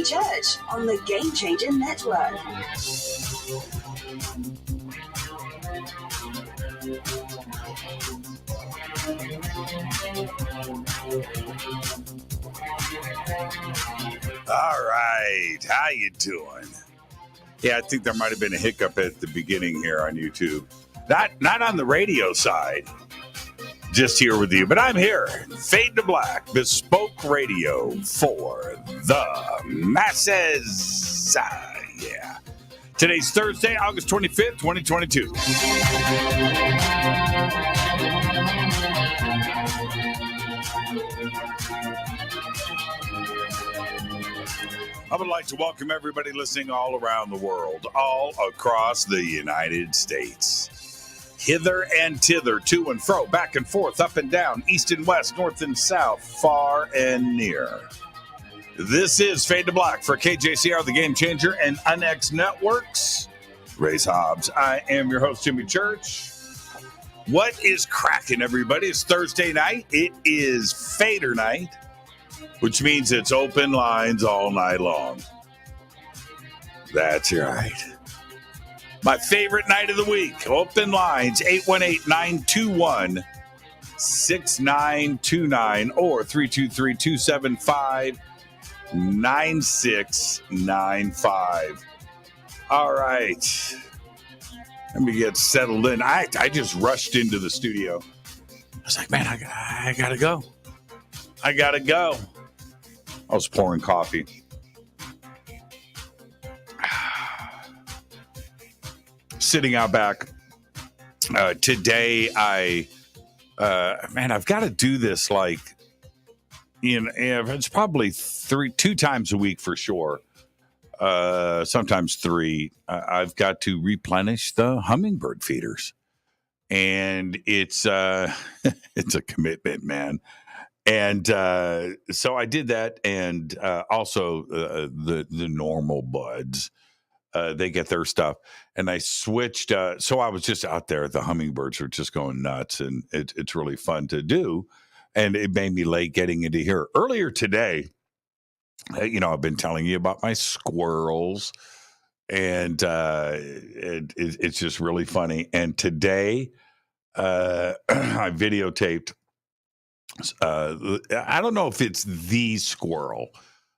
Church on the Game Changer Network. All right, how you doing? Yeah, I think there might have been a hiccup at the beginning here on YouTube. Not on the radio side, just here with you. But I'm here, Fade to Black, bespoke radio for the masses. Yeah. Today's Thursday, August 25th, 2022. I would like to welcome everybody listening all around the world, all across the United States. Hither and thither, to and fro, back and forth, up and down, east and west, north and south, far and near. This is Fade to Black for KJCR, the Game Changer, and UnX Networks. Ray Hobbs. I am your host, Jimmy Church. What is cracking, everybody? It's Thursday night. It is Fadernight, which means it's open lines all night long. That's right. My favorite night of the week. Open lines, 818-921-6929 or 323-275-9695. All right. Let me get settled in. I just rushed into the studio. I was like, man, I got to go. I got to go. I was pouring coffee. Sitting out back. Today, I've got to do this like, it's probably two times a week for sure. Sometimes three. I've got to replenish the hummingbird feeders. And it's it's a commitment, man. And so I did that, and also the normal buds, they get their stuff, and I switched. So I was just out there. The hummingbirds are just going nuts, and it's really fun to do. And it made me late getting into here earlier today. I've been telling you about my squirrels, and it's just really funny. And today, I videotaped. I don't know if it's the squirrel.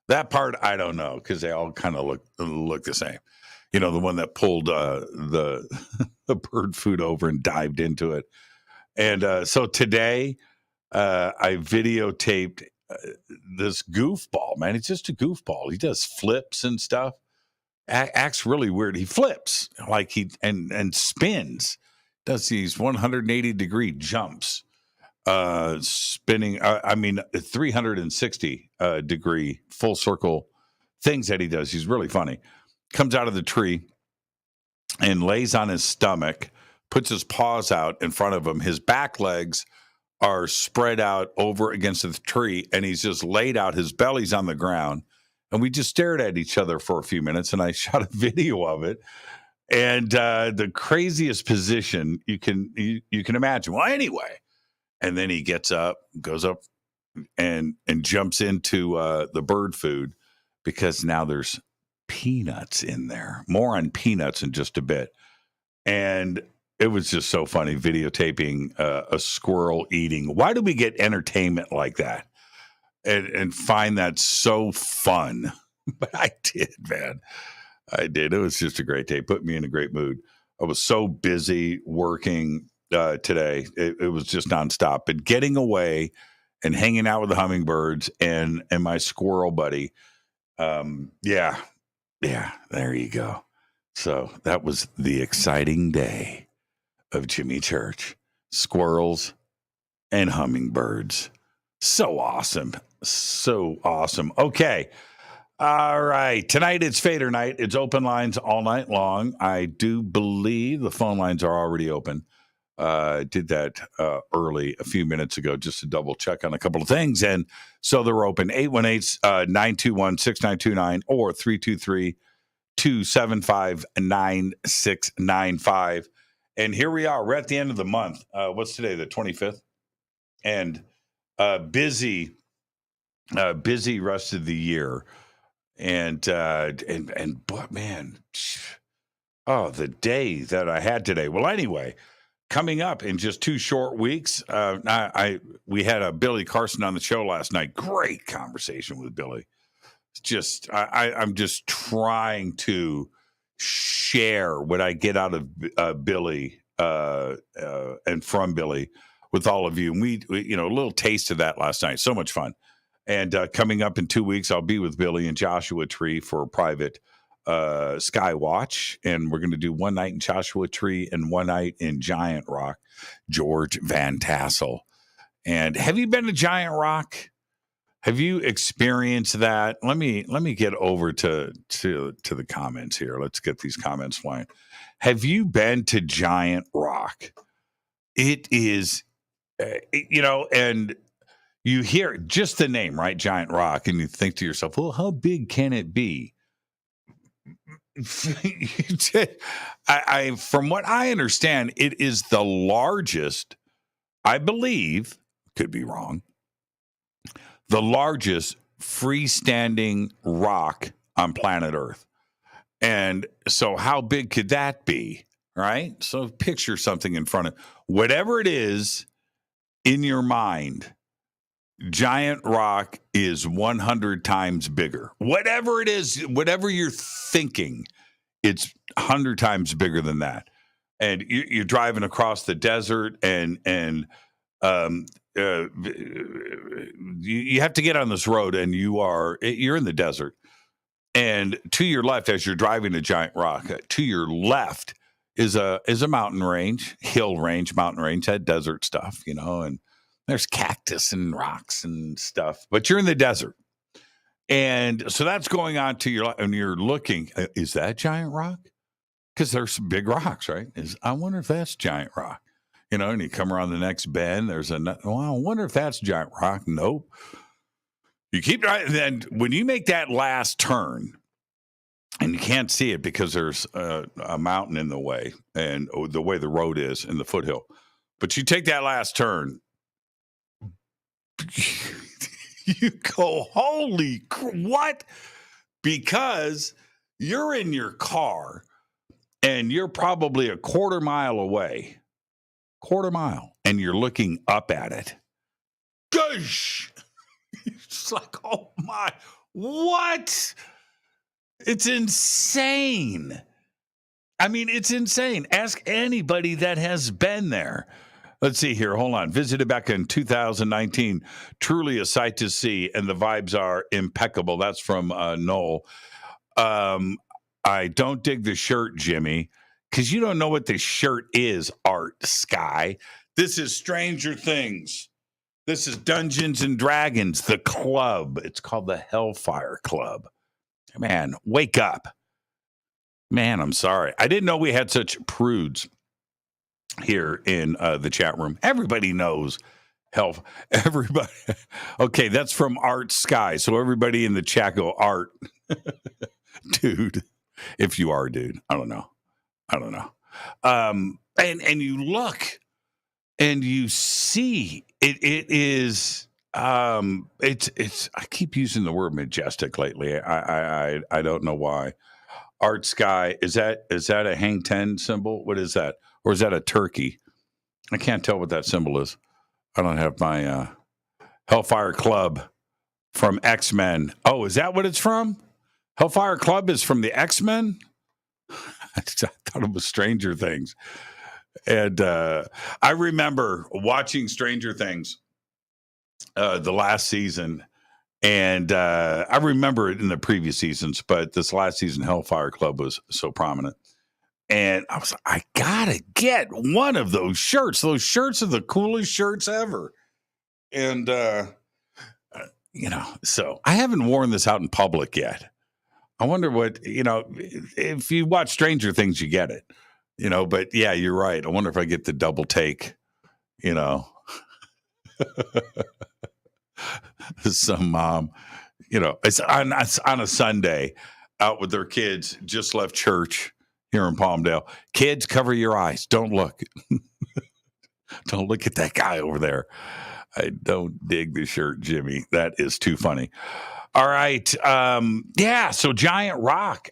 That part I don't know, because they all kind of look the same. The one that pulled the bird food over and dived into it. And so today I videotaped this goofball, man. It's just a goofball. He does flips and stuff. Acts really weird. He flips like and spins. Does these 180-degree jumps. Spinning, 360 degree full circle things that he does. He's really funny. Comes out of the tree and lays on his stomach, puts his paws out in front of him. His back legs are spread out over against the tree, and he's just laid out. His belly's on the ground. And we just stared at each other for a few minutes, and I shot a video of it. And the craziest position you can imagine. Well, anyway. And then he gets up, goes up, and jumps into the bird food, because now there's peanuts in there. More on peanuts in just a bit. And it was just so funny videotaping a squirrel eating. Why do we get entertainment like that and find that so fun? But I did, man. I did. It was just a great day. Put me in a great mood. I was so busy working today. It was just nonstop. But getting away and hanging out with the hummingbirds and my squirrel buddy, there you go. So that was the exciting day of Jimmy Church. Squirrels and hummingbirds. So awesome. So awesome. Okay. All right. Tonight it's Fader night. It's open lines all night long. I do believe the phone lines are already open. Did that early a few minutes ago just to double check on a couple of things. And so they're open 818-921-6929 or 323-275-9695. And here we are. We're at the end of the month. What's today? The 25th. And busy rest of the year. But man, oh, the day that I had today. Well, anyway, coming up in just 2 short weeks, we had a Billy Carson on the show last night. Great conversation with Billy. I'm just trying to share what I get out of Billy and from Billy with all of you. And we a little taste of that last night. So much fun. And coming up in 2 weeks, I'll be with Billy and Joshua Tree for a private Sky Watch. And we're going to do one night in Joshua Tree and one night in Giant Rock, George Van Tassel. And have you been to Giant Rock? Have you experienced that? Let me get over to the comments here. Let's get these comments flying. Have you been to Giant Rock? It is, and you hear just the name, right? Giant Rock, and you think to yourself, well, how big can it be? From what I understand, it is the largest, I believe, could be wrong, the largest freestanding rock on planet Earth. And so how big could that be, right? So picture something in front of whatever it is in your mind. Giant Rock is 100 times bigger. Whatever it is, whatever you're thinking, it's 100 times bigger than that. And you're driving across the desert, and you have to get on this road, and you're in the desert. And to your left, as you're driving to Giant Rock, to your left is a mountain range, hill range, mountain range, that desert stuff, and there's cactus and rocks and stuff, but you're in the desert. And so that's going on to your left, and you're looking, is that Giant Rock? Because there's some big rocks, right? I wonder if that's Giant Rock. And you come around the next bend, I wonder if that's Giant Rock. Nope. You keep driving. Then when you make that last turn, and you can't see it because there's a mountain in the way, and the way the road is in the foothill. But you take that last turn, you go, holy what? Because you're in your car, and you're probably a quarter mile away. And you're looking up at it. Gosh! It's like, oh my, what? It's insane. I mean, it's insane. Ask anybody that has been there. Let's see here. Hold on. Visited back in 2019. Truly a sight to see, and the vibes are impeccable. That's from Noel. I don't dig the shirt, Jimmy, because you don't know what the shirt is, Art Sky. This is Stranger Things. This is Dungeons and Dragons, the club. It's called the Hellfire Club. Man, wake up. Man, I'm sorry. I didn't know we had such prudes here in the chat room. Everybody knows everybody. Okay, that's from Art Sky. So everybody in the chat go, Art. Dude, if you are a dude, I don't know. And you look and you see it is it's I keep using the word majestic lately. I don't know why. Art Sky, is that a hang 10 symbol? What is that? Or is that a turkey? I can't tell what that symbol is. I don't have my Hellfire Club from X-Men. Oh, is that what it's from? Hellfire Club is from the X-Men? I thought it was Stranger Things. And I remember watching Stranger Things the last season. And I remember it in the previous seasons, but this last season, Hellfire Club was so prominent. And I was like, I gotta get one of those shirts. Those shirts are the coolest shirts ever. And, so I haven't worn this out in public yet. I wonder what, if you watch Stranger Things, you get it, but yeah, you're right. I wonder if I get the double take, some mom, it's on a Sunday out with their kids, just left church here in Palmdale. Kids, cover your eyes. Don't look. Don't look at that guy over there. I don't dig the shirt, Jimmy. That is too funny. All right. Yeah. So Giant Rock.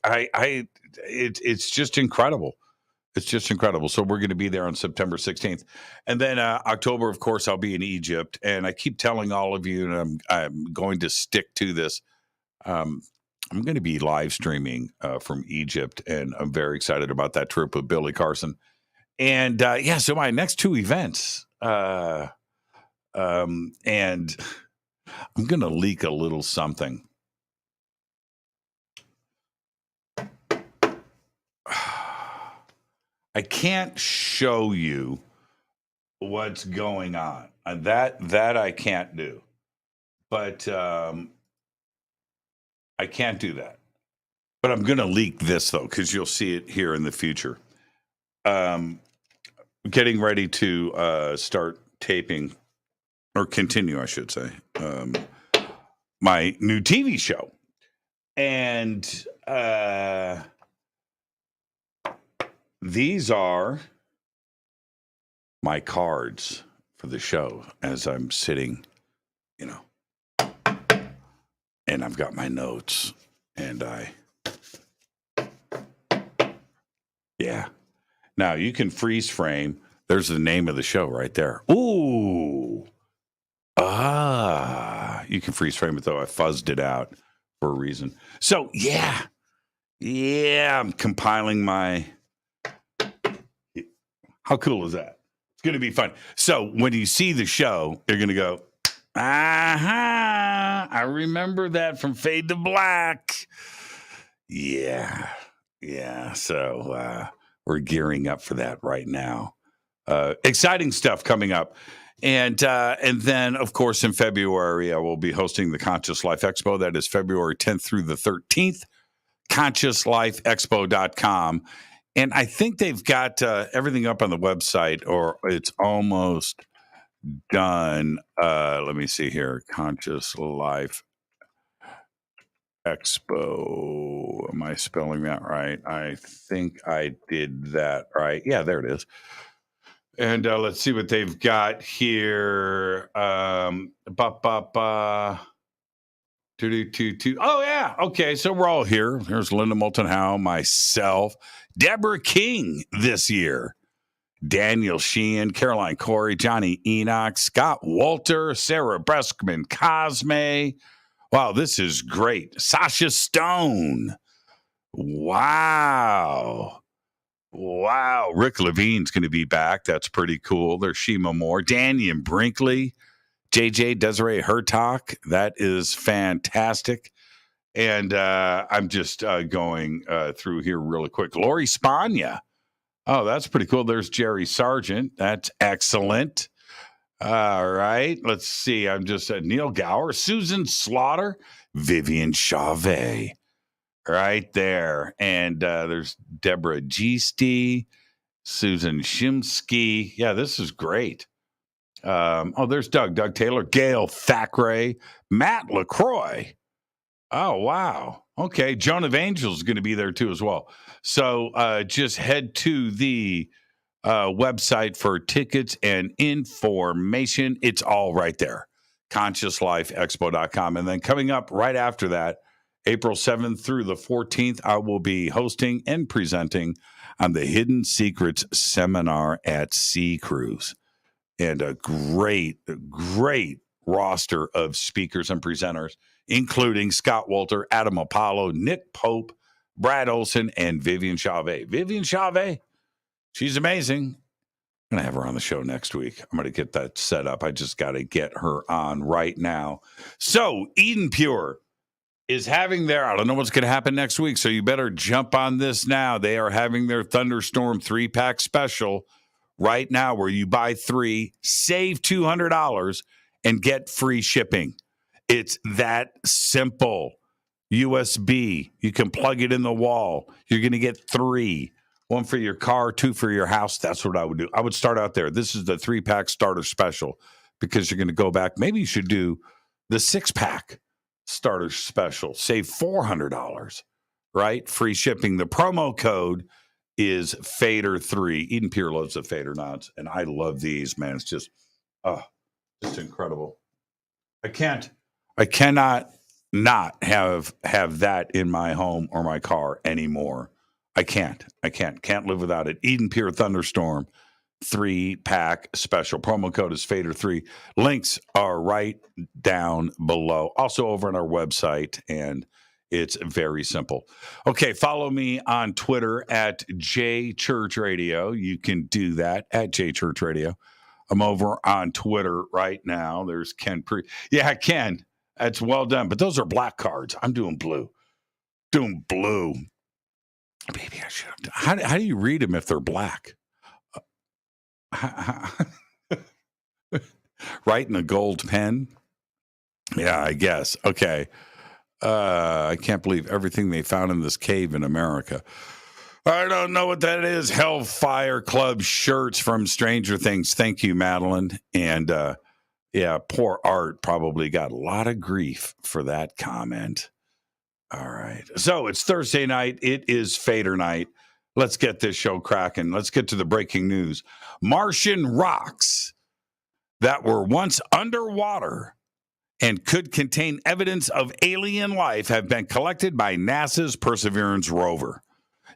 It's just incredible. It's just incredible. So we're going to be there on September 16th. And then October, of course, I'll be in Egypt. And I keep telling all of you, and I'm going to stick to this. Um, I'm going to be live streaming from Egypt, and I'm very excited about that trip with Billy Carson. And yeah, so my next two events, and I'm going to leak a little something. I can't show you what's going on. That I can't do. But I can't do that. But I'm going to leak this, though, because you'll see it here in the future. Getting ready to start taping, or continue, I should say, my new TV show. And these are my cards for the show as I'm sitting, and I've got my notes, and yeah. Now you can freeze frame. There's the name of the show right there. Ooh. You can freeze frame it, though. I fuzzed it out for a reason. So, yeah, I'm compiling my... How cool is that? It's going to be fun. So when you see the show, you're going to go, aha, I remember that from Fade to Black. Yeah. So we're gearing up for that right now. Exciting stuff coming up. And then, of course, in February, I will be hosting the Conscious Life Expo. That is February 10th through the 13th, consciouslifeexpo.com. And I think they've got everything up on the website, or it's almost done. Let me see here. Conscious Life Expo. Am I spelling that right? I think I did that right. Yeah, there it is. And let's see what they've got here. Oh, yeah. Okay, so we're all here. There's Linda Moulton Howe, myself, Deborah King this year, Daniel Sheehan, Caroline Corey, Johnny Enoch, Scott Walter, Sarah Breskman, Cosme. Wow, this is great. Sasha Stone. Wow. Rick Levine's going to be back. That's pretty cool. There's Shima Moore, Daniel Brinkley, JJ Desiree Hertok. That is fantastic. And I'm just going through here really quick. Lori Spagna. Oh, that's pretty cool. There's Jerry Sargent. That's excellent. All right. Let's see. I'm just Neil Gower, Susan Slaughter, Vivian Chavez. Right there. And there's Deborah Geesty, Susan Shimsky. Yeah, this is great. There's Doug Taylor, Gail Thackeray, Matt LaCroix. Oh, wow. Okay. Joan of Angels is going to be there too as well. So just head to the website for tickets and information. It's all right there. ConsciousLifeExpo.com. And then coming up right after that, April 7th through the 14th, I will be hosting and presenting on the Hidden Secrets Seminar at Sea Cruise. And a great roster of speakers and presenters, including Scott Walter, Adam Apollo, Nick Pope, Brad Olson, and Vivian Chavez. Vivian Chavez, she's amazing. I'm going to have her on the show next week. I'm going to get that set up. I just got to get her on right now. So EdenPURE is having I don't know what's going to happen next week, so you better jump on this now. They are having their Thunderstorm 3-pack special right now where you buy 3, save $200, and get free shipping. It's that simple. USB, you can plug it in the wall. You're going to get 3. 1 for your car, 2 for your house. That's what I would do. I would start out there. This is the 3-pack starter special because you're going to go back. Maybe you should do the 6-pack starter special. Save $400, right? Free shipping. The promo code is Fader3. EdenPURE loves the Fadernauts, and I love these, man. It's just incredible. I cannot not have that in my home or my car anymore. I can't live without it. EdenPURE Thunderstorm 3-pack special. Promo code is Fader3. Links are right down below. Also over on our website, and it's very simple. Okay, follow me on Twitter at JChurchRadio. You can do that at JChurchRadio. I'm over on Twitter right now. There's Ken Yeah, Ken. That's well done. But those are black cards. I'm doing blue. Maybe I should have. How do you read them if they're black? Writing a gold pen? Yeah, I guess. Okay. I can't believe everything they found in this cave in America. I don't know what that is. Hellfire Club shirts from Stranger Things. Thank you, Madeline. And yeah, poor Art probably got a lot of grief for that comment. All right. So it's Thursday night. It is Fader night. Let's get this show cracking. Let's get to the breaking news. Martian rocks that were once underwater and could contain evidence of alien life have been collected by NASA's Perseverance rover.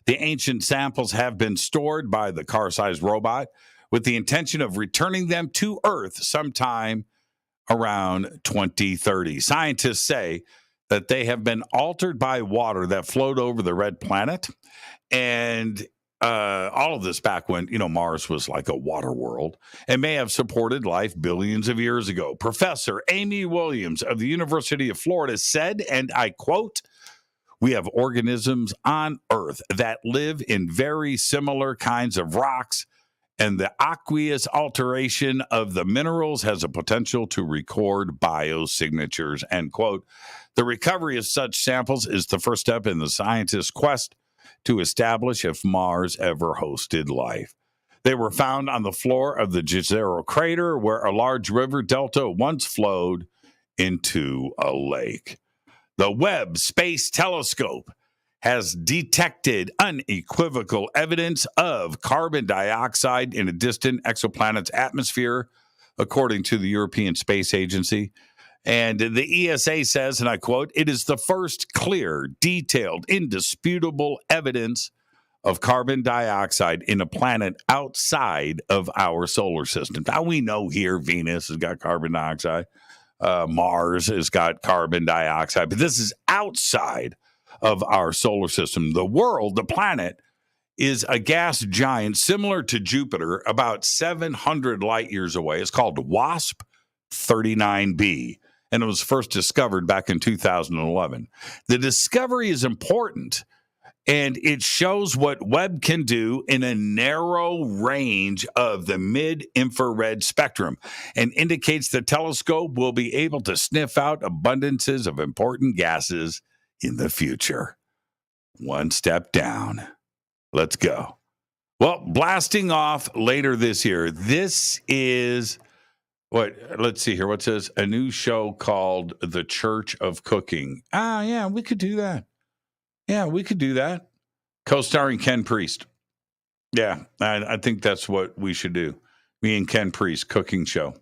The ancient samples have been stored by the car-sized robot with the intention of returning them to Earth sometime around 2030. Scientists say that they have been altered by water that flowed over the red planet. And all of this back when, Mars was like a water world and may have supported life billions of years ago. Professor Amy Williams of the University of Florida said, and I quote, "We have organisms on Earth that live in very similar kinds of rocks, and the aqueous alteration of the minerals has a potential to record biosignatures," end quote. The recovery of such samples is the first step in the scientists' quest to establish if Mars ever hosted life. They were found on the floor of the Jezero crater, where a large river delta once flowed into a lake. The Webb Space Telescope has detected unequivocal evidence of carbon dioxide in a distant exoplanet's atmosphere, according to the European Space Agency. And the ESA says, and I quote, "It is the first clear, detailed, indisputable evidence of carbon dioxide in a planet outside of our solar system." Now, we know here Venus has got carbon dioxide. Mars has got carbon dioxide, but this is outside of our solar system. The world, the planet, is a gas giant similar to Jupiter, about 700 light years away. It's called WASP 39b, and it was first discovered back in 2011. The discovery is important, and it shows what Webb can do in a narrow range of the mid-infrared spectrum and indicates the telescope will be able to sniff out abundances of important gases in the future. One step down. Let's go. Well, blasting off later this year. This is let's see here. What says a new show called The Church of Cooking. Yeah, we could do that. Yeah, we could do that. Co-starring Ken Priest. Yeah, I think that's what we should do. Me and Ken Priest, cooking show.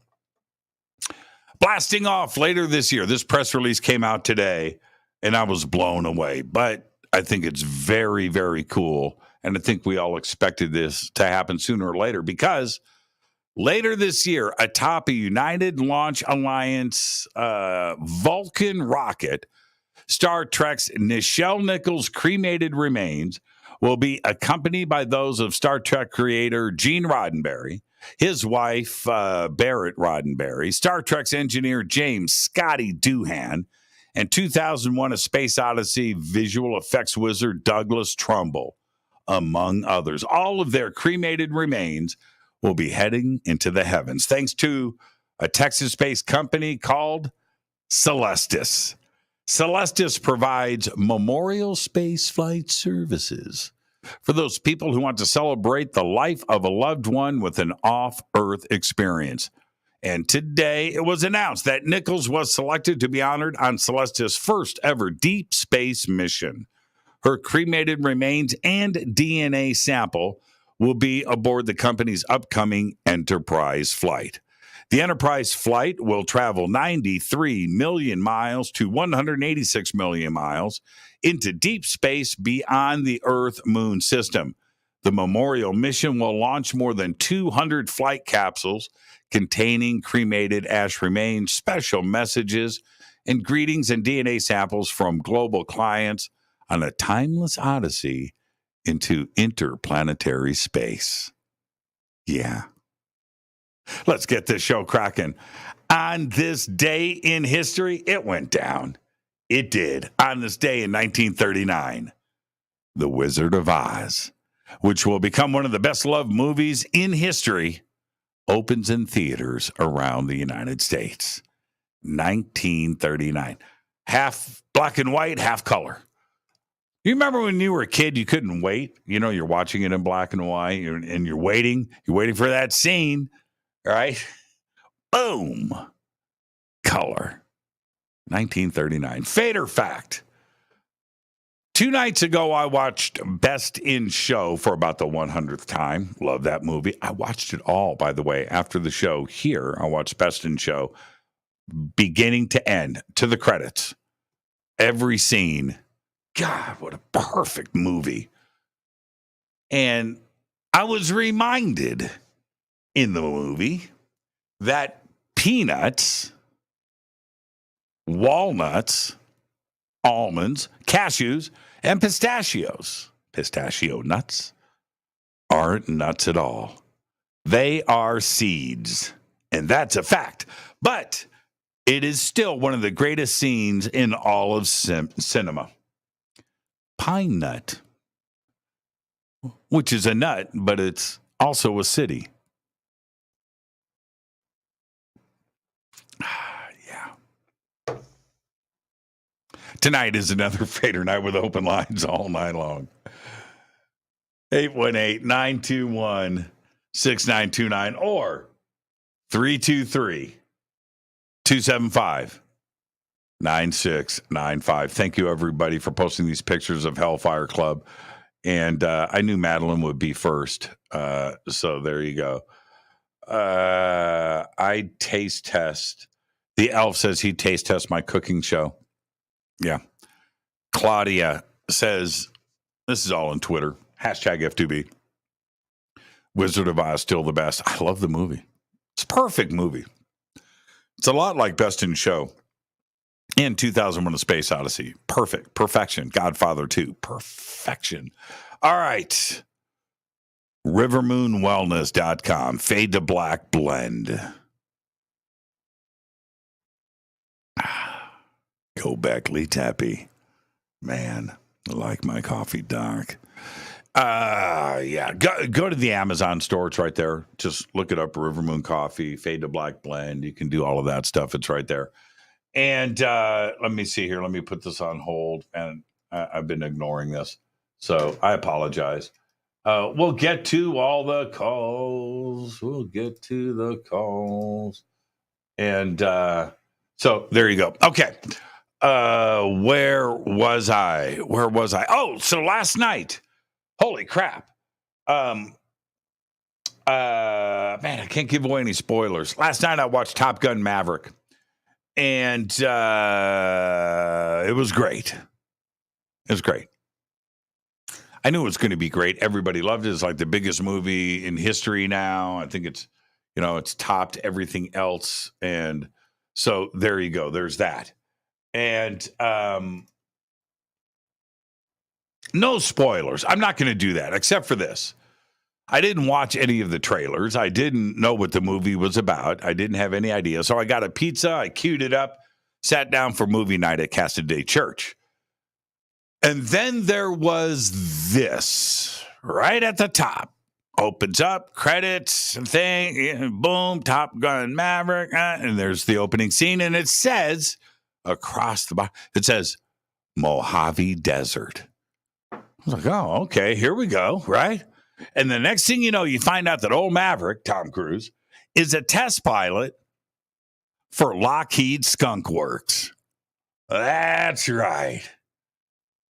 Blasting off later this year. This press release came out today, and I was blown away. But I think it's very, very cool. And I think we all expected this to happen sooner or later, because later this year, atop a United Launch Alliance Vulcan rocket, Star Trek's Nichelle Nichols' cremated remains will be accompanied by those of Star Trek creator Gene Roddenberry, his wife, Barrett Roddenberry, Star Trek's engineer James Scotty Doohan, and 2001 A Space Odyssey visual effects wizard Douglas Trumbull, among others. All of their cremated remains will be heading into the heavens, thanks to a Texas-based company called Celestis. Celestis provides memorial space flight services for those people who want to celebrate the life of a loved one with an off-Earth experience. And today it was announced that Nichols was selected to be honored on Celestis' first ever deep space mission. Her cremated remains and DNA sample will be aboard the company's upcoming Enterprise flight. The Enterprise flight will travel 93 million miles to 186 million miles into deep space beyond the Earth-Moon system. The Memorial mission will launch more than 200 flight capsules containing cremated ash remains, special messages, and greetings and DNA samples from global clients on a timeless odyssey into interplanetary space. Yeah. Let's get this show cracking. On this day in history, it went down. It did. On this day in 1939, The Wizard of Oz, which will become one of the best-loved movies in history, opens in theaters around the United States. 1939. Half black and white, half color. You remember when you were a kid, you couldn't wait? You know, you're watching it in black and white, and you're waiting. You're waiting for that scene, right? Boom. Color. 1939. Fader fact. 2 nights ago, I watched Best in Show for about the 100th time. Love that movie. I watched it all, by the way, after the show here. I watched Best in Show beginning to end, to the credits. Every scene. God, what a perfect movie. And I was reminded in the movie that peanuts, walnuts, almonds, cashews, and pistachio nuts, aren't nuts at all. They are seeds, and that's a fact. But it is still one of the greatest scenes in all of cinema. Pine nut, which is a nut, but it's also a city. Yeah. Tonight is another Fader night with open lines all night long. 818-921-6929 or 323-275-9695. Thank you, everybody, for posting these pictures of Hellfire Club. And I knew Madeline would be first. So there you go. I taste test. The elf says he taste tests my cooking show. Yeah. Claudia says, this is all on Twitter. Hashtag F2B. Wizard of Oz, still the best. I love the movie. It's a perfect movie. It's a lot like Best in Show. And 2001: A Space Odyssey. Perfect. Perfection. Godfather 2. Perfection. All right. Rivermoonwellness.com. Fade to Black Blend. Go Beckley Tappy. Man, I like my coffee dark. Yeah. Go to the Amazon store. It's right there. Just look it up. Rivermoon Coffee, Fade to Black Blend. You can do all of that stuff. It's right there. And let me see here. Let me put this on hold. And I've been ignoring this. So I apologize. We'll get to all the calls. We'll get to the calls. And so there you go. Okay. Where was I? Oh, so last night. Holy crap. Man, I can't give away any spoilers. Last night I watched Top Gun Maverick. And it was great. It was great. I knew it was going to be great. Everybody loved it. It's like the biggest movie in history now. I think it's, it's topped everything else. And so there you go. There's that. And no spoilers. I'm not going to do that, except for this. I didn't watch any of the trailers. I didn't know what the movie was about. I didn't have any idea. So I got a pizza. I queued it up, sat down for movie night at Casa Day Church. And then there was this right at the top. Opens up, credits, and thing, boom, Top Gun Maverick. And there's the opening scene. And it says across the bottom, it says Mojave Desert. I was like, oh, okay, here we go, right? And the next thing you know, you find out that old Maverick, Tom Cruise, is a test pilot for Lockheed Skunk Works. That's right.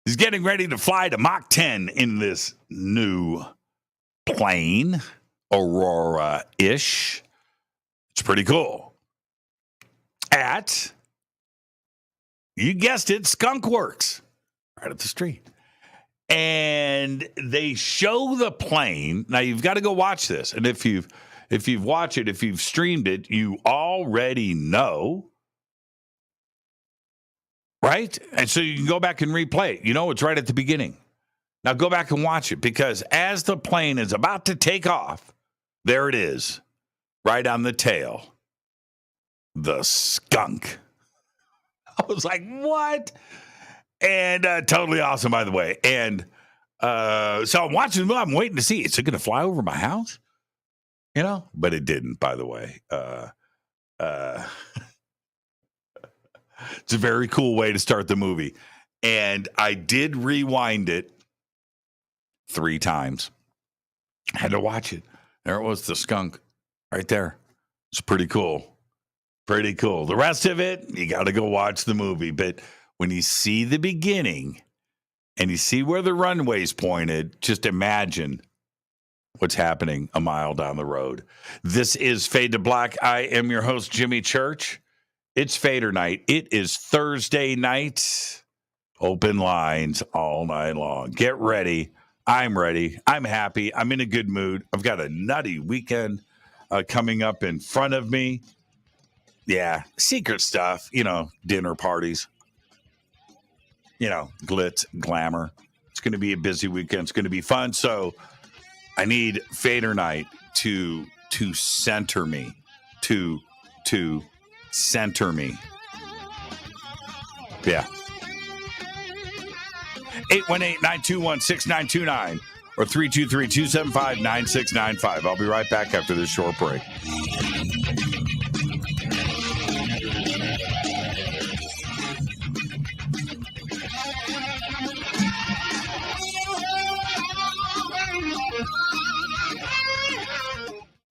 He's getting ready to fly to Mach 10 in this new plane, Aurora-ish. It's pretty cool. At, you guessed it, Skunk Works, right up the street. And they show the plane. Now you've got to go watch this. And if you've watched it, if you've streamed it, you already know. Right? And so you can go back and replay it. You know, it's right at the beginning. Now go back and watch it, because as the plane is about to take off, there it is, right on the tail. The skunk. I was like, what? And totally awesome, by the way. And so I'm watching the movie. I'm waiting to see, is it going to fly over my house? You know, but it didn't, by the way. It's a very cool way to start the movie. And I did rewind it 3 times. I had to watch it. There it was, the skunk right there. It's pretty cool. Pretty cool. The rest of it, you got to go watch the movie. But when you see the beginning and you see where the runway's pointed, just imagine what's happening a mile down the road. This is Fade to Black. I am your host, Jimmy Church. It's Fadernight. It is Thursday night. Open lines all night long. Get ready. I'm ready. I'm happy. I'm in a good mood. I've got a nutty weekend coming up in front of me. Yeah, secret stuff, you know, dinner parties, you know, glitz, glamour. It's going to be a busy weekend. It's going to be fun. So I need Fadernight to center me, to center me. Yeah. 818-921-6929 or 323-275-9695. I'll be right back after this short break.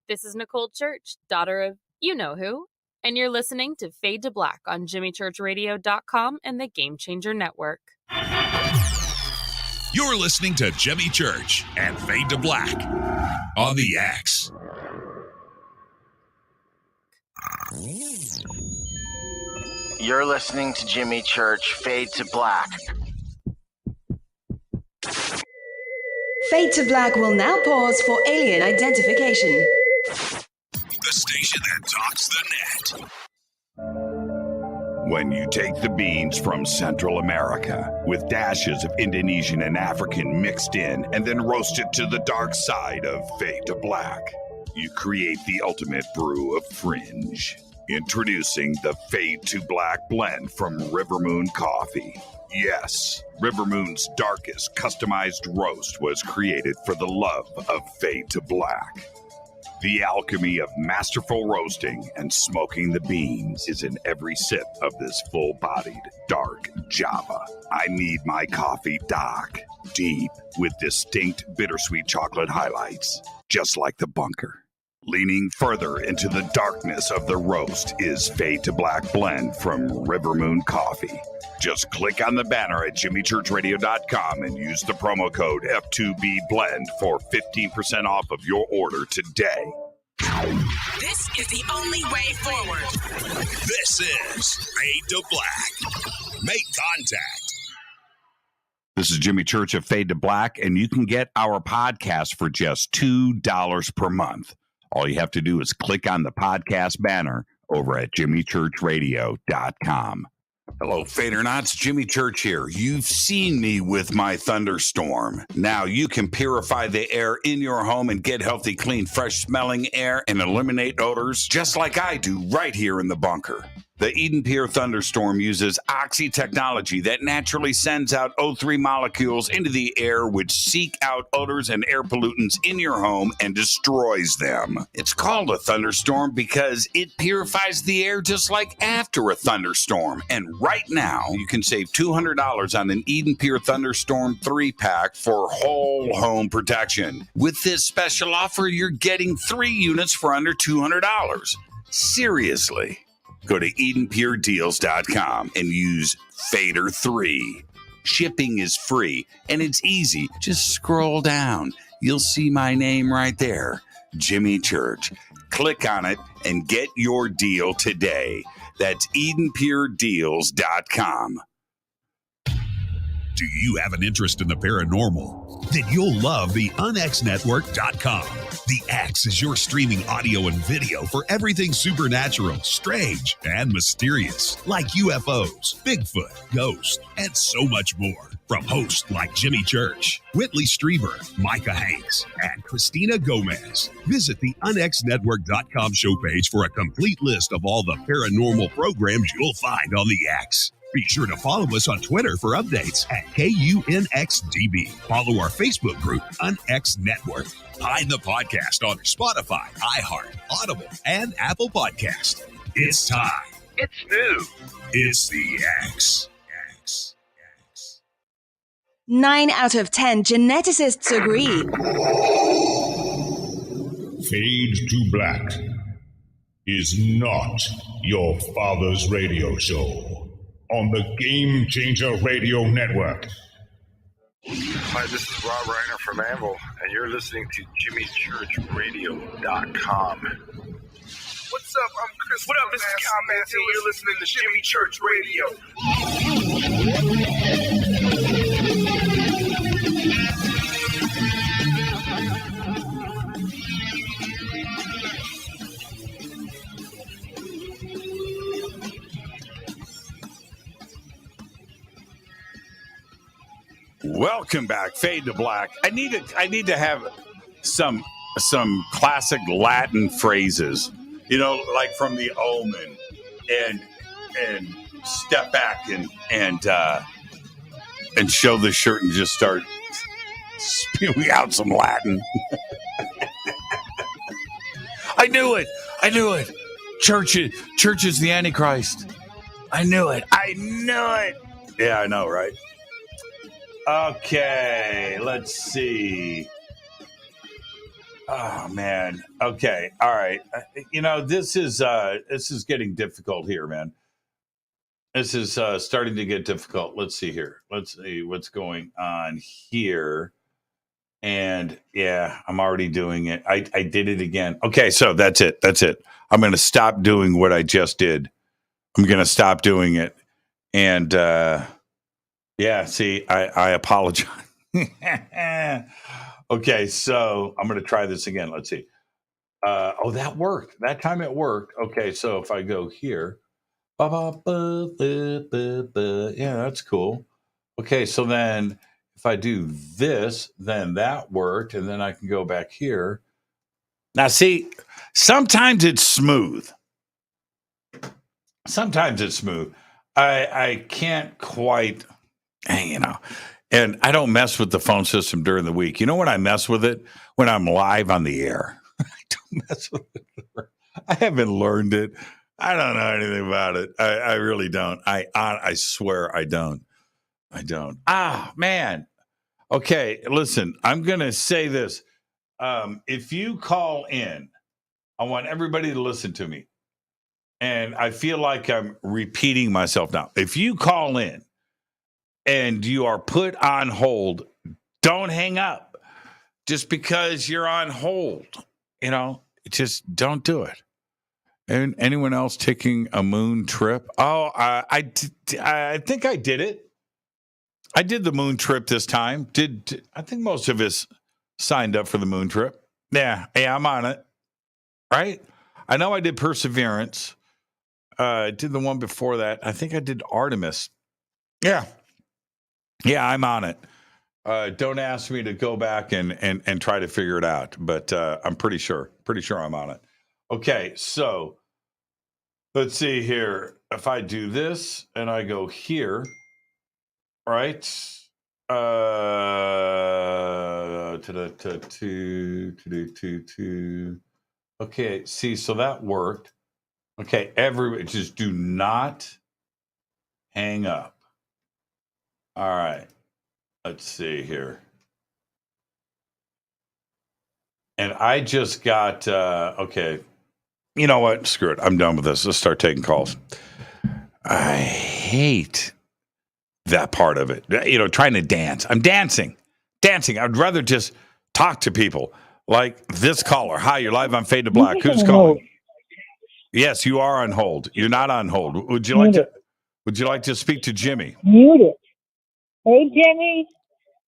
This is Nicole Church, daughter of you-know-who, and you're listening to Fade to Black on JimmyChurchRadio.com and the Game Changer Network. You're listening to Jimmy Church and Fade to Black on the X. You're listening to Jimmy Church, Fade to Black. Fade to Black will now pause for alien identification. The station that talks the net. When you take the beans from Central America with dashes of Indonesian and African mixed in and then roast it to the dark side of Fade to Black, you create the ultimate brew of fringe. Introducing the Fade to Black blend from Rivermoon Coffee. Yes, Rivermoon's darkest customized roast was created for the love of Fade to Black. The alchemy of masterful roasting and smoking the beans is in every sip of this full-bodied, dark Java. I need my coffee dark, deep, with distinct bittersweet chocolate highlights, just like the bunker. Leaning further into the darkness of the roast is Fade to Black blend from Rivermoon Coffee. Just click on the banner at JimmyChurchRadio.com and use the promo code F2BBLEND for 15% off of your order today. This is the only way forward. This is Fade to Black. Make contact. This is Jimmy Church of Fade to Black, and you can get our podcast for just $2 per month. All you have to do is click on the podcast banner over at JimmyChurchRadio.com. Hello, Fadernauts. Jimmy Church here. You've seen me with my Thunderstorm. Now you can purify the air in your home and get healthy, clean, fresh-smelling air and eliminate odors just like I do right here in the bunker. The EdenPURE Thunderstorm uses oxy technology that naturally sends out O3 molecules into the air, which seek out odors and air pollutants in your home and destroys them. It's called a thunderstorm because it purifies the air just like after a thunderstorm. And right now, you can save $200 on an EdenPURE Thunderstorm 3-pack for whole home protection. With this special offer, you're getting 3 units for under $200. Seriously. Go to EdenPureDeals.com and use Fader3. Shipping is free and it's easy. Just scroll down. You'll see my name right there. Jimmy Church. Click on it and get your deal today. That's EdenPureDeals.com. Do you have an interest in the paranormal? Then you'll love the unxnetwork.com. The X is your streaming audio and video for everything supernatural, strange, and mysterious, like UFOs, Bigfoot, ghosts, and so much more. From hosts like Jimmy Church, Whitley Strieber, Micah Hanks, and Christina Gomez. Visit the unxnetwork.com show page for a complete list of all the paranormal programs you'll find on the X. Be sure to follow us on Twitter for updates at KUNXDB. Follow our Facebook group, UnX Network. Find the podcast on Spotify, iHeart, Audible, and Apple Podcast. It's time. It's new. It's the X. 9 out of 10 geneticists agree. Fade to Black is not your father's radio show on the Game Changer Radio Network. Hi, this is Rob Reiner from Anvil, and you're listening to JimmyChurchRadio.com. What's up? I'm Chris. What up? This is Kyle Manson. You're listening to Jimmy Church Radio. Welcome back, Fade to Black. I need to have some classic Latin phrases, you know, like from the Omen, and step back and show the shirt and just start spewing out some Latin. I knew it. Church is the Antichrist. I knew it. Yeah, I know, right? Okay, let's see. Oh man. Okay, all right. You know, this is getting difficult here, man. This is starting to get difficult. Let's see here. Let's see what's going on here. And yeah, I'm already doing it. I did it again. Okay, so that's it. I'm going to stop doing what I just did. I'm going to stop doing it. And yeah, see, I apologize. Okay, so I'm going to try this again. Let's see. Oh, that worked. That time it worked. Okay, so if I go here. Yeah, that's cool. Okay, so then if I do this, then that worked. And then I can go back here. Now, see, sometimes it's smooth. I can't quite... you know, and I don't mess with the phone system during the week. You know when I mess with it? When I'm live on the air. I don't mess with it. I haven't learned it. I don't know anything about it. I really don't. I swear I don't. Ah, man. Okay, listen, I'm going to say this. If you call in, I want everybody to listen to me. And I feel like I'm repeating myself now. If you call in, and you are put on hold, don't hang up just because you're on hold. You know, just don't do it. And anyone else taking a moon trip? Oh, I think I did it. I did the moon trip this time. I think most of us signed up for the moon trip. Yeah, I'm on it. Right? I know I did Perseverance. I did the one before that. I think I did Artemis. Yeah, I'm on it. Don't ask me to go back and try to figure it out, but I'm pretty sure I'm on it. Okay, so let's see here. If I do this and I go here, right? Okay, see, so that worked. Okay, everybody, just do not hang up. All right, let's see here. And I just got, okay, you know what? Screw it. I'm done with this. Let's start taking calls. I hate that part of it. You know, trying to dance. I'm dancing. I'd rather just talk to people. like this caller. Hi, you're live on Fade to Black. Who's calling? Yes, you are on hold. You're not on hold. Would you like to speak to Jimmy? Mute it. Hey, Jimmy.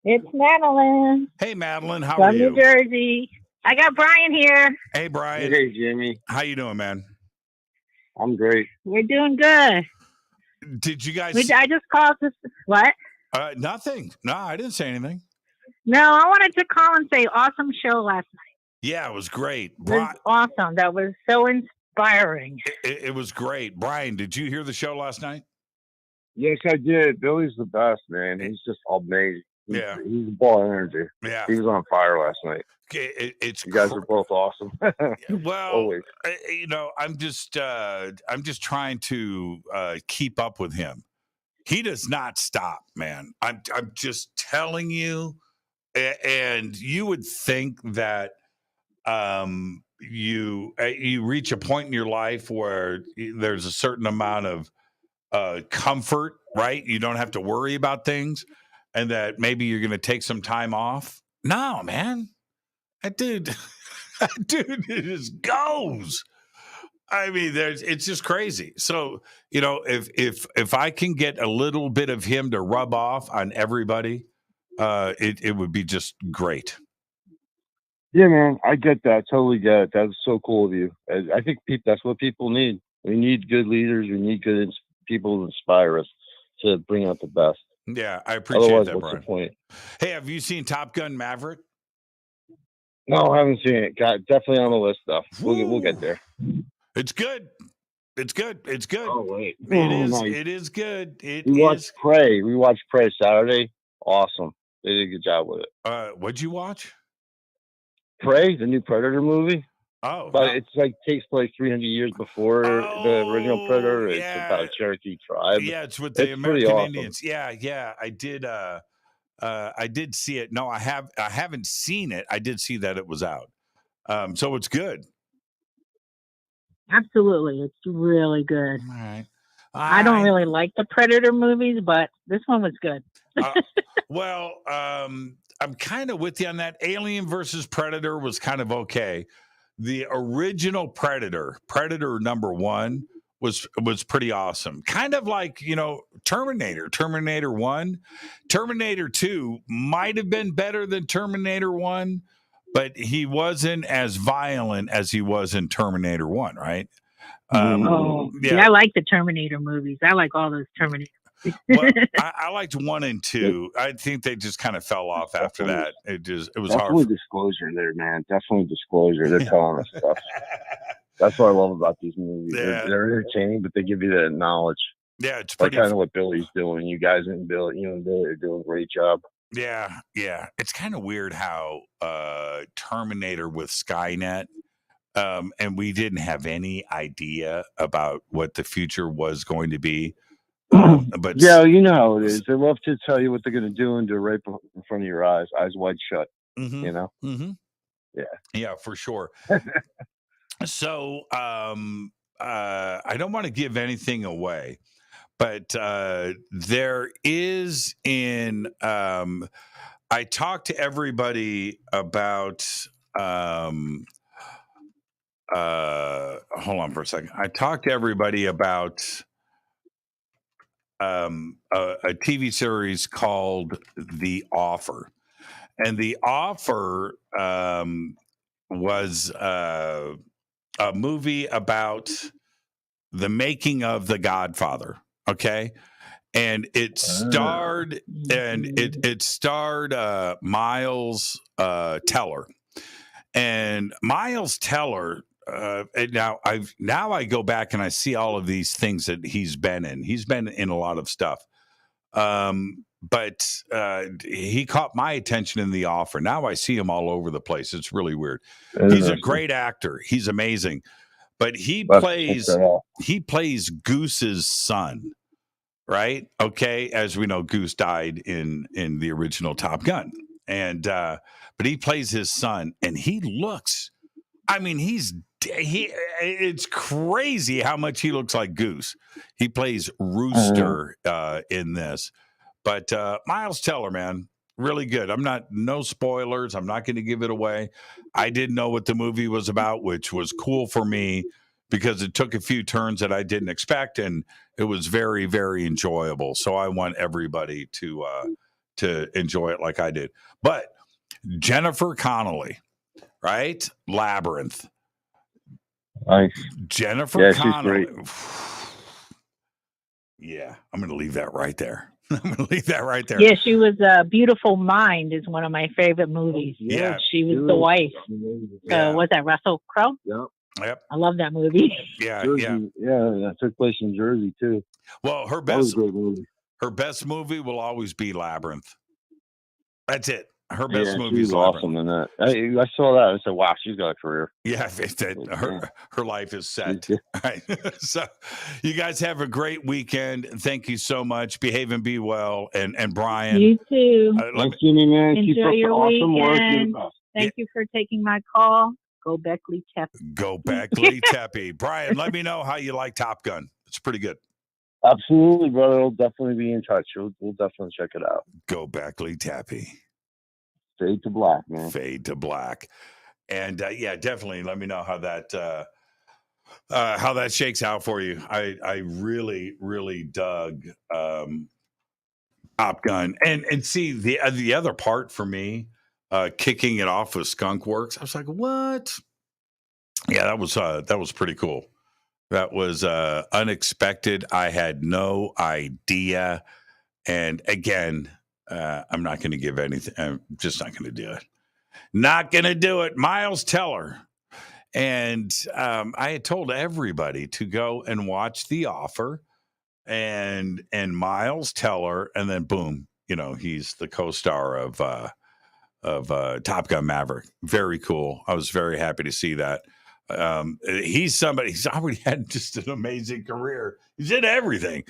It's Madeline. Hey, Madeline. How are From you? New Jersey. I got Brian here. Hey, Brian. Hey, Jimmy. How you doing, man? I'm great. We're doing good. Did you guys? I just called to what? Nothing. No, I didn't say anything. No, I wanted to call and say awesome show last night. Yeah, it was great. It was awesome. That was so inspiring. It was great. Brian, did you hear the show last night? Yes, I did. Billy's the best, man. He's just amazing. He's a ball of energy. Yeah. He was on fire last night. You guys are both awesome. Well, always. I'm just trying to keep up with him. He does not stop, man. I'm just telling you, and you would think that you reach a point in your life where there's a certain amount of comfort, right? You don't have to worry about things, and that maybe you're going to take some time off. No, man. That dude it just goes. I mean, it's just crazy. So, if I can get a little bit of him to rub off on everybody, it would be just great. Yeah, man, I get that. Totally get it. That's so cool of you. I think that's what people need. We need good leaders. We need good people to inspire us to bring out the best. Yeah, I appreciate Otherwise, that, what's Brian. the point? Hey, have you seen Top Gun Maverick? No, I haven't seen it. Definitely on the list, though. We'll get there. It's good. It's good. It's good. Oh, wait. It is good. We watched Prey. We watched Prey Saturday. Awesome. They did a good job with it. What'd you watch? Prey, the new Predator movie. Oh. But it's takes place 300 years before the original Predator. It's about a Cherokee tribe. Yeah, it's with the American Indians. Yeah. I did see it. No, I haven't seen it. I did see that it was out. So it's good. Absolutely. It's really good. All right. I don't really like the Predator movies, but this one was good. Well, I'm kind of with you on that. Alien versus Predator was kind of okay. The original Predator #1 was pretty awesome. Kind of like, Terminator 1. Terminator 2 might have been better than Terminator 1, but he wasn't as violent as he was in Terminator 1, right? I like the Terminator movies. I like all those Terminator movies. Well, I liked 1 and 2. I think they just kind of fell off after that. It was hard. Definitely disclosure there, man. Definitely disclosure. They're telling us stuff. That's what I love about these movies. Yeah. They're entertaining, but they give you that knowledge. Yeah, it's like kind of what Billy's doing. You guys and Billy, and Billy are doing a great job. Yeah. It's kind of weird how Terminator with Skynet, and we didn't have any idea about what the future was going to be. But yeah, you know how it is. They love to tell you what they're going to do and do right in front of your eyes wide shut. Mm-hmm. You know? Mm-hmm. Yeah, for sure. So I don't want to give anything away, but there is I talked to everybody about hold on for a second. I talked to everybody about a TV series called The Offer. And The Offer was a movie about the making of The Godfather. Okay. And it starred Miles Teller. And Miles Teller, and now I go back and I see all of these things that he's been in. He's been in a lot of stuff. But he caught my attention in The Offer. Now I see him all over the place. It's really weird. He's a great actor. He's amazing. But he plays Goose's son, right? Okay, as we know, Goose died in the original Top Gun, and but he plays his son, and he looks. I mean, it's crazy how much he looks like Goose. He plays Rooster in this. But Miles Teller, man, Really good. No spoilers. I'm not going to give it away. I didn't know what the movie was about, which was cool for me because it took a few turns that I didn't expect, and it was very, very enjoyable. So I want everybody to enjoy it like I did. But Jennifer Connelly, right? Labyrinth. Nice. Jennifer Connelly. Yeah, I'm going to leave that right there. I'm going to leave that right there. Yeah, she was Beautiful Mind is one of my favorite movies. Yeah. She was the wife. Yeah. Was that Russell Crowe? Yep. I love that movie. Yeah, Jersey, that took place in Jersey too. Well, her That was best a great movie. Her best movie will always be Labyrinth. That's it. Her best movie she is was Labyrinth. awesome in that. I saw that. I said, "Wow, she's got a career." Yeah, her life is set. Right. So, you guys have a great weekend. Thank you so much. Behave and be well. And Brian, You too. Thanks, Jimmy, man. Enjoy Keep up your the awesome weekend. work. Thank you for taking my call. Go Beckley Teppy. Go Beckley Teppy. Brian, let me know how you like Top Gun. It's pretty good. Absolutely, brother. We'll definitely be in touch. We'll definitely check it out. Go Beckley Teppy. Fade to black, man. Fade to black. And yeah, definitely let me know how that shakes out for you. I really, really dug Top Gun. And see the other part for me, kicking it off with Skunk Works. I was like, what? Yeah, that was pretty cool. That was unexpected. I had no idea. And again, I'm not going to give anything. I'm just not going to do it. Not going to do it. Miles Teller. And I had told everybody to go and watch The Offer and Miles Teller. And then boom, he's the co-star of Top Gun Maverick. Very cool. I was very happy to see that. He's already had just an amazing career. He's in everything.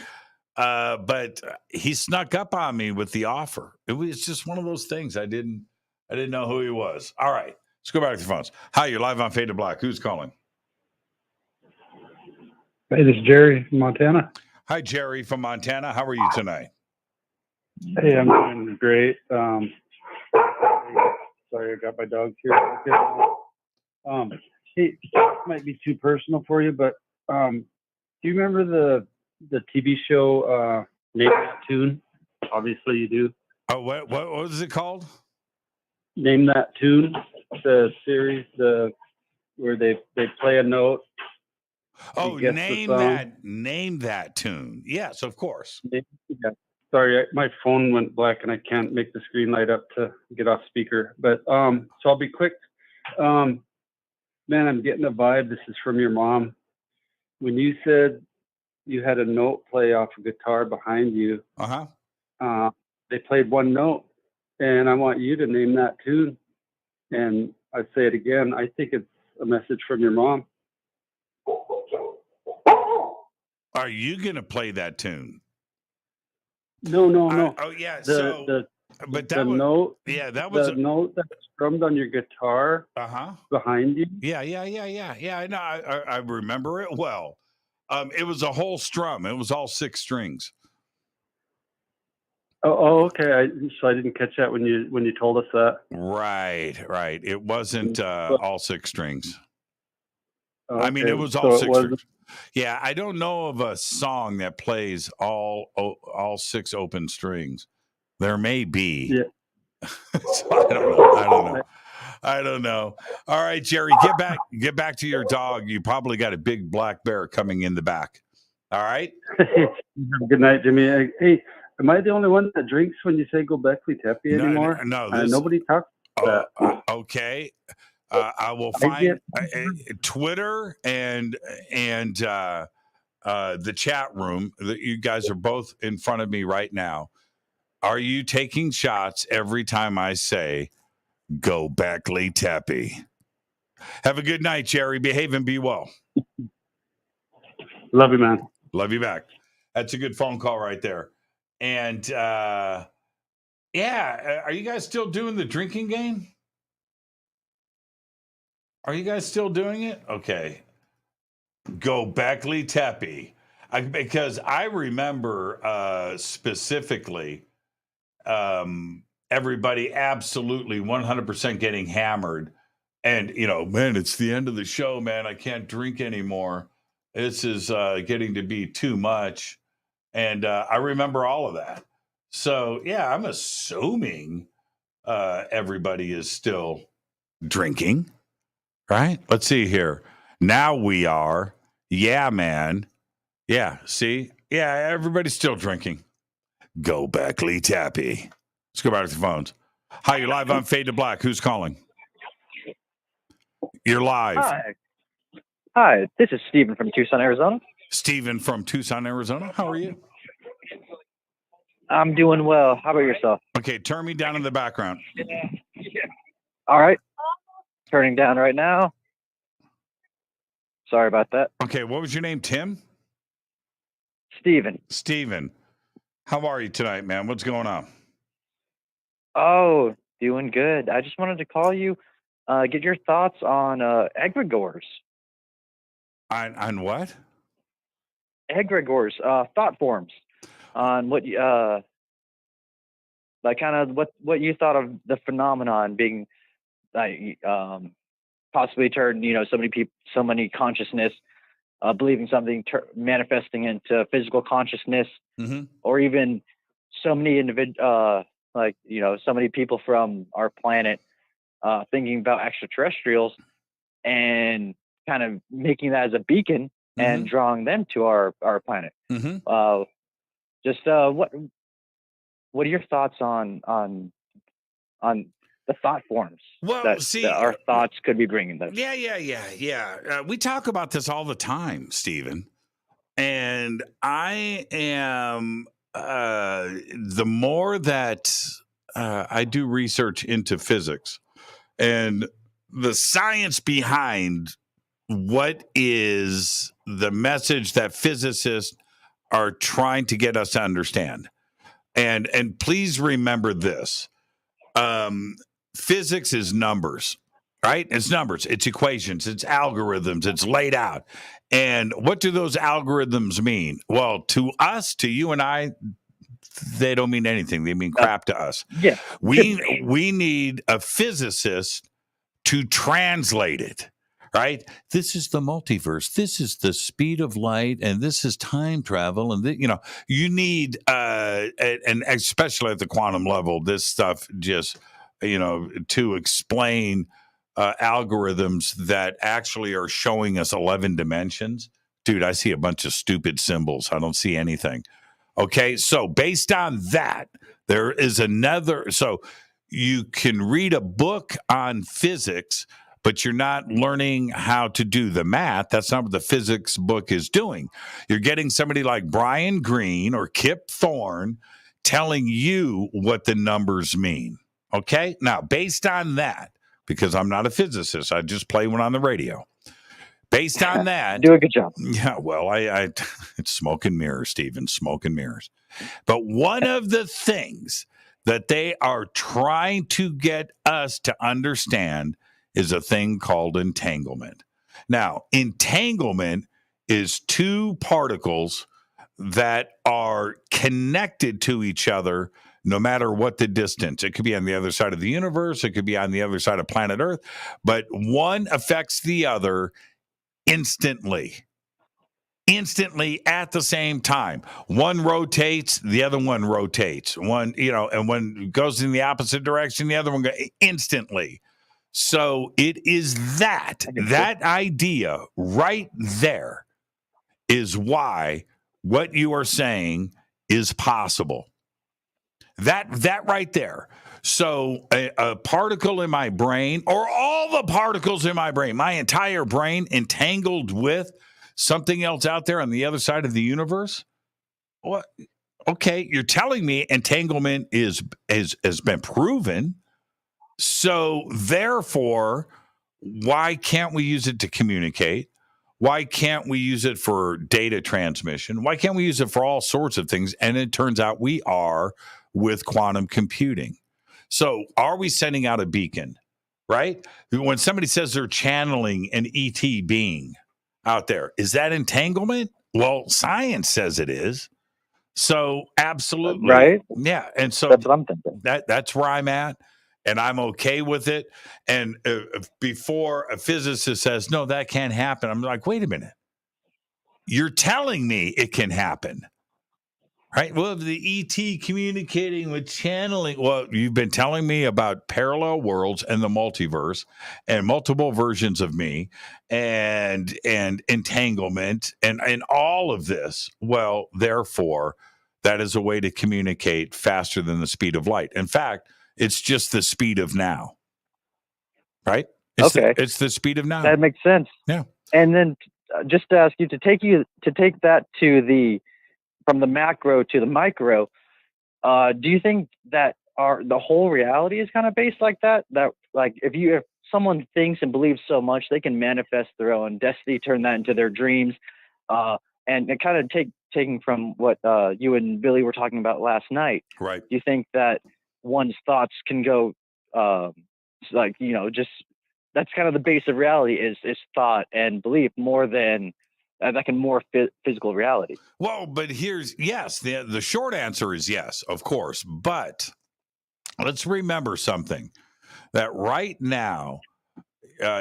But he snuck up on me with The Offer. It was just one of those things. I didn't know who he was. All right, let's go back to the phones. Hi, you're live on Fade to Black. Who's calling? Hey, this is Jerry from Montana. Hi, Jerry from Montana. How are you tonight? Hey, I'm doing great. Sorry, I got my dogs here. Hey, this might be too personal for you, but do you remember the TV show Name That Tune? Obviously you do. Oh, what was it called? Name That Tune, the series, where they play a note. Oh, name that tune. Yes, of course. Yeah. Sorry, my phone went black and I can't make the screen light up to get off speaker. But so I'll be quick. Man, I'm getting a vibe. This is from your mom. When you said you had a note play off a guitar behind you, they played one note, and I want you to name that tune. And I say it again. I think it's a message from your mom. Are you going to play that tune? No. Oh yeah. The note. Yeah, that was the note that's strummed on your guitar. Behind you. Yeah. I know. I remember it well. It was a whole strum. It was all 6 strings. Oh, okay. So I didn't catch that when you told us that. Right. It wasn't all 6 strings. Okay. I mean, it was all 6 strings. Yeah, I don't know of a song that plays all 6 open strings. There may be. Yeah. So I don't know. All right, Jerry, get back to your dog. You probably got a big black bear coming in the back. All right. Good night, Jimmy. Hey, am I the only one that drinks when you say go Beckley Teppy anymore? No. Nobody talks about that. Okay. I will find Twitter and the chat room that you guys are both in front of me right now. Are you taking shots every time I say go Beckley Teppy? Have a good night, Jerry. Behave and be well. Love you, man. Love you back. That's a good phone call right there. And are you guys still doing the drinking game? Are you guys still doing it? Okay. Go Beckley Teppy. Because I remember specifically everybody absolutely 100% getting hammered. And, man, it's the end of the show, man. I can't drink anymore. This is getting to be too much. And I remember all of that. So, yeah, I'm assuming everybody is still drinking, right? Let's see here. Now we are. Yeah, man. Yeah, see? Yeah, everybody's still drinking. Go back, Lee Tappy. Let's go back to the phones. Hi, you're live on Fade to Black. Who's calling? You're live. Hi, this is Steven from Tucson, Arizona. Steven from Tucson, Arizona. How are you? I'm doing well. How about yourself? Okay, turn me down in the background. All right. Turning down right now. Sorry about that. Okay, what was your name, Tim? Steven. How are you tonight, man? What's going on? Oh, doing good. I just wanted to call you, get your thoughts on egregores. On what? Egregores, thought forms. On what like kind of what you thought of the phenomenon being like possibly turned, so many consciousness, believing something manifesting into physical consciousness, or even so many so many people from our planet thinking about extraterrestrials and kind of making that as a beacon and drawing them to our planet. What are your thoughts on the thought forms that our thoughts could be bringing them? Yeah. We talk about this all the time, Stephen. And I am, the more that I do research into physics and the science behind what is the message that physicists are trying to get us to understand. And please remember this. Physics is numbers, right? It's numbers, it's equations, it's algorithms, it's laid out. And what do those algorithms mean? Well, to us, to you and I, they don't mean anything. They mean crap to us. Yeah. We need a physicist to translate it. Right? This is the multiverse. This is the speed of light, and this is time travel. And you need, and especially at the quantum level, this stuff just, to explain algorithms that actually are showing us 11 dimensions. Dude, I see a bunch of stupid symbols. I don't see anything. Okay, so based on that, there is another. So you can read a book on physics, but you're not learning how to do the math. That's not what the physics book is doing. You're getting somebody like Brian Greene or Kip Thorne telling you what the numbers mean. Okay? Now, based on that, because I'm not a physicist, I just play one on the radio. Based on that. Do a good job. Yeah, well, it's smoke and mirrors, Stephen, smoke and mirrors. But one of the things that they are trying to get us to understand is a thing called entanglement. Now, entanglement is two particles that are connected to each other no matter what the distance. It could be on the other side of the universe. It could be on the other side of planet Earth. But one affects the other instantly at the same time. One rotates, the other one rotates. One, and one goes in the opposite direction, the other one goes instantly. So it is that idea right there is why what you are saying is possible. That right there. So a particle in my brain, or all the particles in my brain, my entire brain entangled with something else out there on the other side of the universe. What? Okay, you're telling me entanglement has been proven. So therefore, why can't we use it to communicate? Why can't we use it for data transmission? Why can't we use it for all sorts of things? And it turns out we are with quantum computing. So are we sending out a beacon, right? When somebody says they're channeling an ET being out there, is that entanglement? Well, science says it is. So absolutely. Right? Yeah. And so that's what I'm thinking. That's where I'm at. And I'm okay with it. And before a physicist says, no, that can't happen, I'm like, wait a minute. You're telling me it can happen. Right. Well, the ET communicating with channeling. Well, you've been telling me about parallel worlds and the multiverse and multiple versions of me and entanglement and all of this. Well, therefore, that is a way to communicate faster than the speed of light. In fact, it's just the speed of now. Right. It's the speed of now. That makes sense. Yeah. And then just to ask you to take that to from the macro to the micro, do you think that the whole reality is kind of based like that? That like if someone thinks and believes so much, they can manifest their own destiny, turn that into their dreams, and kind of taking from what you and Billy were talking about last night. Right. Do you think that one's thoughts can go just that's kind of the base of reality is thought and belief more than that can morph physical reality? Well, but yes, the short answer is yes, of course. But let's remember something, that right now,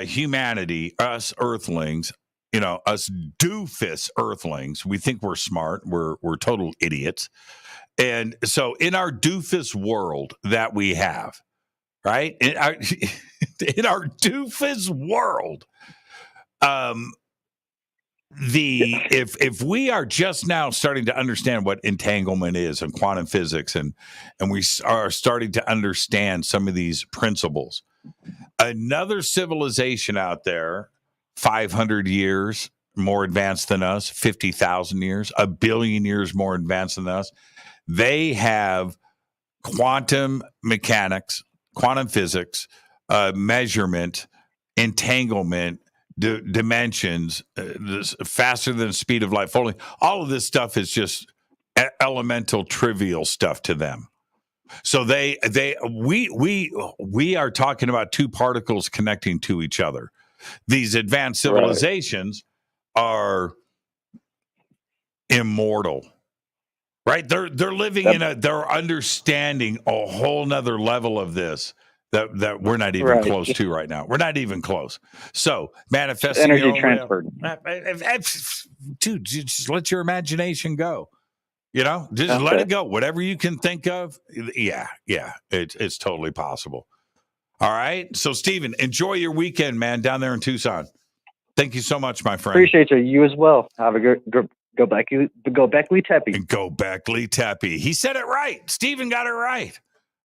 humanity, us earthlings, us doofus earthlings, we think we're smart. We're total idiots. And so in our doofus world that we have, right? In our doofus world, if we are just now starting to understand what entanglement is and quantum physics, and we are starting to understand some of these principles, another civilization out there, 500 years more advanced than us, 50,000 years, 1 billion years more advanced than us, they have quantum mechanics, quantum physics, measurement, entanglement, dimensions, faster than the speed of light, folding. All of this stuff is just elemental, trivial stuff to them. So we are talking about two particles connecting to each other. These advanced civilizations are immortal, right? They're living they're understanding a whole nother level of this that we're not even close to right now. We're not even close. So manifesting energy transferred. Dude, just let your imagination go. Just let it go. Whatever you can think of. Yeah. It's totally possible. All right. So Stephen, enjoy your weekend, man, down there in Tucson. Thank you so much, my friend. Appreciate you. You as well. Have a good go Beckley Teppy. And go Beckley Teppy. He said it right. Stephen got it right.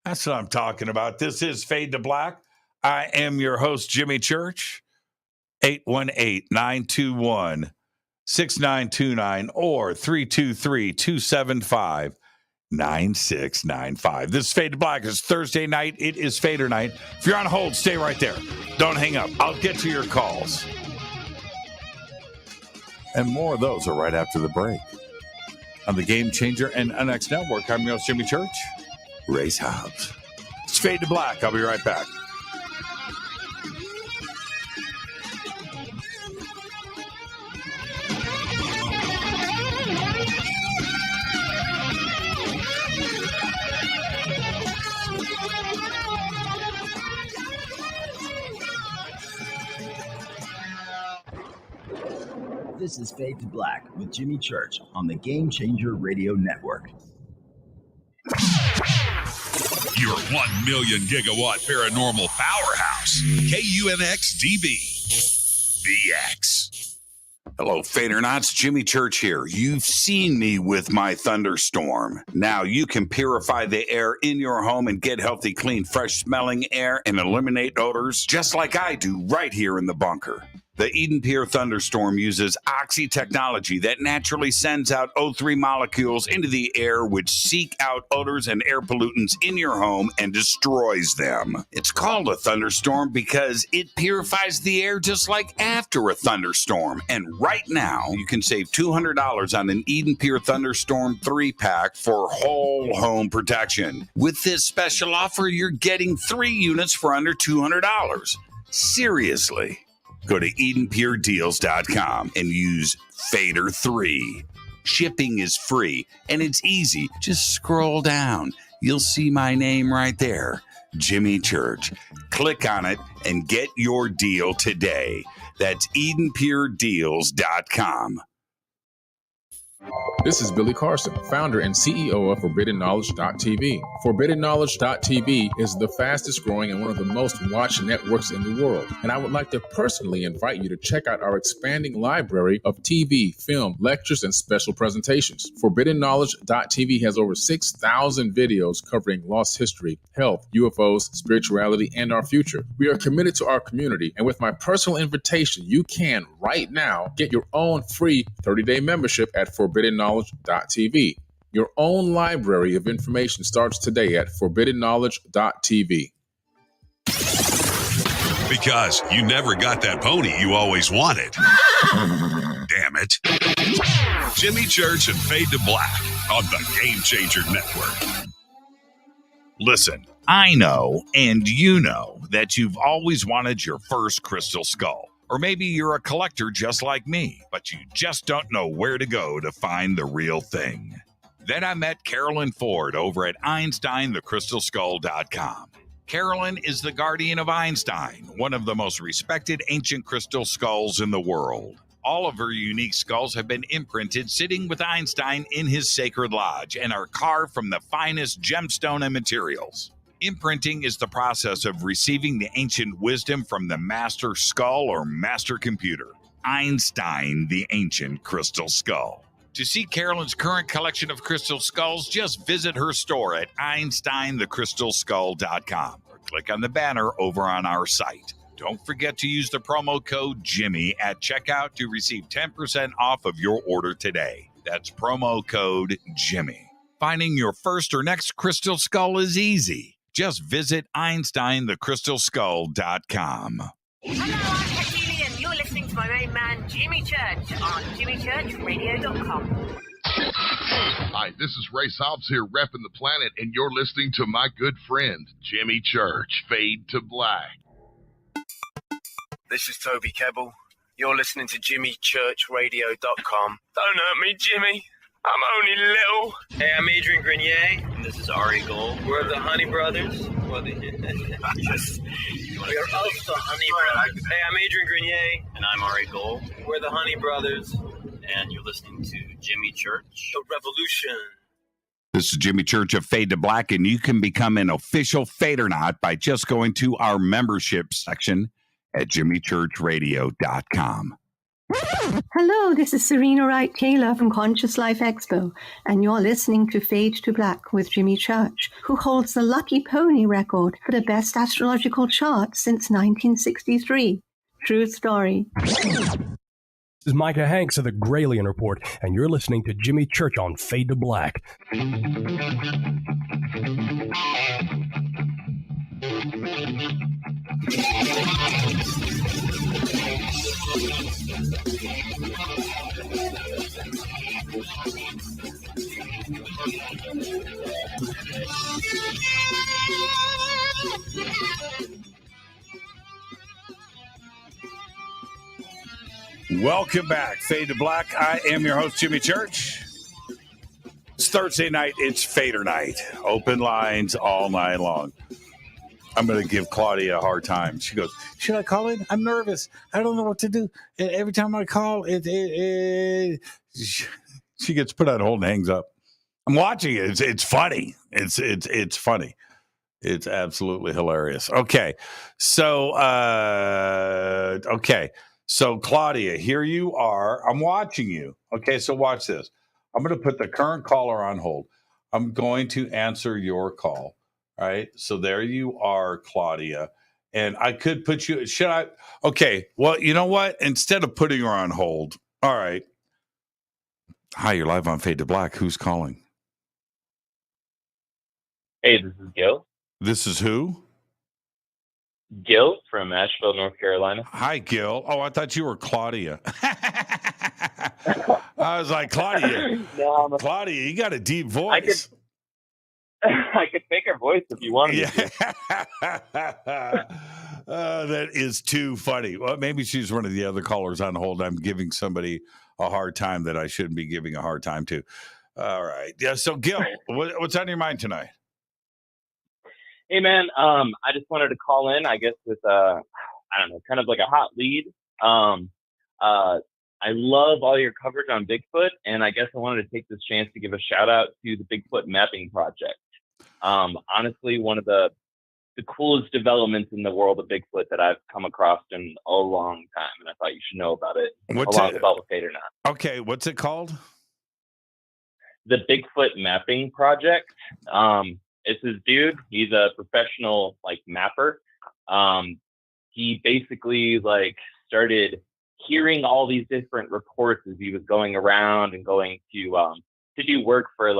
That's what I'm talking about. This is Fade to Black. I am your host, Jimmy Church. 818-921-6929 or 323-275-9695. This is Fade to Black. It's Thursday night. It is Fadernight. If you're on hold, stay right there. Don't hang up. I'll get to your calls. And more of those are right after the break. On the Game Changer and NX Network, I'm your host, Jimmy Church. Race Hobbs. It's Fade to Black. I'll be right back. This is Fade to Black with Jimmy Church on the Game Changer Radio Network. Your 1 million gigawatt paranormal powerhouse, KUNX-DB, VX. Hello, Fadernauts. Jimmy Church here. You've seen me with my Thunderstorm. Now you can purify the air in your home and get healthy, clean, fresh-smelling air and eliminate odors just like I do right here in the bunker. The EdenPURE Thunderstorm uses oxy technology that naturally sends out O3 molecules into the air, which seek out odors and air pollutants in your home and destroys them. It's called a thunderstorm because it purifies the air just like after a thunderstorm. And right now, you can save $200 on an EdenPURE Thunderstorm 3-pack for whole home protection. With this special offer, you're getting 3 units for under $200. Seriously. Go to EdenPureDeals.com and use Fader3. Shipping is free, and it's easy. Just scroll down. You'll see my name right there, Jimmy Church. Click on it and get your deal today. That's EdenPureDeals.com. This is Billy Carson, founder and CEO of ForbiddenKnowledge.tv. ForbiddenKnowledge.tv is the fastest growing and one of the most watched networks in the world. And I would like to personally invite you to check out our expanding library of TV, film, lectures, and special presentations. ForbiddenKnowledge.tv has over 6,000 videos covering lost history, health, UFOs, spirituality, and our future. We are committed to our community, and with my personal invitation, you can right now get your own free 30-day membership at ForbiddenKnowledge.tv. Your own library of information starts today at ForbiddenKnowledge.tv. Because you never got that pony you always wanted. Damn it. Jimmy Church and Fade to Black on the Game Changer Network. Listen, I know, and you know, that you've always wanted your first crystal skull. Or maybe you're a collector just like me, but you just don't know where to go to find the real thing. Then I met Carolyn Ford over at EinsteinTheCrystalSkull.com. Carolyn is the guardian of Einstein, one of the most respected ancient crystal skulls in the world. All of her unique skulls have been imprinted sitting with Einstein in his sacred lodge and are carved from the finest gemstone and materials. Imprinting is the process of receiving the ancient wisdom from the master skull or master computer, Einstein, the ancient crystal skull. To see Carolyn's current collection of crystal skulls, just visit her store at EinsteinTheCrystalSkull.com or click on the banner over on our site. Don't forget to use the promo code Jimmy at checkout to receive 10% off of your order today. That's promo code Jimmy. Finding your first or next crystal skull is easy. Just visit EinsteinTheCrystalSkull.com. Hello, I'm Katie, and you're listening to my main man, Jimmy Church, on JimmyChurchRadio.com. Hi, this is Ray Hobbs here, repping the planet, and you're listening to my good friend, Jimmy Church, Fade to Black. This is Toby Kebbell. You're listening to JimmyChurchRadio.com. Don't hurt me, Jimmy. I'm only little. Hey, I'm Adrian Grenier, and this is Ari Gold. We're the Honey Brothers. We're of the Honey Brothers. Hey, I'm Adrian Grenier, and I'm Ari Gold. We're the Honey Brothers, and you're listening to Jimmy Church. The Revolution. This is Jimmy Church of Fade to Black, and you can become an official Fadernight by just going to our membership section at JimmyChurchRadio.com. Hello, this is Serena Wright Taylor from Conscious Life Expo, and you're listening to Fade to Black with Jimmy Church, who holds the Lucky Pony record for the best astrological chart since 1963. True story. This is Micah Hanks of the Gralien Report, and you're listening to Jimmy Church on Fade to Black. Welcome back, Fade to Black. I am your host, Jimmy Church. It's Thursday night. It's Fader night. Open lines all night long. I'm going to give Claudia a hard time. She goes, should I call in? I'm nervous. I don't know what to do. Every time I call, she gets put on hold and hangs up. I'm watching it. It's funny. It's funny. It's absolutely hilarious. Okay. So Claudia, here you are. I'm watching you. Okay. So watch this. I'm going to put the current caller on hold. I'm going to answer your call. All right. So there you are, Claudia. And I could put you, should I? Okay. Well, you know what? Instead of putting her on hold. All right. Hi, you're live on Fade to Black. Who's calling? Hey, this is Gil. This is who? Gil from Asheville, North Carolina. Hi, Gil. Oh, I thought you were Claudia. I was like, Claudia. No, Claudia, you got a deep voice. I could fake her voice if you wanted me to. That is too funny. Well, maybe she's one of the other callers on hold. I'm giving somebody a hard time that I shouldn't be giving a hard time to. All right. Yeah. So, Gil, what's on your mind tonight? Hey, man. I just wanted to call in, I guess, with I don't know, kind of like a hot lead. I love all your coverage on Bigfoot, and I guess I wanted to take this chance to give a shout out to the Bigfoot Mapping Project. Honestly, one of the coolest developments in the world of Bigfoot that I've come across in a long time, and I thought you should know about it. About with Fadernight. Okay, what's it called? The Bigfoot Mapping Project. It's this dude. He's a professional mapper. He basically started hearing all these different reports as he was going around and going to do work for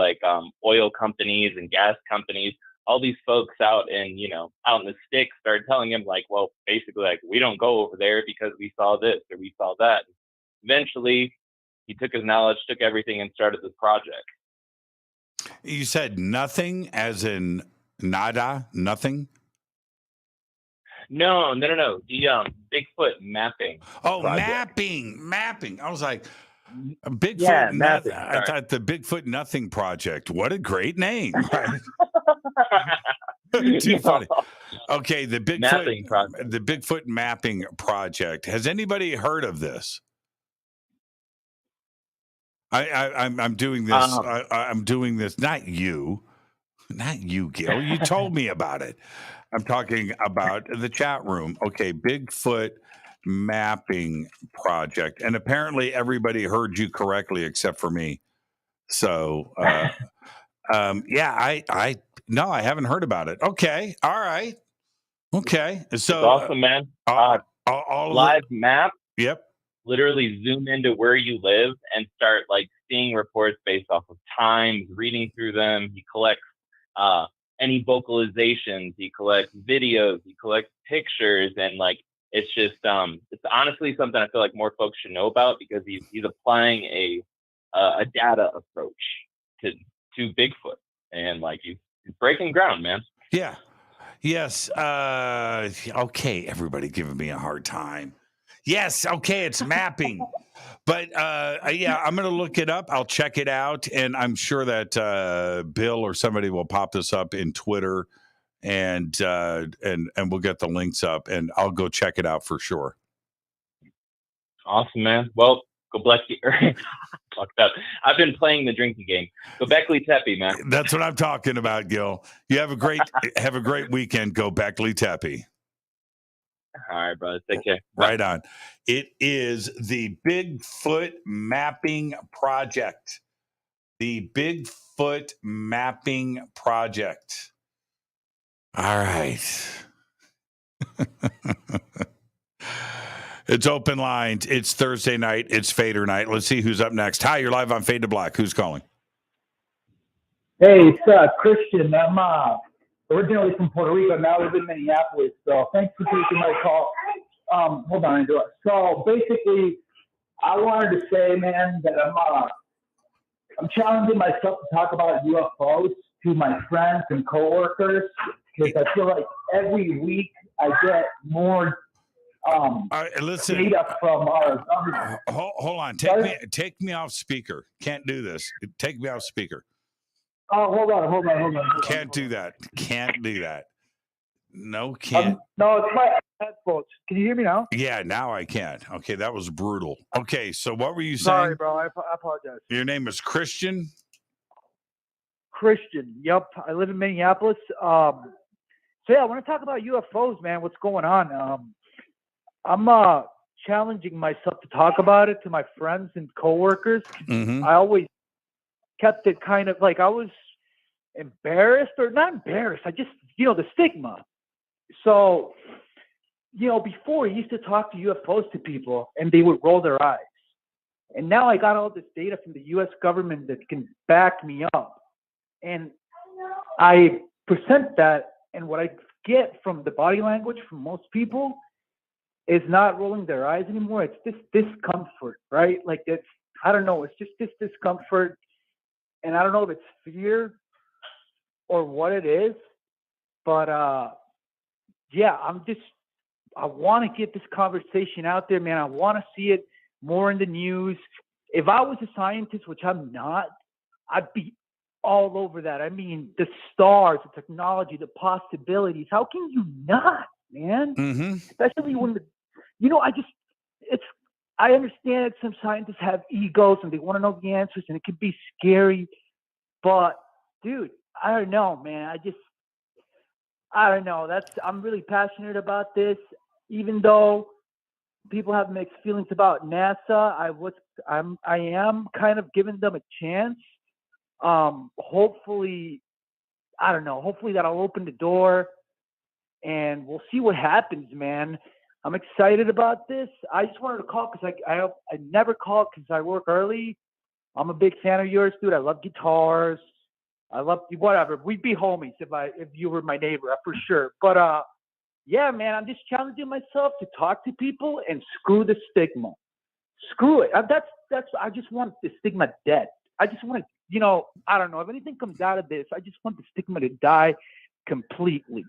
oil companies and gas companies. All these folks out in the sticks started telling him we don't go over there because we saw this or we saw that. Eventually he took his knowledge, took everything, and started this project. You said nothing as in nada, nothing? No. The Bigfoot mapping. Oh, project. mapping. I was like, Bigfoot. Yeah, mapping. I thought the Bigfoot Nothing Project. What a great name! Right? Too funny. Okay, the Bigfoot Mapping Project. Has anybody heard of this? I'm doing this. I'm doing this. Not you, Gil. You told me about it. I'm talking about the chat room. Okay, Bigfoot Mapping Project, and apparently everybody heard you correctly except for me. So, I haven't heard about it. Okay, all right, okay. So it's awesome, man. All live map. Yep. Literally zoom into where you live and start seeing reports based off of times, reading through them. He collects any vocalizations, he collects videos, he collects pictures, and it's just it's honestly something I feel like more folks should know about because he's applying a data approach to Bigfoot, and he's breaking ground, man. Yeah. Yes. Okay, everybody giving me a hard time. Yes, okay, it's mapping. But I'm going to look it up. I'll check it out, and I'm sure that Bill or somebody will pop this up in Twitter, and we'll get the links up, and I'll go check it out for sure. Awesome, man. Well, go Black. Fucked up. I've been playing the drinking game. Go Beckley Tepe, man. That's what I'm talking about, Gil. You have a great weekend. Go Beckley Tepe. All right, brother. Take care. Right on. It is the Bigfoot Mapping Project. The Bigfoot Mapping Project. All right. It's open lines. It's Thursday night. It's Fadernight. Let's see who's up next. Hi, you're live on Fade to Black. Who's calling? Hey, it's Christian. I'm originally from Puerto Rico, now live in Minneapolis. So thanks for taking my call. Hold on, so basically, I wanted to say, man, that I'm challenging myself to talk about UFOs to my friends and coworkers because I feel like every week I get more listen, data from our government. Hold on, take me off speaker. Can't do this. Take me off speaker. Oh, hold on. Can't do that. No, can't. No, it's my headphones. Can you hear me now? Yeah, now I can. Okay, that was brutal. Okay, so what were you saying? Sorry, bro. I apologize. Your name is Christian? Christian. Yep. I live in Minneapolis. I want to talk about UFOs, man. What's going on? I'm challenging myself to talk about it to my friends and coworkers. Mm-hmm. I always kept it kind of I was embarrassed, or not embarrassed. I just, the stigma. So, before I used to talk to UFOs to people and they would roll their eyes. And now I got all this data from the U.S. government that can back me up. And I present that, and what I get from the body language from most people is not rolling their eyes anymore. It's this discomfort, right? I don't know. It's just this discomfort. And I don't know if it's fear or what it is, but I want to get this conversation out there, man. I want to see it more in the news. if I was a scientist, which I'm not, I'd be all over that. I mean, the stars, the technology, the possibilities. How can you not, man? Mm-hmm. Especially when I understand that some scientists have egos and they want to know the answers, and it can be scary. But dude, I don't know, man. I don't know. I'm really passionate about this, even though people have mixed feelings about NASA. I am kind of giving them a chance. Hopefully, I don't know. Hopefully that'll open the door, and we'll see what happens, man. I'm excited about this. I just wanted to call because I never call because I work early. I'm a big fan of yours, dude. I love guitars. I love whatever. We'd be homies if you were my neighbor, for sure. But yeah, man, I'm just challenging myself to talk to people and screw the stigma. Screw it. I just want the stigma dead. I just want to, I don't know. If anything comes out of this, I just want the stigma to die completely.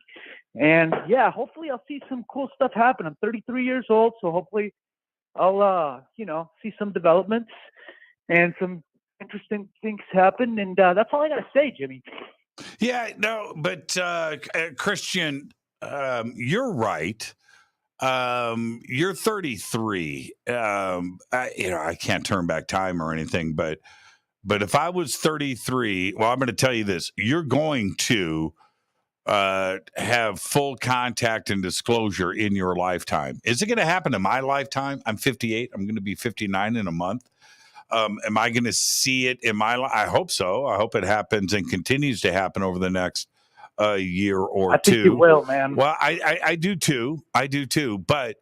And yeah, hopefully I'll see some cool stuff happen. I'm 33 years old, so hopefully I'll, see some developments and some interesting things happen. And that's all I got to say, Jimmy. Yeah, no, but Christian, you're right. You're 33. I can't turn back time or anything, but if I was 33, well, I'm going to tell you this: you're going to have full contact and disclosure in your lifetime. Is it going to happen in my lifetime? I'm 58. I'm going to be 59 in a month. Am I going to see it in my life? I hope so. I hope it happens and continues to happen over the next year or two. I think you will, man. Well, I do too. I do too. But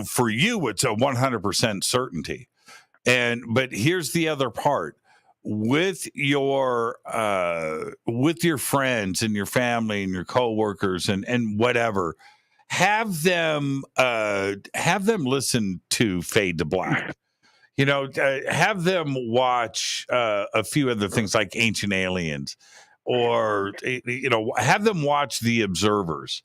for you, it's a 100% certainty. But here's the other part. With your friends and your family and your coworkers and whatever, have them listen to Fade to Black. Have them watch a few other things like Ancient Aliens, or have them watch The Observers.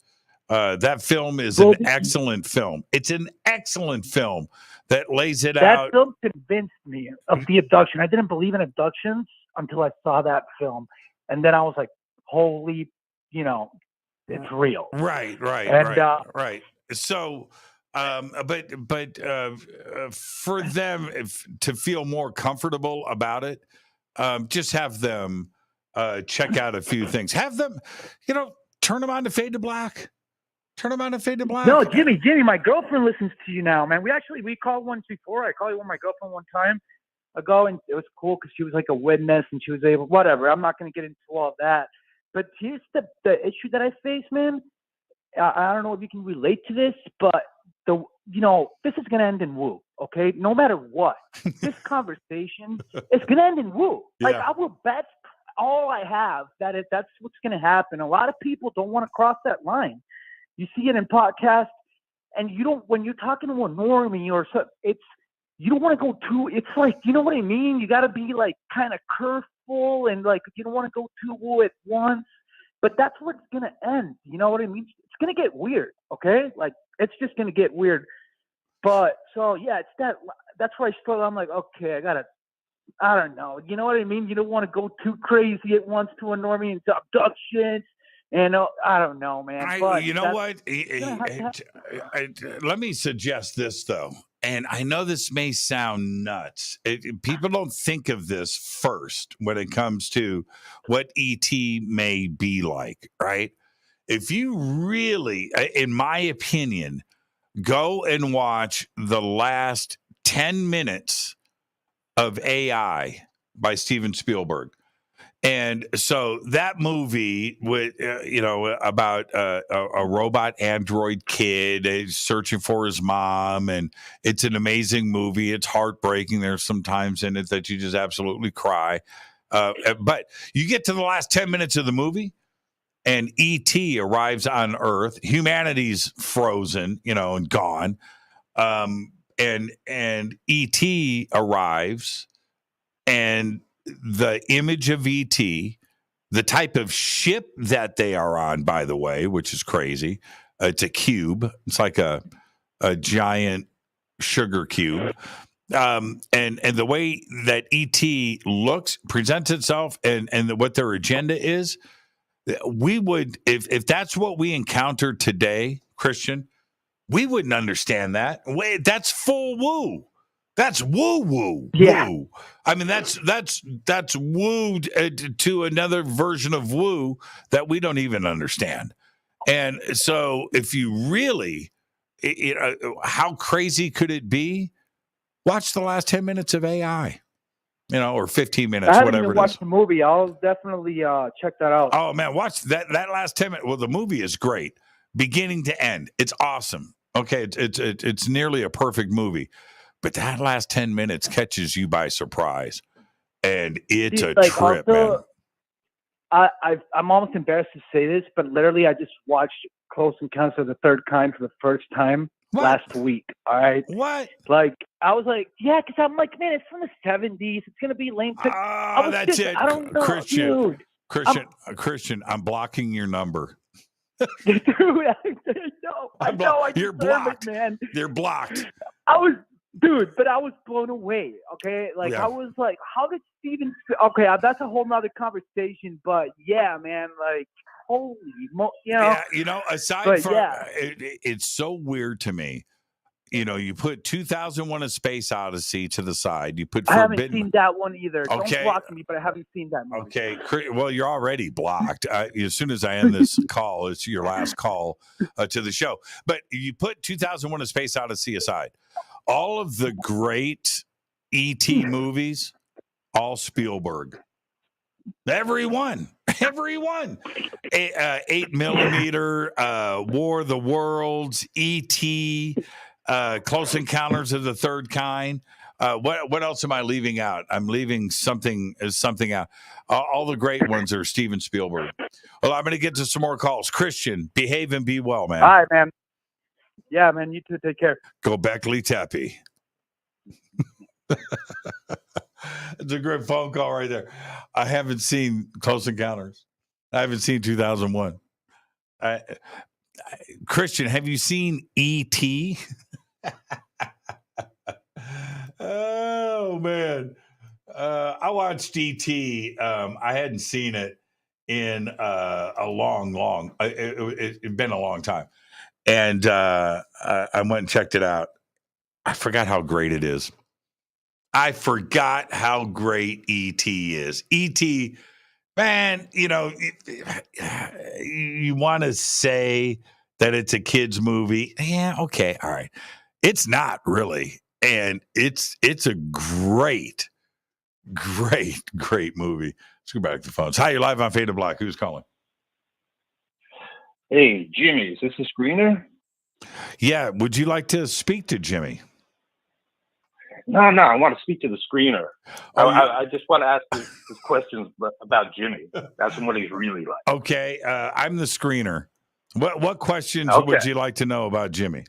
That film is an excellent film. It's an excellent film that lays it out. That film convinced me of the abduction. I didn't believe in abductions until I saw that film, and then I was like, "Holy, it's real." Right. And, right. So, but for them to feel more comfortable about it, just have them check out a few things. Have them, turn them on to Fade to Black. Turn them on to Fade to Black. No, Jimmy, my girlfriend listens to you now, man. We called once before. I called you with my girlfriend one time ago, and it was cool because she was like a witness and she was able, whatever. I'm not going to get into all that. But here's the issue that I face, man. I don't know if you can relate to this, but this is going to end in woo, okay? No matter what. This conversation is going to end in woo. Like, I will bet all I have that's what's going to happen. A lot of people don't want to cross that line. You see it in podcasts, and when you're talking to a normie or so, you don't want to go too, it's like, you know what I mean? You got to be like kind of careful, and like, you don't want to go too woo at once, but that's what's going to end. You know what I mean? It's going to get weird. Okay. Like, it's just going to get weird. But so, yeah, it's that's where I struggle. I'm like, okay, I don't know. You know what I mean? You don't want to go too crazy at once to a normie into abductions. And I don't know, man. Let me suggest this, though. And I know this may sound nuts. People don't think of this first when it comes to what ET may be like, right? If you really, in my opinion, go and watch the last 10 minutes of AI by Steven Spielberg. And so that movie with, about a robot android kid searching for his mom, and it's an amazing movie. It's heartbreaking. There's some times in it that you just absolutely cry. But you get to the last 10 minutes of the movie, and E.T. arrives on Earth. Humanity's frozen, and gone. And E.T. arrives, and the image of E.T., the type of ship that they are on, by the way, which is crazy. It's a cube. It's like a giant sugar cube. and the way that ET looks, presents itself, and what their agenda is, we would, if that's what we encountered today, Christian, we wouldn't understand that. Wait, that's full woo. That's woo. I mean, that's woo to another version of woo that we don't even understand. And so, if you really, how crazy could it be? Watch the last 10 minutes of AI, or 15 minutes, I haven't whatever even it watched is. the movie. I'll definitely check that out. Oh man, watch that last 10 minutes. Well, the movie is great, beginning to end. It's awesome. Okay, it's nearly a perfect movie, but that last 10 minutes catches you by surprise, and it's a trip, also, man. I'm almost embarrassed to say this, but literally, I just watched Close Encounters of the Third Kind for the first time last week. All right. What? Like, I was like, yeah, because I'm like, man, it's from the 70s. It's gonna be lame. That's it. I don't know, Christian. dude. Christian, I'm blocking your number. Dude, I know. You're blocked, man. You're blocked. I was blown away. Okay, like Yeah. I was like, how did Steven? Okay, that's a whole nother conversation. But yeah, man, like holy, Yeah, aside but from yeah. it's so weird to me. You put 2001: A Space Odyssey to the side. You put I haven't Forbidden. seen that one either. Okay. Don't block me, but I haven't seen that movie. Okay, well, you're already blocked. As soon as I end this call, it's your last call to the show. But you put 2001: A Space Odyssey aside. All of the great ET movies, all Spielberg. Everyone. 8mm, War of the Worlds, E.T., Close Encounters of the Third Kind. What else am I leaving out? I'm leaving something out. All the great ones are Steven Spielberg. Well, I'm going to get to some more calls. Christian, behave and be well, man. All right, man. Yeah, man. You too. Take care. Go Beckley Tappy. It's a great phone call right there. I haven't seen Close Encounters. I haven't seen 2001. Christian, have you seen E.T.? Oh, man. I watched E.T. I hadn't seen it in a long, it's been a long time. And I went and checked it out. I forgot how great it is. I forgot how great E.T. is. E.T., man, you want to say that it's a kid's movie. Yeah, okay, all right. It's not really. And it's a great movie. Let's go back to the phones. Hi, you're live on Fade to Black. Who's calling? Hey, Jimmy, is this a screener? Yeah, would you like to speak to Jimmy? No, I want to speak to the screener. I just want to ask this questions about Jimmy. That's what he's really like. Okay, I'm the screener. What questions Okay. would you like to know about Jimmy?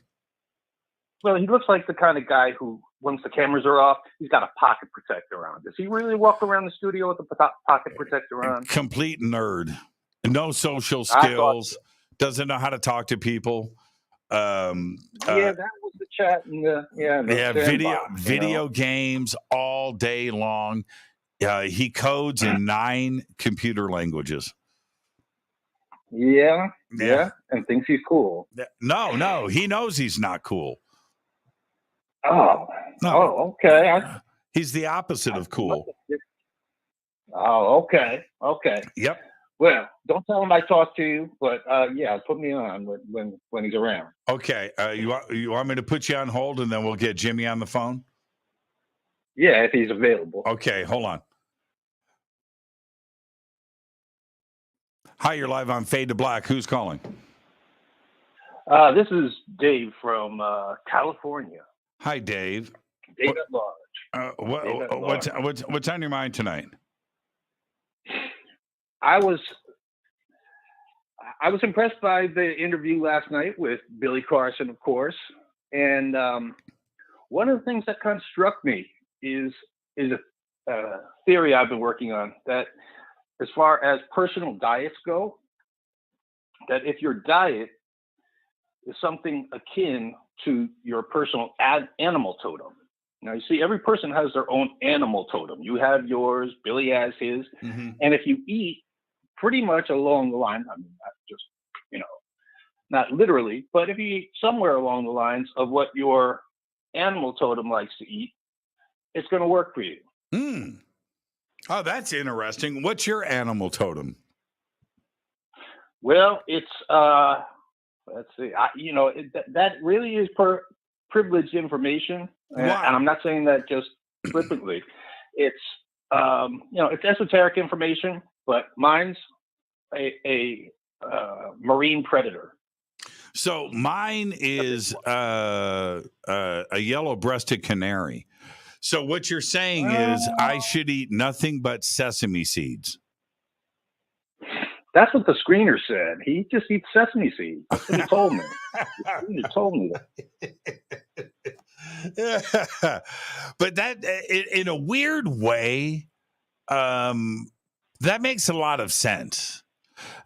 Well, he looks like the kind of guy who, once the cameras are off, he's got a pocket protector on. Does he really walk around the studio with a pocket protector on? Complete nerd. No social skills. Doesn't know how to talk to people. That was the chat and the video games all day long. He codes in 9 computer languages. Yeah, and thinks he's cool. No, he knows he's not cool. Okay. He's the opposite of cool. Okay. Yep. Well, don't tell him I talked to you, but put me on when he's around. Okay. You want me to put you on hold and then we'll get Jimmy on the phone? Yeah, if he's available. Okay, hold on. Hi, you're live on Fade to Black. Who's calling? This is Dave from California. Hi, Dave. Dave at large. What's on your mind tonight? I was impressed by the interview last night with Billy Carson, of course, and one of the things that kind of struck me is a theory I've been working on, that as far as personal diets go, that if your diet is something akin to your personal animal totem, Now, you see, every person has their own animal totem. You have yours, Billy has his. Mm-hmm. And if you eat pretty much along the line, I mean, not just, not literally, but if you eat somewhere along the lines of what your animal totem likes to eat, it's going to work for you. Mm. Oh, that's interesting. What's your animal totem? Well, it's, let's see, that really is privileged information. And I'm not saying that just flippantly. It's, it's esoteric information, but mine's a marine predator. So mine is a yellow-breasted canary. So what you're saying is I should eat nothing but sesame seeds. That's what the screener said. He just eats sesame seeds. That's what he told me. He told me that. But that, in a weird way, that makes a lot of sense.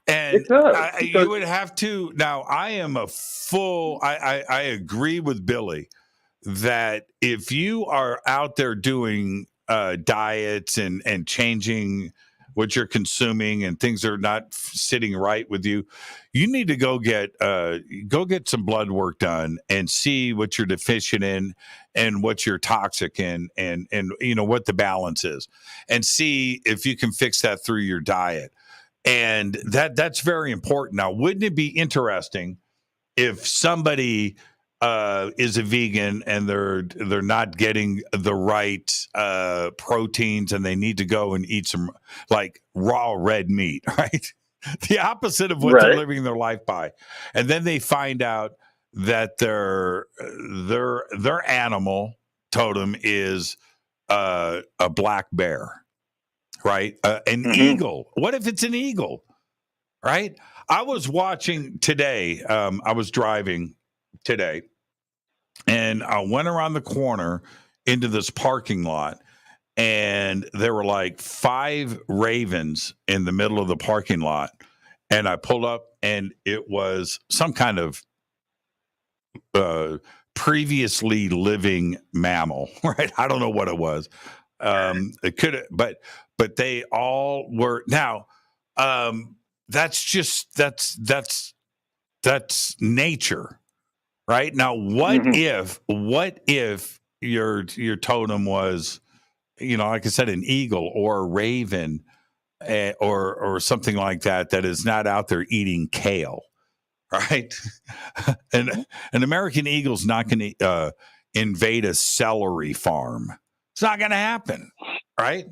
And it does, you would have to. Now, I am I agree with Billy that if you are out there doing diets and changing what you're consuming and things are not sitting right with you, you need to go get some blood work done and see what you're deficient in and what you're toxic in and what the balance is, and see if you can fix that through your diet. And that's very important. Now, wouldn't it be interesting if somebody is a vegan and they're not getting the right proteins and they need to go and eat some like raw red meat, right? The opposite of what they're living their life by. And then they find out that their animal totem is a black bear. Right? An eagle. What if it's an eagle? Right? I was watching today. I was driving today and I went around the corner into this parking lot and there were like 5 ravens in the middle of the parking lot. And I pulled up and it was some kind of previously living mammal, right? I don't know what it was. It could, but they all were. Now, that's nature, right? Now, what if your totem was, like I said, an eagle or a raven, or something like that is not out there eating kale, right? And an American eagle's not going to invade a celery farm. It's not going to happen, right?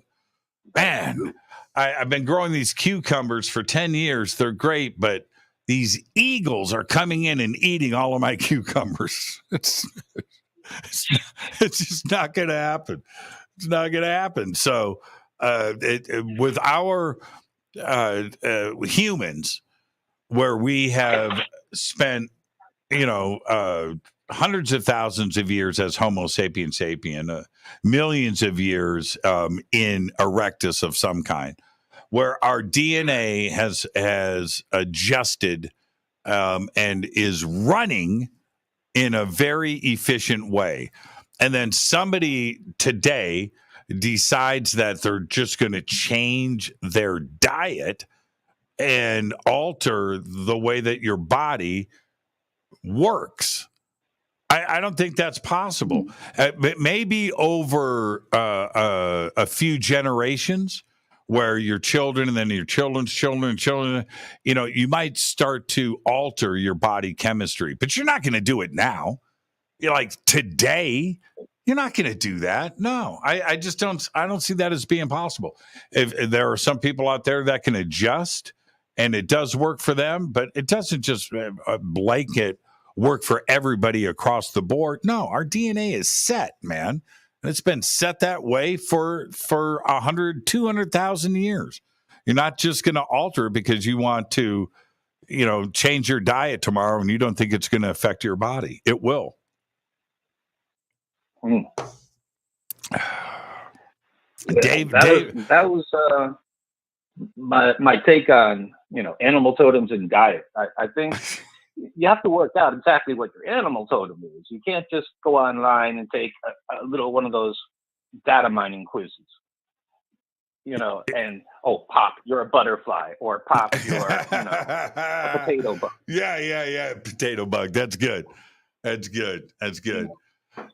Man, I've been growing these cucumbers for 10 years. They're great, but these eagles are coming in and eating all of my cucumbers. It's just not going to happen. It's not going to happen. So with our humans, where we have spent, hundreds of thousands of years as Homo sapiens sapien, millions of years in erectus of some kind, where our DNA has adjusted and is running in a very efficient way. And then somebody today decides that they're just going to change their diet and alter the way that your body works. I don't think that's possible. Maybe over a few generations, where your children and then your children's children, you might start to alter your body chemistry, but you're not going to do it now. You're like today, you're not going to do that. No, I just don't. I don't see that as being possible. If there are some people out there that can adjust, and it does work for them, but it doesn't just blanket work for everybody across the board. No, our DNA is set, man. And it's been set that way for 100, 200,000 years. You're not just going to alter it because you want to, change your diet tomorrow and you don't think it's going to affect your body. It will. Dave, that was my take on animal totems and diet. I think you have to work out exactly what your animal totem is. You can't just go online and take a little one of those data mining quizzes. And Pop, you're a butterfly, or Pop, you're a potato bug. Yeah. Potato bug. That's good.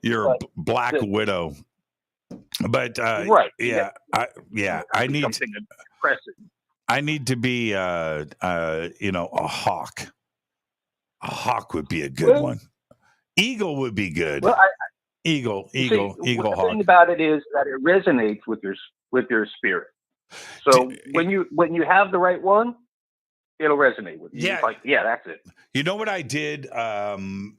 You're a black widow. But right. Yeah. I need something impressive. I need to be a hawk. A hawk would be a good one. Eagle would be good. Well, Eagle, the hawk. thing about it is that it resonates with your spirit. So when you have the right one, it'll resonate with you. Yeah. That's it. You know what I did?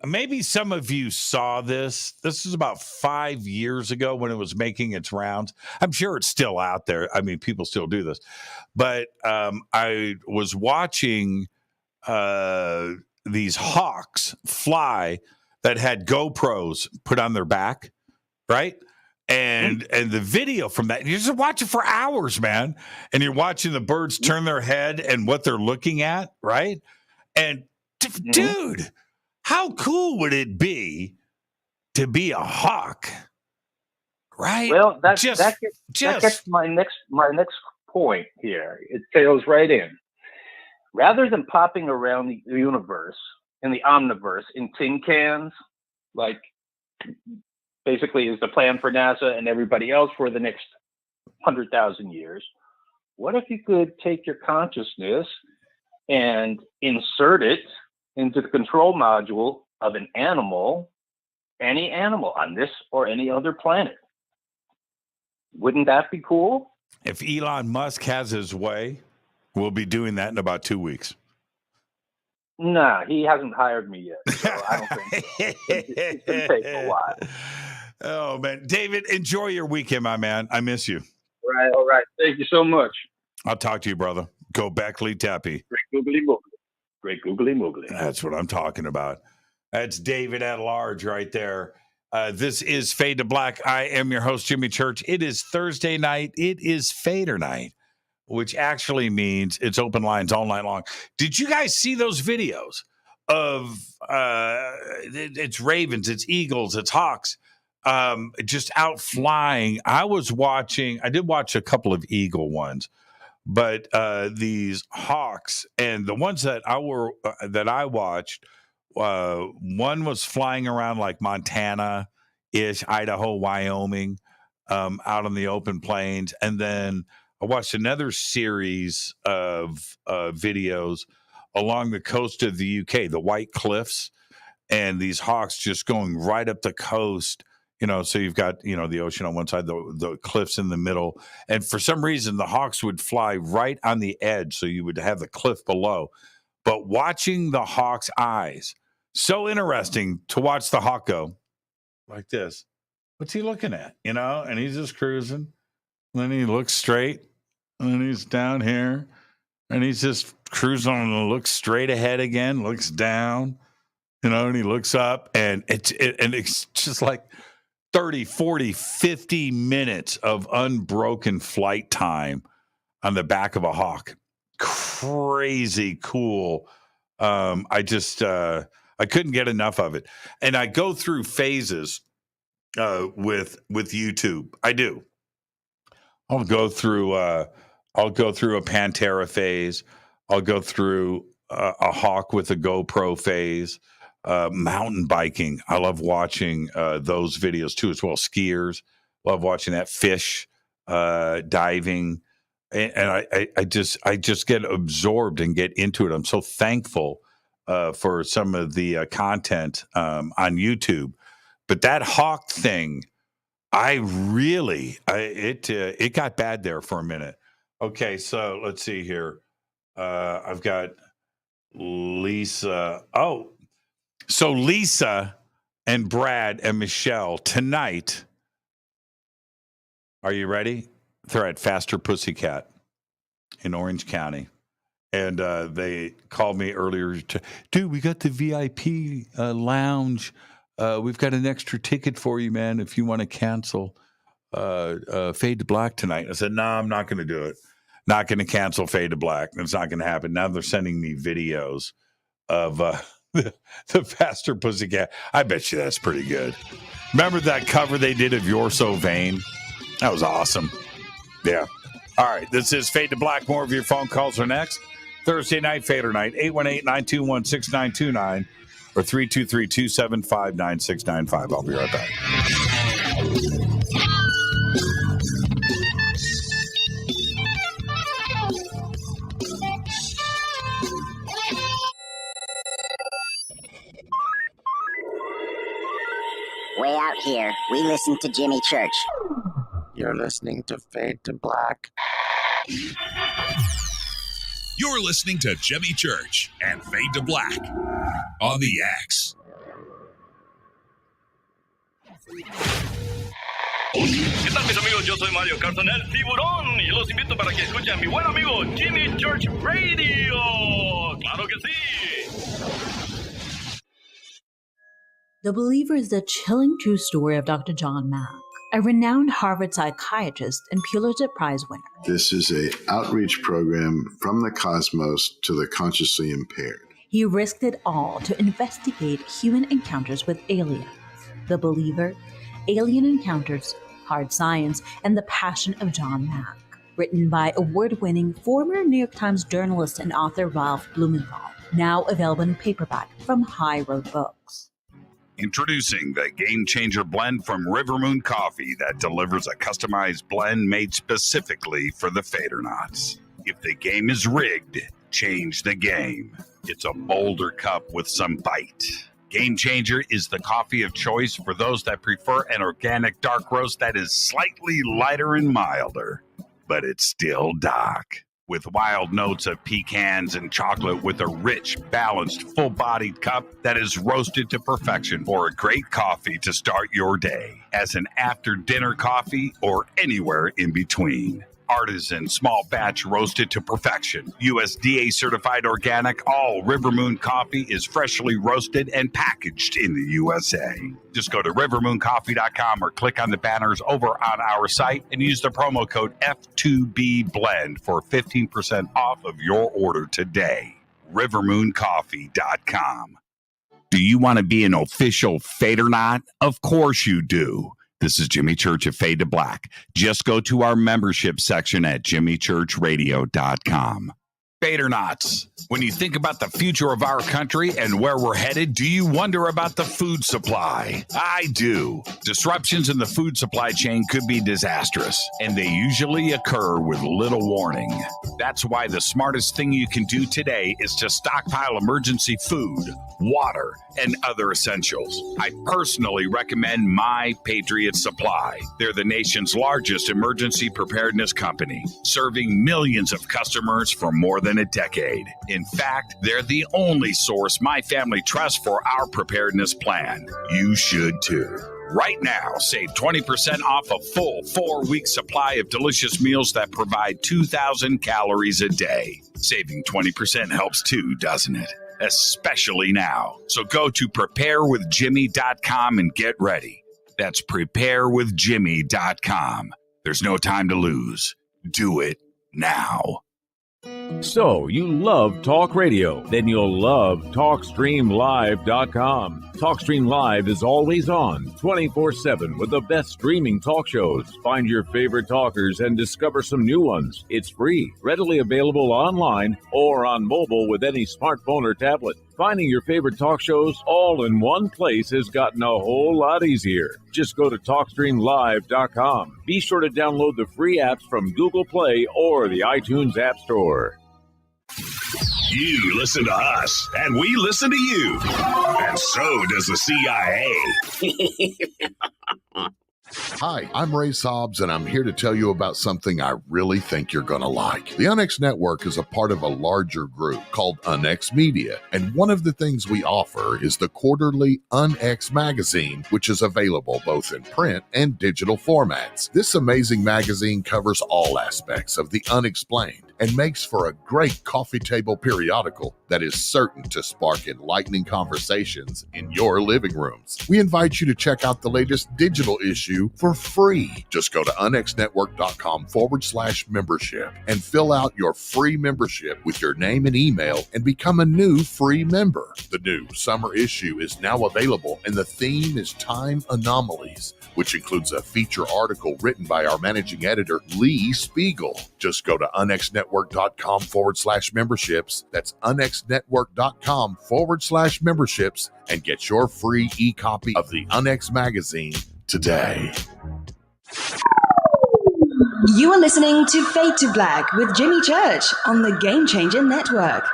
Maybe some of you saw this. This is about 5 years ago when it was making its rounds. I'm sure it's still out there. I mean, people still do this. But I was watching these hawks fly that had GoPros put on their back, right? And the video from that, you just watch it for hours, man. And you're watching the birds turn their head and what they're looking at, right? And dude, how cool would it be to be a hawk, right? Well, that gets my next point here. It tails right in. Rather than popping around the universe and the omniverse in tin cans, like basically is the plan for NASA and everybody else for the next 100,000 years, what if you could take your consciousness and insert it into the control module of an animal, any animal on this or any other planet? Wouldn't that be cool? If Elon Musk has his way, we'll be doing that in about 2 weeks. Nah, he hasn't hired me yet, so I don't think so. It's going to take a while. Oh, man. David, enjoy your weekend, my man. I miss you. All right. Thank you so much. I'll talk to you, brother. Go Beckley Tappy. Great googly moogly. Great googly moogly. That's what I'm talking about. That's David at large right there. This is Fade to Black. I am your host, Jimmy Church. It is Thursday night. It is Fadernight, which actually means it's open lines all night long. Did you guys see those videos of it's ravens, it's eagles, it's hawks, just out flying? I did watch a couple of eagle ones, but these hawks, and the ones that I watched, one was flying around like Montana-ish, Idaho, Wyoming, out on the open plains, and then I watched another series of videos along the coast of the UK, the White Cliffs, and these hawks just going right up the coast. So you've got, the ocean on one side, the cliffs in the middle. And for some reason, the hawks would fly right on the edge. So you would have the cliff below. But watching the hawk's eyes, so interesting to watch the hawk go like this. What's he looking at? And he's just cruising. And then he looks straight. And then he's down here. And he's just cruising and looks straight ahead again, looks down, and he looks up. And it's just like 30, 40, 50 minutes of unbroken flight time on the back of a hawk. Crazy cool. I couldn't get enough of it. And I go through phases with YouTube. I do. I'll go through a Pantera phase. I'll go through a hawk with a GoPro phase. Mountain biking. I love watching those videos too, as well. Skiers. Love watching that. Fish diving. And I just get absorbed and get into it. I'm so thankful for some of the content on YouTube. But that hawk thing, it got bad there for a minute. Okay, so let's see here. I've got Lisa. Oh, so Lisa and Brad and Michelle tonight. Are you ready? They're at Faster Pussycat in Orange County. And they called me earlier. Dude, we got the VIP lounge. We've got an extra ticket for you, man, if you want to cancel Fade to Black tonight. I said, no, I'm not going to do it. Not going to cancel Fade to Black. It's not going to happen. Now they're sending me videos of The Faster Pussycat. I bet you that's pretty good. Remember that cover they did of You're So Vain? That was awesome. Yeah. All right. This is Fade to Black. More of your phone calls are next. Thursday night, Fadernight, 818-921-6929 or 323-275-9695. I'll be right back. Way out here, we listen to Jimmy Church. You're listening to Fade to Black. You're listening to Jimmy Church and Fade to Black on the X. ¿Qué tal, mis amigos? Yo soy Mario Carson, el tiburón, y los invito para que escuchen a mi buen amigo Jimmy Church Radio. ¡Claro que sí! The Believer is the chilling true story of Dr. John Mack, a renowned Harvard psychiatrist and Pulitzer Prize winner. This is an outreach program from the cosmos to the consciously impaired. He risked it all to investigate human encounters with aliens. The Believer, Alien Encounters, Hard Science, and the Passion of John Mack. Written by award-winning former New York Times journalist and author Ralph Blumenthal. Now available in paperback from High Road Books. Introducing the Game Changer blend from River Moon Coffee that delivers a customized blend made specifically for the Fadernauts. If the game is rigged, change the game. It's a bolder cup with some bite. Game Changer is the coffee of choice for those that prefer an organic dark roast that is slightly lighter and milder, but it's still dark. With wild notes of pecans and chocolate with a rich, balanced, full-bodied cup that is roasted to perfection for a great coffee to start your day, as an after-dinner coffee or anywhere in between. Artisan, small batch roasted to perfection. USDA certified organic, all River Moon coffee is freshly roasted and packaged in the USA. Just go to rivermooncoffee.com or click on the banners over on our site and use the promo code F2BBLEND for 15% off of your order today. rivermooncoffee.com. Do you want to be an official Fadernaut? Of course you do. This is Jimmy Church of Fade to Black. Just go to our membership section at jimmychurchradio.com. Fadernauts, when you think about the future of our country and where we're headed, do you wonder about the food supply? I do. Disruptions in the food supply chain could be disastrous, and they usually occur with little warning. That's why the smartest thing you can do today is to stockpile emergency food, water, and other essentials. I personally recommend My Patriot Supply. They're the nation's largest emergency preparedness company, serving millions of customers for more than a decade. In fact, they're the only source my family trusts for our preparedness plan. You should too. Right now, save 20% off a full 4-week supply of delicious meals that provide 2,000 calories a day. Saving 20% helps too, doesn't it? Especially now. So go to preparewithjimmy.com and get ready. That's preparewithjimmy.com. There's no time to lose. Do it now. So, you love talk radio? Then you'll love TalkStreamLive.com. TalkStream Live is always on, 24/7 with the best streaming talk shows. Find your favorite talkers and discover some new ones. It's free, readily available online or on mobile with any smartphone or tablet. Finding your favorite talk shows all in one place has gotten a whole lot easier. Just go to TalkStreamLive.com. Be sure to download the free apps from Google Play or the iTunes App Store. You listen to us, and we listen to you. And so does the CIA. Hi, I'm Ray Sobbs, and I'm here to tell you about something I really think you're going to like. The UNX Network is a part of a larger group called UNX Media, and one of the things we offer is the quarterly UNX magazine, which is available both in print and digital formats. This amazing magazine covers all aspects of the unexplained and makes for a great coffee table periodical that is certain to spark enlightening conversations in your living rooms. We invite you to check out the latest digital issue for free. Just go to unxnetwork.com/membership and fill out your free membership with your name and email and become a new free member. The new summer issue is now available, and the theme is Time Anomalies, which includes a feature article written by our managing editor, Lee Spiegel. Just go to unxnetwork.com/memberships. That's unxnetwork.com/memberships and get your free e-copy of the UNX magazine today. You are listening to Fade to Black with Jimmy Church on the Game Changer Network.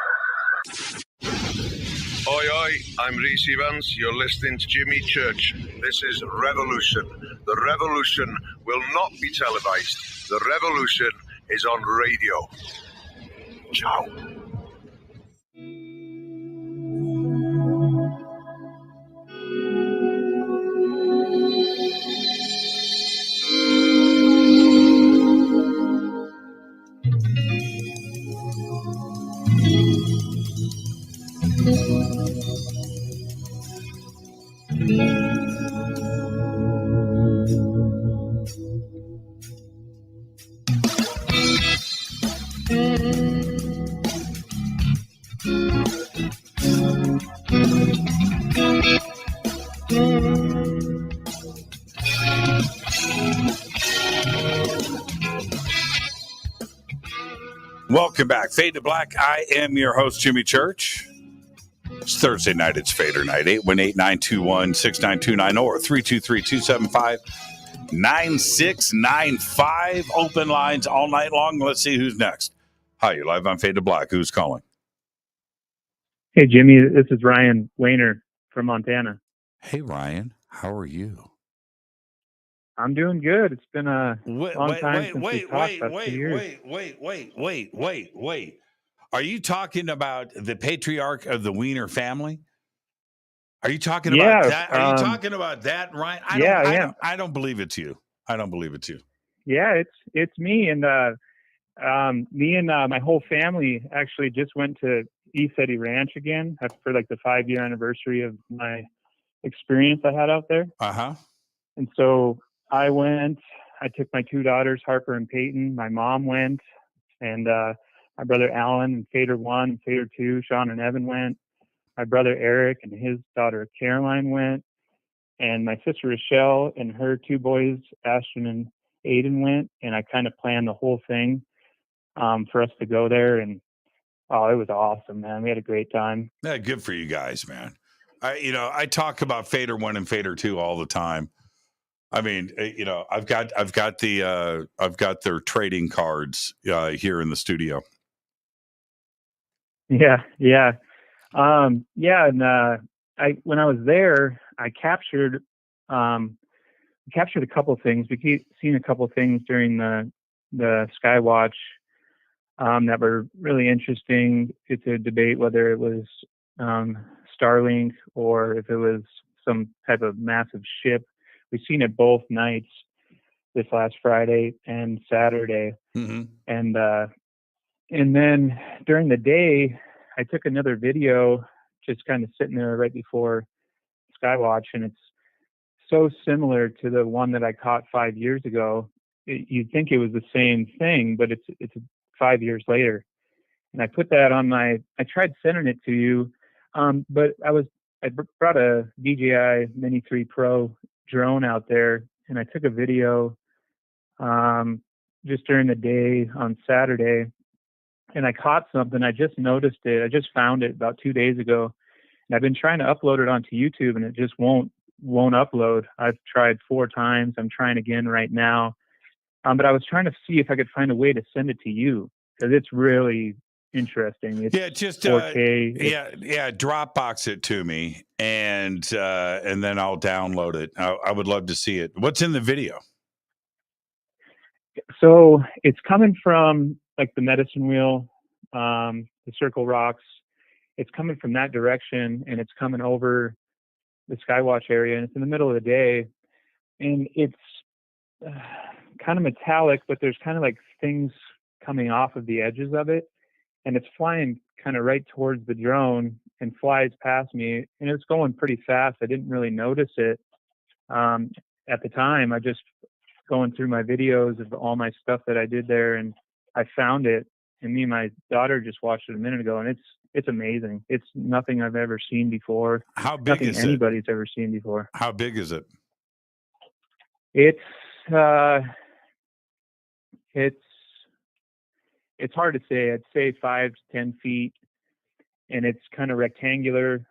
Oi, oi, I'm Reese Evans. You're listening to Jimmy Church. This is Revolution. The revolution will not be televised. The revolution is on radio. Ciao. Welcome back. Fade to Black. I am your host, Jimmy Church. It's Thursday night. It's Fadernight. 818-921-6929 or 323-275-9695. Open lines all night long. Let's see who's next. Hi, you're live on Fade to Black. Who's calling? Hey, Jimmy. This is Ryan Wayner from Montana. Hey, Ryan. How are you? I'm doing good. It's been a long time since we talked. Wait. Are you talking about the patriarch of the Wiener family? Are you talking about that? Are you talking about that, Ryan? I don't believe it's you. I don't believe it's you. Yeah, it's me. And me and my whole family actually just went to East Eddy Ranch again for like the 5-year anniversary of my experience I had out there. Uh-huh. And so I went. I took my 2 daughters, Harper and Peyton. My mom went, and my brother Alan and Fader 1 and Fader 2, Sean and Evan went. My brother Eric and his daughter Caroline went, and my sister Rochelle and her 2 boys, Ashton and Aiden, went. And I kind of planned the whole thing for us to go there, and it was awesome, man. We had a great time. Yeah, good for you guys, man. I talk about Fader 1 and Fader 2 all the time. I mean, I've got their trading cards here in the studio. Yeah. And when I was there, I captured a couple things. We seen a couple things during the Skywatch that were really interesting. It's a debate whether it was Starlink or if it was some type of massive ship. We've seen it both nights, this last Friday and Saturday. Mm-hmm. And then during the day, I took another video just kind of sitting there right before Skywatch, and it's so similar to the one that I caught 5 years ago. You'd think it was the same thing, but it's 5 years later. And I put that on I tried sending it to you, but I brought a DJI Mini 3 Pro drone out there, and I took a video just during the day on Saturday, and I caught something. I just noticed it. I just found it about 2 days ago, and I've been trying to upload it onto YouTube, and it just won't upload. I've tried 4 times. I'm trying again right now, but I was trying to see if I could find a way to send it to you, because it's really interesting. It's just 4K. Dropbox it to me, and then I'll download it. I would love to see it. What's in the video? So it's coming from like the medicine wheel, the Circle Rocks. It's coming from that direction, and it's coming over the Skywatch area, and it's in the middle of the day, and it's kind of metallic, but there's kind of like things coming off of the edges of it, and it's flying kind of right towards the drone and flies past me, and it's going pretty fast. I didn't really notice it at the time. I just going through my videos of all my stuff that I did there, and I found it. And me and my daughter just watched it a minute ago, and it's amazing. It's nothing I've ever seen before. How big is anybody's ever seen before. How big is it? It's hard to say. I'd say 5 to 10 feet, and it's kind of rectangular.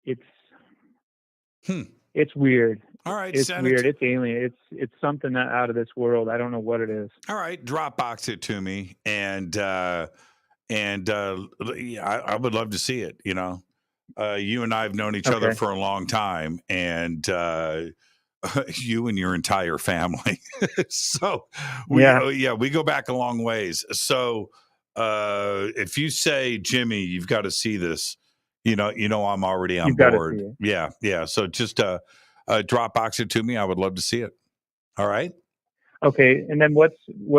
It's weird. All right, it's weird. It's alien. It's something that out of this world. I don't know what it is. All right, Dropbox it to me, and I would love to see it. You know, you and I have known each other for a long time, and you and your entire family. So we go back a long ways. So if you say, Jimmy, you've got to see this, you know, I'm already on board. Yeah. So just Dropbox it to me. I would love to see it. All right. Okay. And then what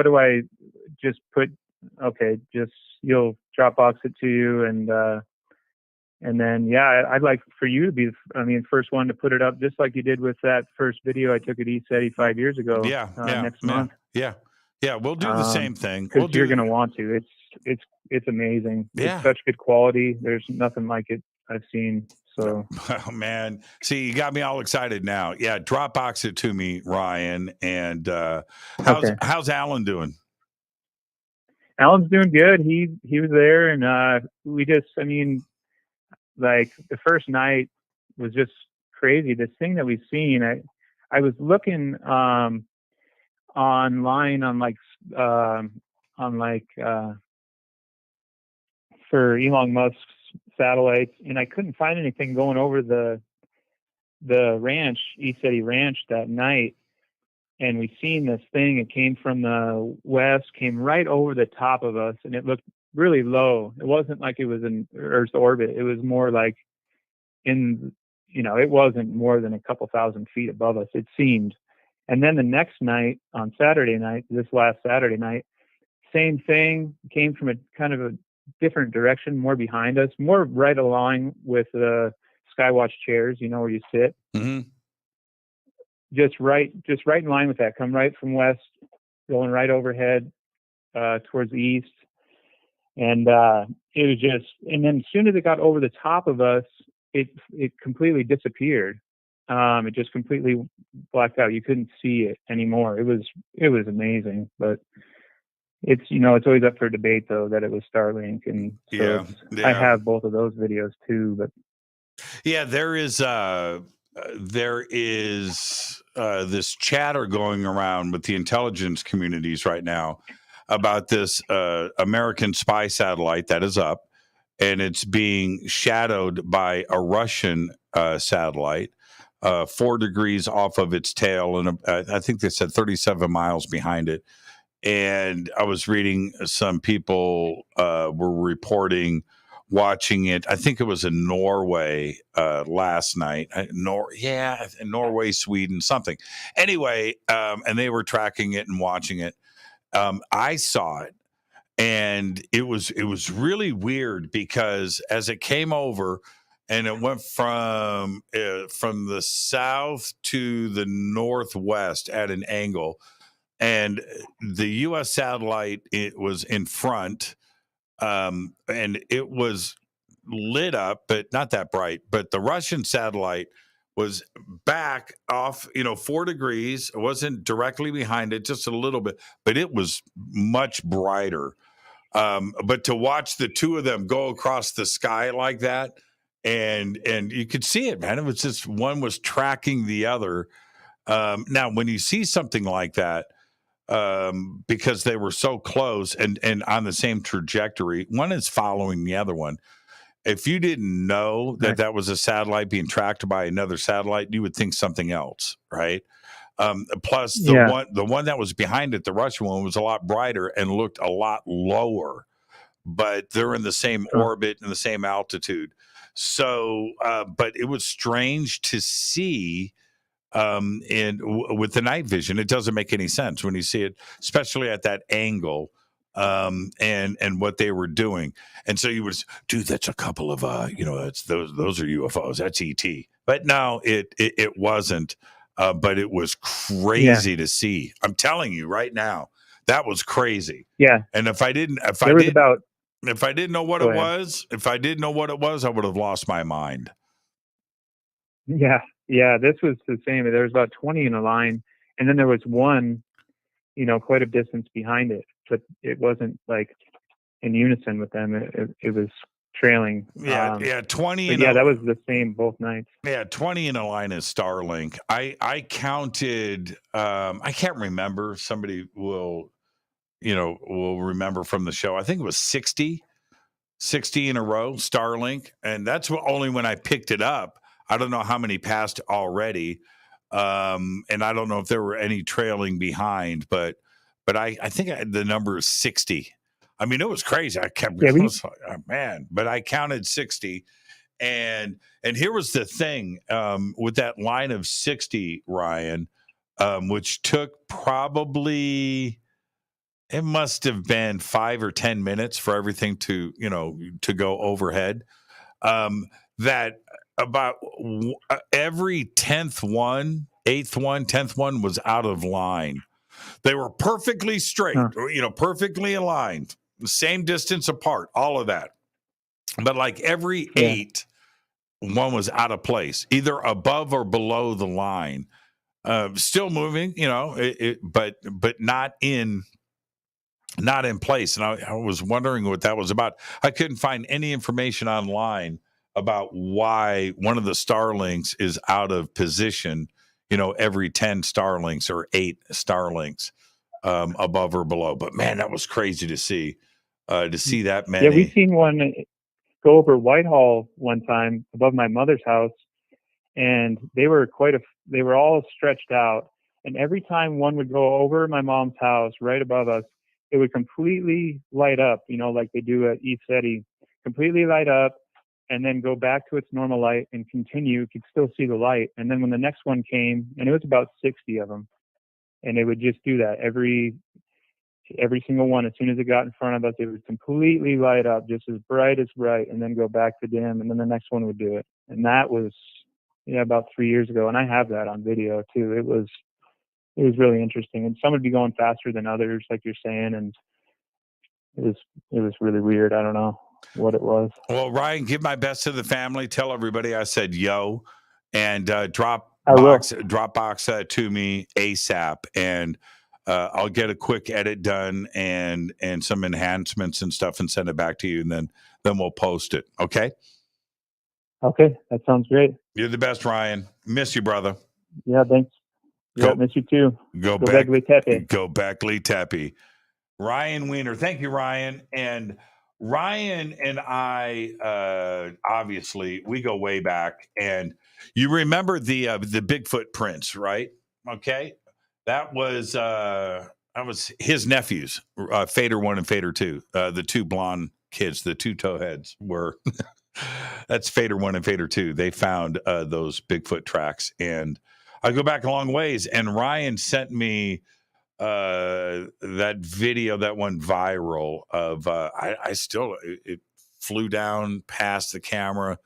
do I just put? Okay. Just you'll Dropbox it to you, and then I'd like for you to be, first one to put it up, just like you did with that first video I took at ECETI 5 years ago. Next month. Yeah. We'll do the same thing. Because you're going to want to. It's amazing. Yeah. It's such good quality. There's nothing like it I've seen. So, oh man, see, you got me all excited now. Yeah, Dropbox it to me, Ryan. And how's Alan doing? Alan's doing good. He was there, and we just, like the first night was just crazy. This thing that we've seen, I was looking online for Elon Musk's satellites, and I couldn't find anything going over the ranch, ECETI Ranch, that night. And we seen this thing. It came from the west, came right over the top of us, and it looked really low. It wasn't like it was in Earth's orbit. It was more like it wasn't more than a couple thousand feet above us, it seemed. And then the next night, on Saturday night, this last Saturday night, same thing, came from a kind of a different direction, more behind us, more right along with the Skywatch chairs, where you sit. Mm-hmm. Just right in line with that. Come right from west, going right overhead towards the east. And it was just, and then as soon as it got over the top of us, it completely disappeared. It just completely blacked out. You couldn't see it anymore. It was amazing, but it's always up for debate though that it was Starlink, and so I have both of those videos too. But there is this chatter going around with the intelligence communities right now about this American spy satellite that is up, and it's being shadowed by a Russian satellite 4 degrees off of its tail, and I think they said 37 miles behind it. And I was reading some people were reporting watching it. I think it was in Norway last night. Norway, Sweden, something. Anyway, and they were tracking it and watching it. I saw it, and it was really weird because as it came over and it went from the south to the northwest at an angle, and the U.S. satellite, it was in front, and it was lit up, but not that bright. But the Russian satellite was back off, 4 degrees. It wasn't directly behind it, just a little bit, but it was much brighter. But to watch the two of them go across the sky like that, and you could see it, man. It was just one was tracking the other. Now, when you see something like that, because they were so close and on the same trajectory, one is following the other one. If you didn't know that was a satellite being tracked by another satellite, you would think something else, right? Plus, the one that was behind it, the Russian one, was a lot brighter and looked a lot lower, but they're in the same orbit and the same altitude. So, but it was strange to see with the night vision, it doesn't make any sense when you see it, especially at that angle, and what they were doing. And so you would, dude, that's a couple of, that's those are UFOs. That's ET. But no, it wasn't. But it was crazy to see. I'm telling you right now, that was crazy. Yeah. And if I didn't know what it was, I would have lost my mind. Yeah. Yeah. This was the same. There was about 20 in a line, and then there was one, quite a distance behind it, but it wasn't like in unison with them. It was trailing. 20. That was the same both nights. Yeah, 20 in a line is Starlink. I counted. I can't remember. Somebody will remember from the show. I think it was 60 in a row, Starlink. And that's only when I picked it up. I don't know how many passed already. And I don't know if there were any trailing behind, but I think the number is 60. I mean, it was crazy. I kept but I counted 60. And here was the thing, with that line of 60, Ryan, which took probably, it must have been 5 or 10 minutes for everything to go overhead. That about every 10th one, 8th one, 10th one was out of line. They were perfectly straight, perfectly aligned, the same distance apart, all of that. But like every 8, one was out of place, either above or below the line. Still moving, but not in place. And I was wondering what that was about. I couldn't find any information online about why one of the Starlinks is out of position, every 10 Starlinks or 8 Starlinks, above or below. But man, that was crazy to see that many. Yeah, we've seen one go over Whitehall one time above my mother's house, and they were all stretched out. And every time one would go over my mom's house right above us, it would completely light up, like they do at East City, completely light up, and then go back to its normal light and continue. You could still see the light. And then when the next one came, and it was about 60 of them, and they would just do that every single one. As soon as it got in front of us, it would completely light up, just as bright, and then go back to dim, and then the next one would do it. And that was about 3 years ago, and I have that on video too. It was really interesting, and some would be going faster than others, like you're saying, and it was really weird. I don't know what it was. Well, Ryan, give my best to the family. Tell everybody I said yo, and Dropbox to me ASAP, and I'll get a quick edit done and some enhancements and stuff, and send it back to you, and then we'll post it. Okay. Okay, that sounds great. You're the best, Ryan. Miss you, brother. Yeah, thanks. Yeah, miss you too. Go Beckley Tepe. Ryan Weiner. Thank you, Ryan. And Ryan and I, obviously, we go way back. And you remember the Bigfoot prints, right? Okay, that was his nephews, Fader 1 and Fader 2, the two blonde kids, the two towheads were. That's Fader 1 and Fader 2. They found those Bigfoot tracks, and I go back a long ways. And Ryan sent me that video that went viral of it flew down past the camera,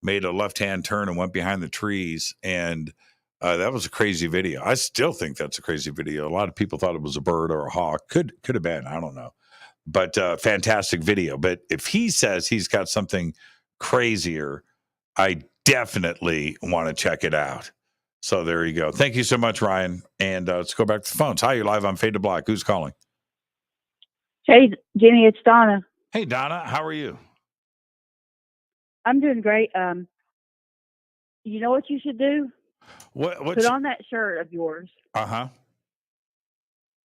made a left-hand turn, and went behind the trees. And that was a crazy video. I still think that's a crazy video. A lot of people thought it was a bird or a hawk. Could have been. I don't know. But fantastic video. But if he says he's got something crazier, I definitely want to check it out. So there you go. Thank you so much, Ryan. And let's go back to the phones. Hi, you're live on Fade to Black. Who's calling? Hey, Jimmy, it's Donna. Hey, Donna. How are you? I'm doing great. You know what you should do? Put on that shirt of yours. Uh-huh.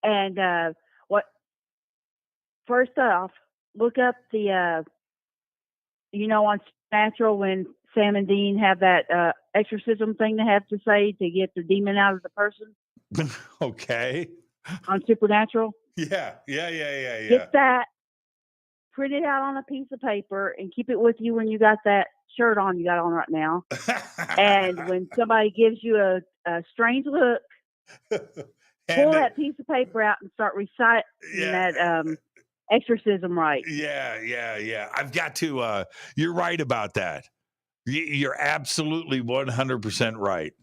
And first off, look up the, on Supernatural when Sam and Dean have that exorcism thing they have to say to get the demon out of the person. Okay. On Supernatural. Yeah. Get that, print it out on a piece of paper, and keep it with you when you got that shirt on you got on right now. And when somebody gives you a strange look, pull that piece of paper out and start reciting that exorcism right. Yeah. I've got to. You're right about that. You're absolutely 100% right.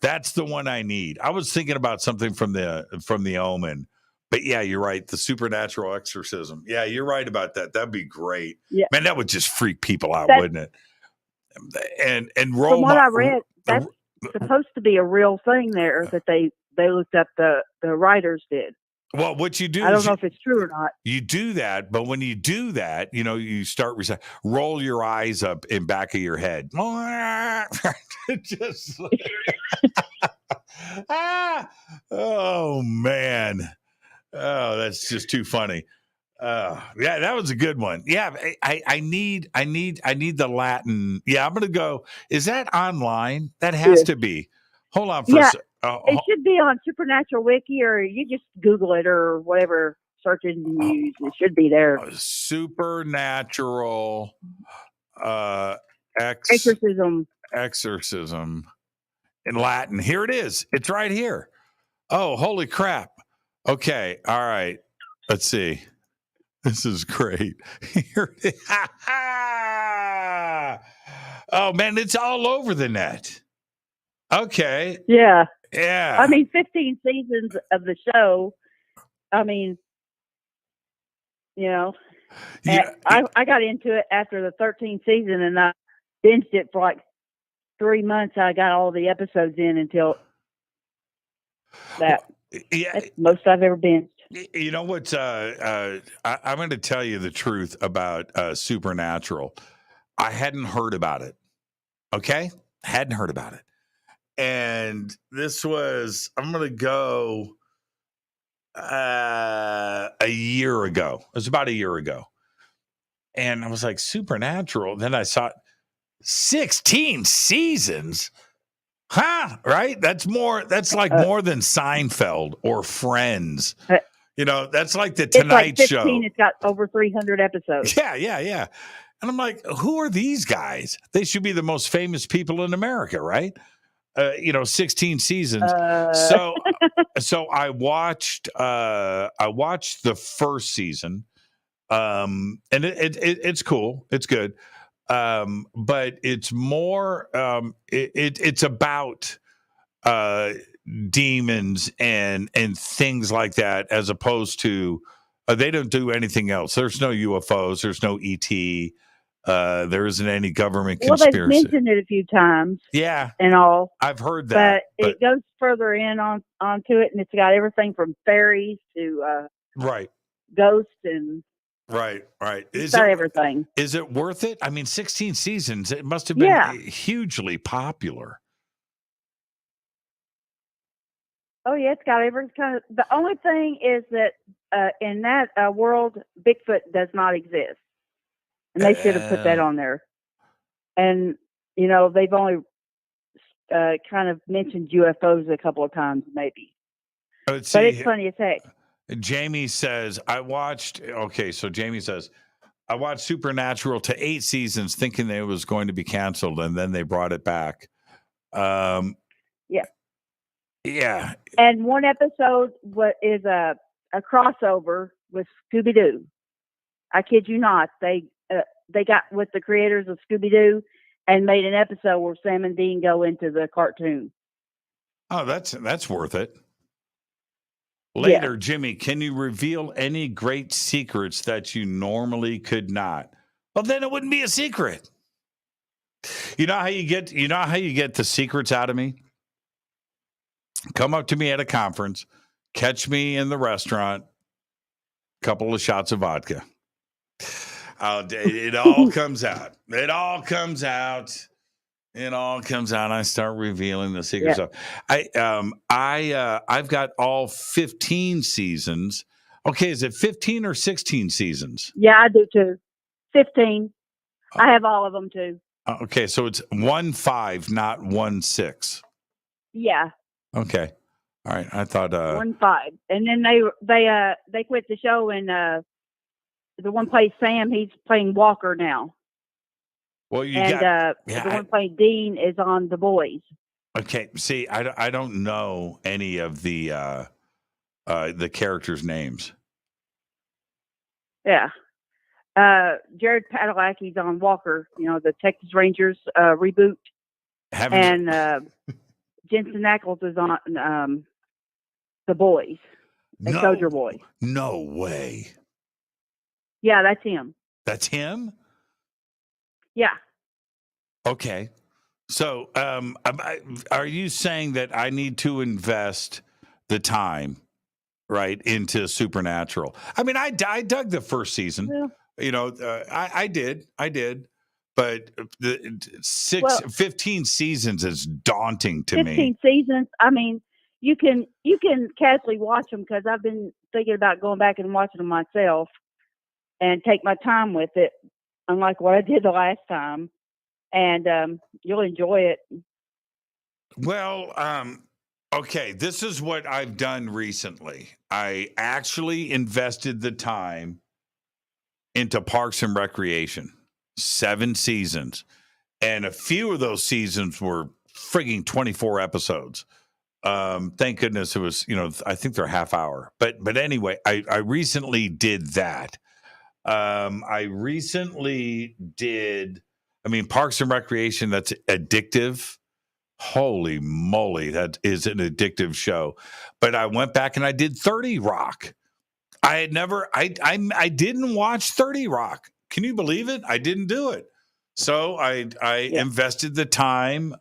That's the one I need. I was thinking about something from the Omen, but yeah, you're right. The supernatural exorcism. Yeah, you're right about that. That'd be great. Yeah. Man, that would just freak people out, wouldn't it? And roll. From what I read, that's supposed to be a real thing there that they looked up. The writers did. Well, what you do, I don't know if it's true or not. You do that, but when you do that, you start roll your eyes up in back of your head. Just oh man, oh, that's just too funny. Yeah, that was a good one. Yeah, I need the Latin. Yeah, I'm gonna go. Is that online? That has to be. Hold on for a second. It should be on Supernatural Wiki, or you just Google it or whatever search engine you use. It should be there. Supernatural exorcism in Latin. Here it is. It's right here. Oh, holy crap. Okay. All right. Let's see. This is great. Here it is. Oh, man, it's all over the net. Okay. Yeah. Yeah. I mean, 15 seasons of the show. I mean, I got into it after the 13th season, and I binged it for like 3 months. I got all the episodes in until that. Yeah. That's the most I've ever binged. You know what? I'm going to tell you the truth about Supernatural. I hadn't heard about it. Okay? Hadn't heard about it. And this was, I'm going to go a year ago. It was about a year ago. And I was like, Supernatural. Then I saw 16 seasons. Huh? Right? That's more than Seinfeld or Friends. That's like the Tonight Show. It's got over 300 episodes. Yeah. And I'm like, who are these guys? They should be the most famous people in America, right? 16 seasons. So I watched the first season. And it's cool. It's good. But it's more it's about demons and things like that, as opposed to they don't do anything else. There's no UFOs, there's no ET. There isn't any government conspiracy. Well, they've mentioned it a few times. Yeah. And all. I've heard that. But it goes further onto it, and it's got everything from fairies to ghosts and Right. It's got everything. Is it worth it? I mean, 16 seasons, it must have been hugely popular. Oh, yeah, it's got every kind of. The only thing is that in that world, Bigfoot does not exist. And they should have put that on there. And, they've only kind of mentioned UFOs a couple of times, maybe. But it's funny as heck. Jamie says, I watched Supernatural to 8 seasons thinking that it was going to be canceled, and then they brought it back. Yeah. And one episode is a crossover with Scooby-Doo. I kid you not. They got with the creators of Scooby-Doo and made an episode where Sam and Dean go into the cartoon. Oh, that's worth it. Later, Jimmy, can you reveal any great secrets that you normally could not? Well, then it wouldn't be a secret. You know how you get the secrets out of me? Come up to me at a conference, catch me in the restaurant, couple of shots of vodka. It all comes out. It all comes out. I start revealing the secret stuff. I've got all 15 seasons. Okay, is it 15 or 16 seasons? Yeah, I do too. 15. I have all of them too. Okay, so it's 1-5, not 1-6. Yeah. Okay. All right. I thought 1-5, and then they quit the show, and the one plays Sam. He's playing Walker now. Well, you and got the one playing Dean is on The Boys. okay. See, I don't know any of the characters' names. Yeah. Jared Padalecki's on Walker, the Texas Rangers reboot. And Jensen Ackles is on The Boys, and Soldier Boy. No way. Yeah, that's him. That's him? Yeah. Okay. So, are you saying that I need to invest the time, right, into Supernatural? I mean, I dug the first season. Yeah. I did. But 15 seasons is daunting to 15 me. seasons. I mean, you can casually watch them because I've been thinking about going back and watching them myself and take my time with it, unlike what I did the last time. And you'll enjoy it. Well, okay, this is what I've done recently. I actually invested the time into Parks and Recreation, 7 seasons. And a few of those seasons were frigging 24 episodes. Thank goodness it was, I think they're half hour. But anyway, I recently did that. Parks and Recreation, that's addictive. Holy moly, that is an addictive show. But I went back and I did 30 Rock. I didn't watch 30 Rock. Can you believe it? I didn't do it. So I invested the time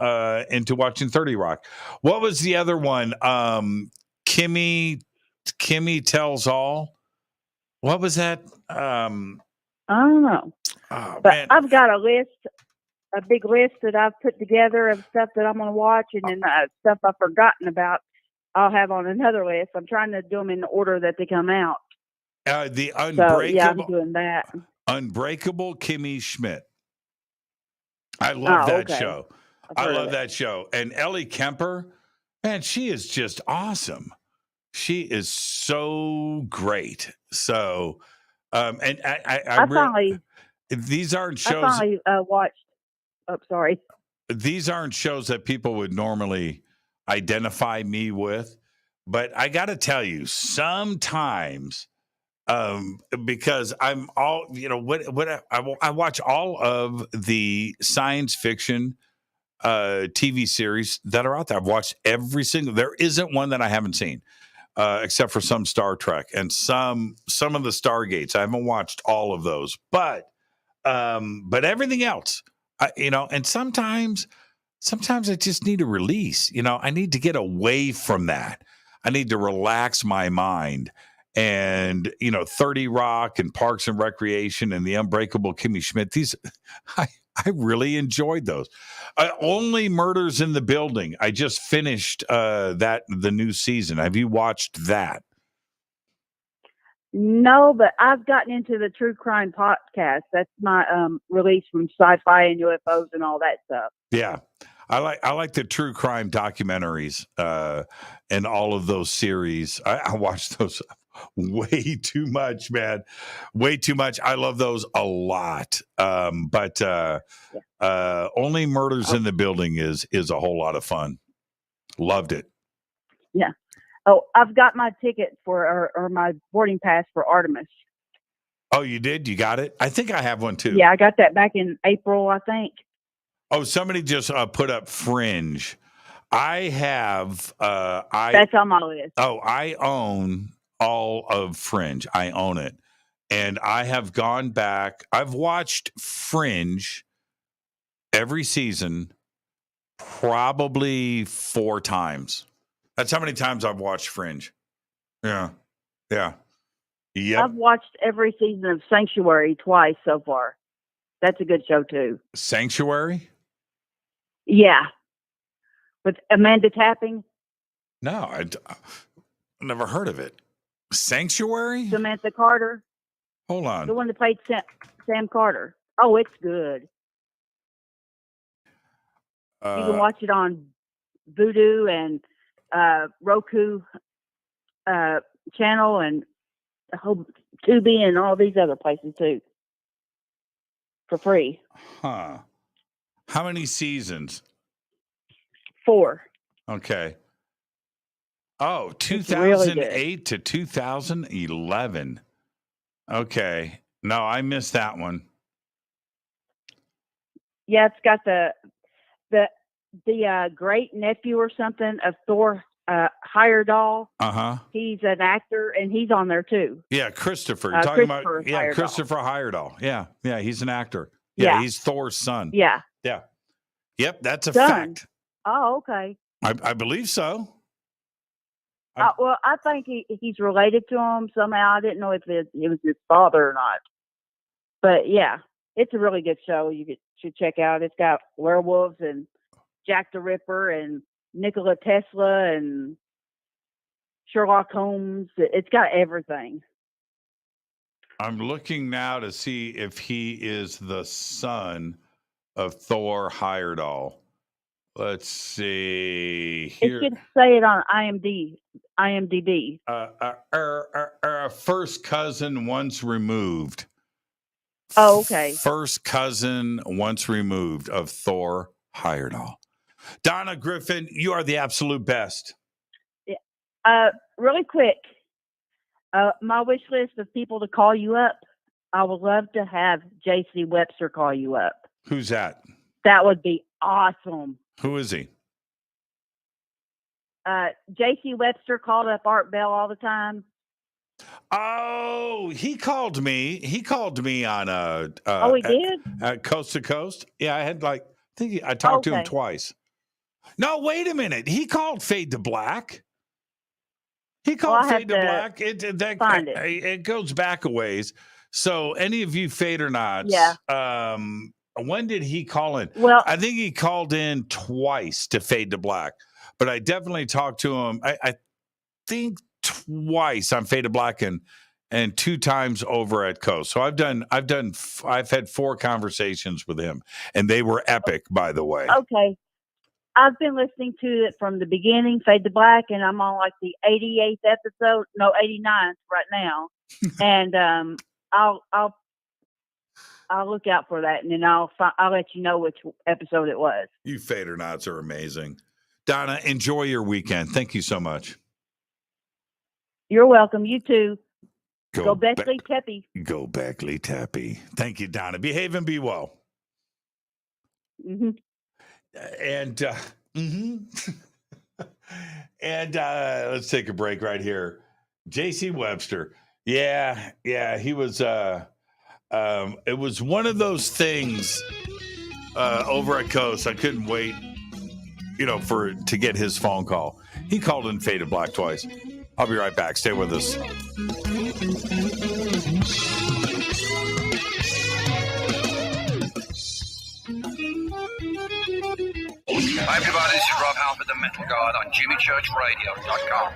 into watching 30 Rock. What was the other one? Kimmy Tells All. What was that? I don't know. Oh, but man. I've got a big list that I've put together of stuff that I'm going to watch, and then stuff I've forgotten about, I'll have on another list. I'm trying to do them in the order that they come out. The Unbreakable. I'm doing that. Unbreakable Kimmy Schmidt. I love that show. I love that show. And Ellie Kemper, man, she is just awesome. She is so great. So, and I finally, these aren't shows. I finally watched. Oh, sorry. These aren't shows that people would normally identify me with, but I got to tell you, sometimes, because I'm all, I watch all of the science fiction TV series that are out there. I've watched every single. There isn't one that I haven't seen, except for some Star Trek and some of the Stargates. I haven't watched all of those, but everything else. And sometimes I just need a release. I need to get away from that. I need to relax my mind. And 30 Rock and Parks and Recreation and the Unbreakable Kimmy Schmidt. These I really enjoyed those. Only Murders in the Building. I just finished the new season. Have you watched that? No, but I've gotten into the true crime podcast. That's my release from sci-fi and UFOs and all that stuff. Yeah. I like the true crime documentaries and all of those series. I watch those way too much, man. Way too much. I love those a lot. But Only Murders in the Building is a whole lot of fun. Loved it. Yeah. Oh, I've got my ticket for or my boarding pass for Artemis. Oh, you did? You got it? I think I have one too. Yeah, I got that back in April, I think. Oh, somebody just put up Fringe. I have. That's on my list. Oh, I own all of Fringe. I own it, and I have gone back. I've watched Fringe every season, probably 4 times. That's how many times I've watched Fringe. Yeah. Yep. I've watched every season of Sanctuary twice so far. That's a good show too. Sanctuary? Yeah. With Amanda Tapping? No, I've never heard of it. Sanctuary? Samantha Carter? Hold on. The one that played Sam Carter. Oh, it's good. You can watch it on Vudu and Roku channel and the whole Tubi and all these other places too for free. Huh. How many seasons? 4. Okay. Oh, It's really 2008 to 2011. Okay. No, I missed that one. Yeah, it's got the great nephew or something of Thor Heyerdahl. Uh-huh. He's an actor, and he's on there too. Yeah, Christopher. You're talking about Heyerdahl. Christopher Heyerdahl. Yeah, he's an actor. Yeah, he's Thor's son. Yeah. Yep, that's a Son. fact. Oh, okay. I believe so. Well, I think he's related to him somehow. I didn't know if it was his father or not. But yeah, it's a really good show. You should check out. It's got werewolves and Jack the Ripper and Nikola Tesla and Sherlock Holmes. It's got everything. I'm looking now to see if he is the son of Thor Heyerdahl. Let's see here. It should say it on IMDb. First cousin once removed. Oh, okay. First cousin once removed of Thor Heyerdahl. Donna Griffin, you are the absolute best. Really quick, my wish list of people to call you up. I would love to have J.C. Webster call you up. Who's that? That would be awesome. Who is he? J.C. Webster called up Art Bell all the time. Oh, he called me. He called me on he did? Coast to Coast. Yeah, I talked to him twice. No, wait a minute. He called Fade to Black. He called Fade to Black. It goes back a ways. So any of you Fadernauts, when did he call in? Well, I think he called in twice to Fade to Black, but I definitely talked to him. I think twice on Fade to Black and 2 times over at Coast. So I've had 4 conversations with him, and they were epic, by the way. Okay. I've been listening to it from the beginning, Fade to Black, and I'm on like the 88th episode, 89th right now. And I'll look out for that, and then I'll let you know which episode it was. You Fadernauts are amazing. Donna, enjoy your weekend. Thank you so much. You're welcome. You too. Go Beckley Teppy. Go Beckley Teppy. Thank you, Donna. Behave and be well. Mm-hmm. And let's take a break right here. J.C. Webster. Yeah, he was it was one of those things over at Coast. I couldn't wait, to get his phone call. He called in Fade to Black twice. I'll be right back. Stay with us. Hi everybody, this is Rob Halford, the Metal Guard on JimmyChurchRadio.com.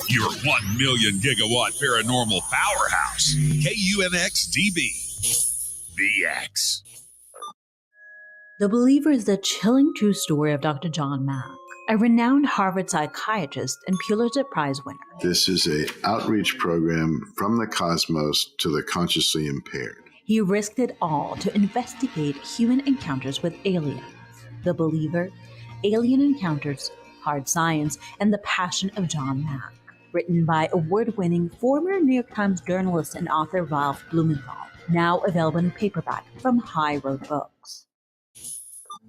Your 1 million gigawatt paranormal powerhouse, KUNX-DB, VX. The Believer is the chilling true story of Dr. John Mack, a renowned Harvard psychiatrist and Pulitzer Prize winner. This is an outreach program from the cosmos to the consciously impaired. He risked it all to investigate human encounters with aliens. The Believer, Alien Encounters, Hard Science, and the Passion of John Mack. Written by award-winning former New York Times journalist and author Ralph Blumenthal. Now available in paperback from High Road Books.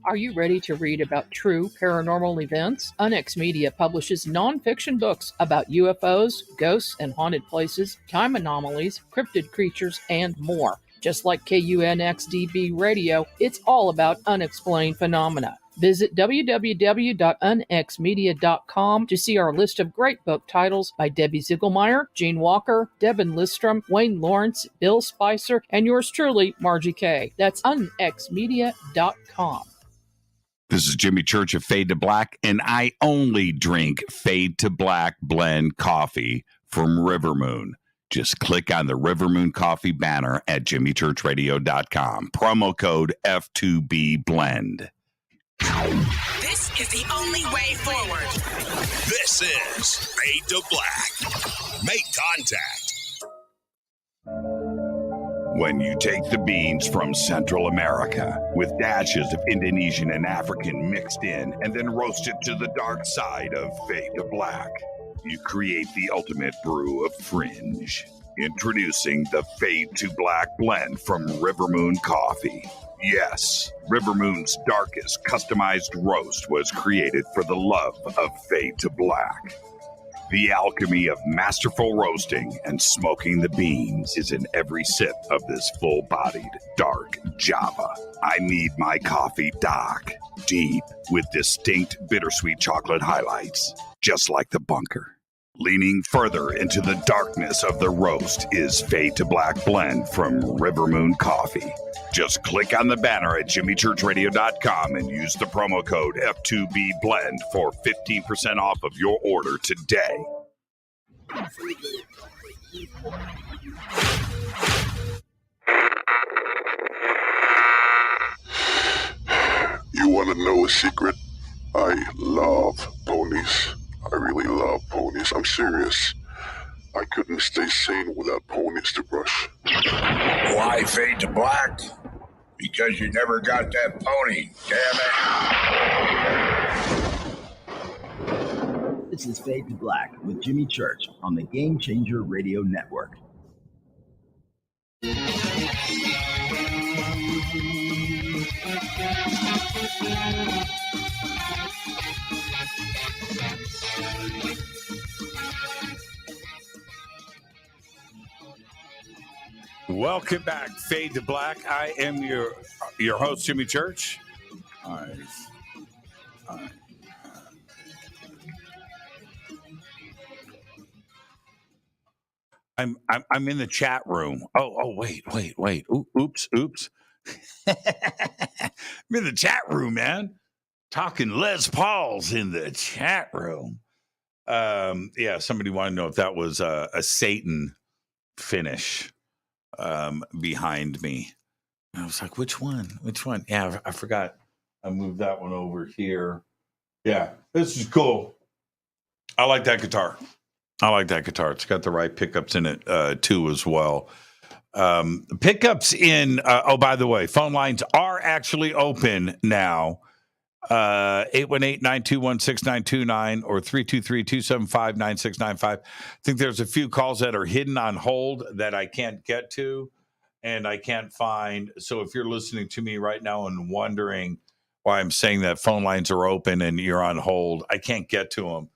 Are you ready to read about true paranormal events? Unx Media publishes nonfiction books about UFOs, ghosts and haunted places, time anomalies, cryptid creatures, and more. Just like KUNX-DB Radio, it's all about unexplained phenomena. Visit www.unxmedia.com to see our list of great book titles by Debbie Ziegelmeyer, Gene Walker, Devin Listrom, Wayne Lawrence, Bill Spicer, and yours truly, Margie Kay. That's unxmedia.com. This is Jimmy Church of Fade to Black, and I only drink Fade to Black blend coffee from River Moon. Just click on the River Moon coffee banner at jimmychurchradio.com. Promo code F2B blend. This is the only way forward. This is Fade to Black. Make contact. When you take the beans from Central America with dashes of Indonesian and African mixed in and then roast it to the dark side of fade to black, you create the ultimate brew of fringe. Introducing the Fade to Black blend from Rivermoon Coffee. Yes, Rivermoon's darkest customized roast was created for the love of Fade to Black. The alchemy of masterful roasting and smoking the beans is in every sip of this full-bodied, dark Java. I need my coffee dark, deep, with distinct bittersweet chocolate highlights, just like the bunker. Leaning further into the darkness of the roast is Fade to Black blend from Rivermoon Coffee. Just click on the banner at jimmychurchradio.com and use the promo code F2BBLEND for 15% off of your order today. You want to know a secret? I love ponies. I really love ponies. I'm serious. I couldn't stay sane without ponies to brush. Why Fade to Black? Because you never got that pony, damn it. This is Fade to Black with Jimmy Church on the Game Changer Radio Network. Welcome back, Fade to Black. I am your host, Jimmy Church. I'm in the chat room. Oh, wait. Oops. I'm in the chat room, man. Talking Les Paul's in the chat room. Yeah, somebody wanted to know if that was a Satan finish behind me. And I was like, which one? Yeah, I forgot. I moved that one over here. Yeah, this is cool. I like that guitar. It's got the right pickups in it too as well. Pickups in, by the way, phone lines are actually open now. 818-921-6929 or 323-275-9695. I think there's a few calls that are hidden on hold that I can't get to and I can't find. So if you're listening to me right now and wondering why I'm saying that phone lines are open and you're on hold, I can't get to them.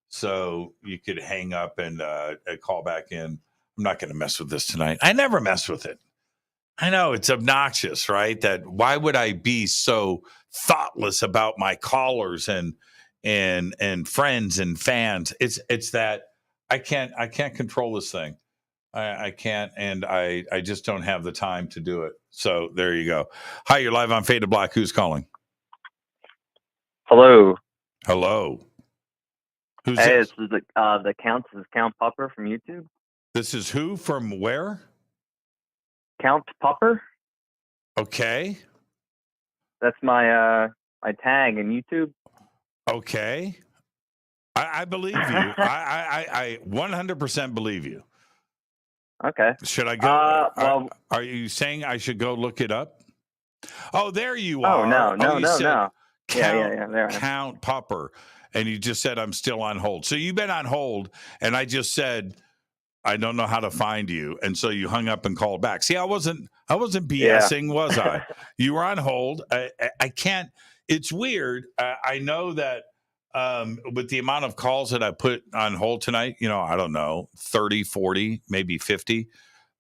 So you could hang up and call back in. I'm not going to mess with this tonight. I never mess with it. I know it's obnoxious, right? That why would I be so thoughtless about my callers and friends and fans? It's that I can't control this thing. I can't, and I just don't have the time to do it. So there you go. Hi, you're live on Fade to Black. Who's calling? Hello. Who's this is the Count. This is Count Popper from YouTube. This is who from where? Count Popper. Okay. That's my my tag in YouTube. Okay. I believe you. I 100% believe you. Okay. Should I go? Are you saying I should go look it up? Oh, there you are. No. Count, There Count Popper. And you just said I'm still on hold. So you've been on hold, and I just said I don't know how to find you, and so you hung up and called back. See, I wasn't BSing, was I? You were on hold. I can't. It's weird. I know that with the amount of calls that I put on hold tonight, I don't know, 30, 40, maybe 50.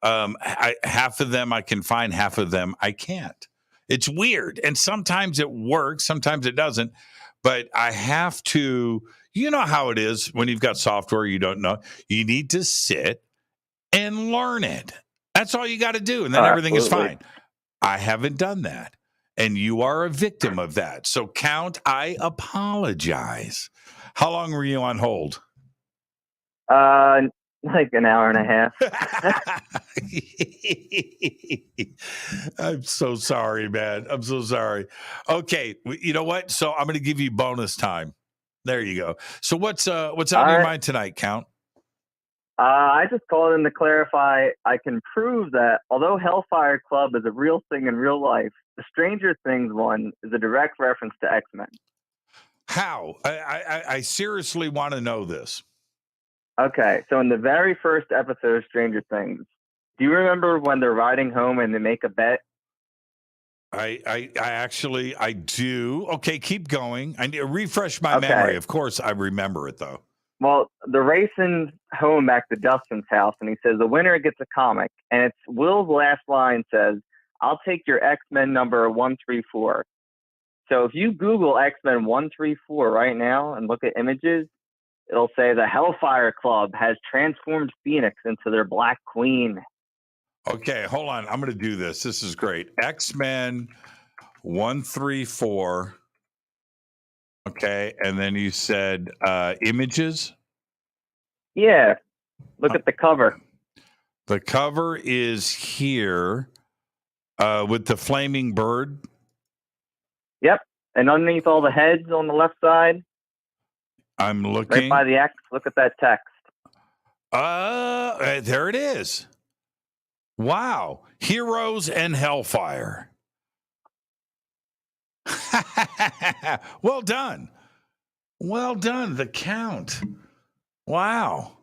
Half of them I can find, half of them I can't. It's weird, and sometimes it works, sometimes it doesn't. But I have to. You know how it is when you've got software you don't know. You need to sit and learn it. That's all you got to do, and then everything is fine. I haven't done that, and you are a victim of that. So, Count, I apologize. How long were you on hold? Like an hour and a half. I'm so sorry, man. I'm so sorry. Okay, you know what? So I'm going to give you bonus time. There you go. So what's on your mind tonight, Count? I just called in to clarify. I can prove that although Hellfire Club is a real thing in real life, the Stranger Things one is a direct reference to X-Men. How? I seriously want to know this. Okay, so in the very first episode of Stranger Things, do you remember when they're riding home and they make a bet? I actually do. Okay, keep going. I need to refresh my memory. Of course, I remember it though. Well, they're racing home back to Dustin's house, and he says the winner gets a comic, and it's Will's last line says, "I'll take your X-Men number 134." So if you Google X-Men 134 right now and look at images, it'll say the Hellfire Club has transformed Phoenix into their Black Queen. Okay, hold on. I'm going to do this. This is great. X-Men 134. Okay, and then you said images? Yeah, look at the cover. The cover is here with the flaming bird. Yep, and underneath all the heads on the left side. I'm looking. Right by the X, look at that text. There it is. Wow. Heroes and Hellfire. Well done. Well done. The count. Wow.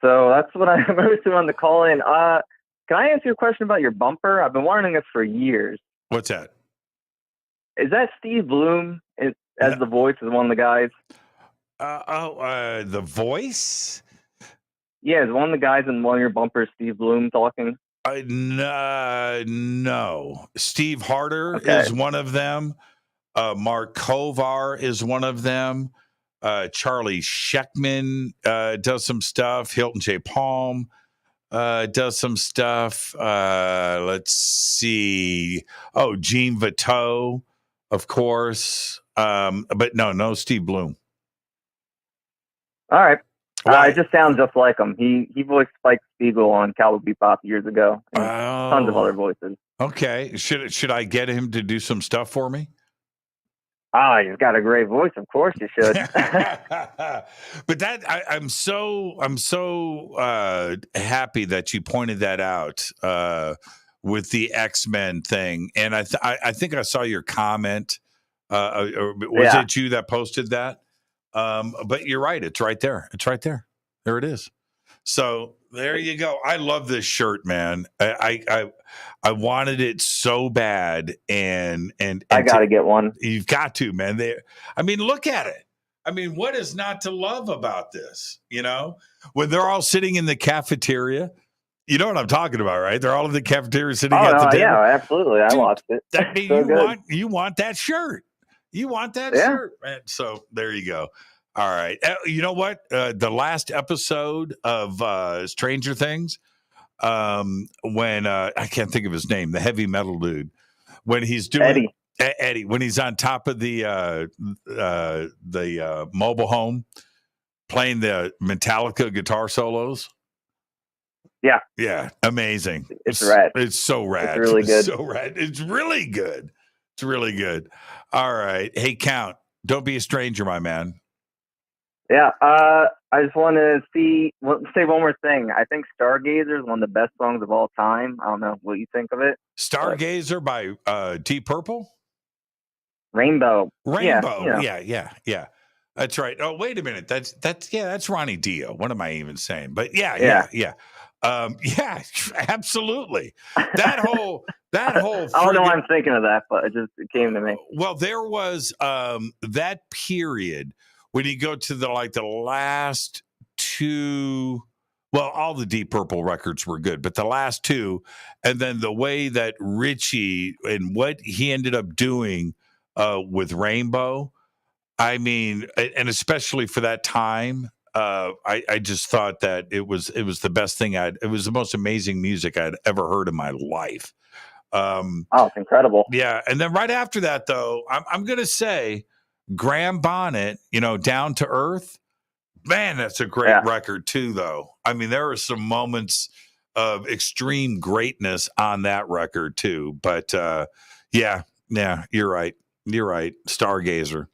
So that's what I mostly wanted to call in. Can I ask you a question about your bumper? I've been wanting this for years. What's that? Is that Steve Bloom as the voice of one of the guys? The voice? Yeah, is one of the guys in one of your bumpers Steve Bloom talking? No. Steve Harder is one of them. Mark Kovar is one of them. Charlie Sheckman does some stuff. Hilton J. Palm does some stuff. Let's see. Oh, Gene Vito, of course. But no Steve Bloom. All right. It just sounds just like him. He voiced Spike Spiegel on Cowboy Bebop years ago. And tons of other voices. Okay. Should I get him to do some stuff for me? He's got a great voice. Of course you should. But I'm so happy that you pointed that out with the X-Men thing. And I think I saw your comment. Was it you that posted that? But you're right. It's right there. It's right there. There it is. So there you go. I love this shirt, man. I wanted it so bad, and I got to get one. You've got to, man. Look at it. I mean, what is not to love about this? You know, when they're all sitting in the cafeteria. You know what I'm talking about, right? They're all in the cafeteria sitting at the table. Yeah, absolutely. I watched it. That means you want that shirt. You want that shirt, man. So there you go. All right. You know what? The last episode of Stranger Things, when I can't think of his name, the heavy metal dude, when he's doing Eddie, when he's on top of the mobile home playing the Metallica guitar solos. Yeah. Yeah. Amazing. It's rad. It's so rad. It's really good. So rad. It's really good. It's really good. All right. Hey, Count, don't be a stranger, my man. Yeah. I just want to say one more thing. I think Stargazer is one of the best songs of all time. I don't know what you think of it. Stargazer by Deep Purple? Rainbow. Yeah. That's right. Oh, wait a minute. That's Ronnie Dio. What am I even saying? But yeah. Absolutely. That whole I don't know why I'm thinking of that, but it came to me. Well, there was that period when you go to the last two. Well, all the Deep Purple records were good, but the last two, and then the way that Richie and what he ended up doing with Rainbow, I mean, and especially for that time. I just thought that it was the best thing it was the most amazing music I'd ever heard in my life. It's incredible. Yeah. And then right after that, though, I'm going to say Graham Bonnet, Down to Earth. Man, that's a great record, too, though. I mean, there are some moments of extreme greatness on that record, too. But yeah, you're right. You're right. Stargazer.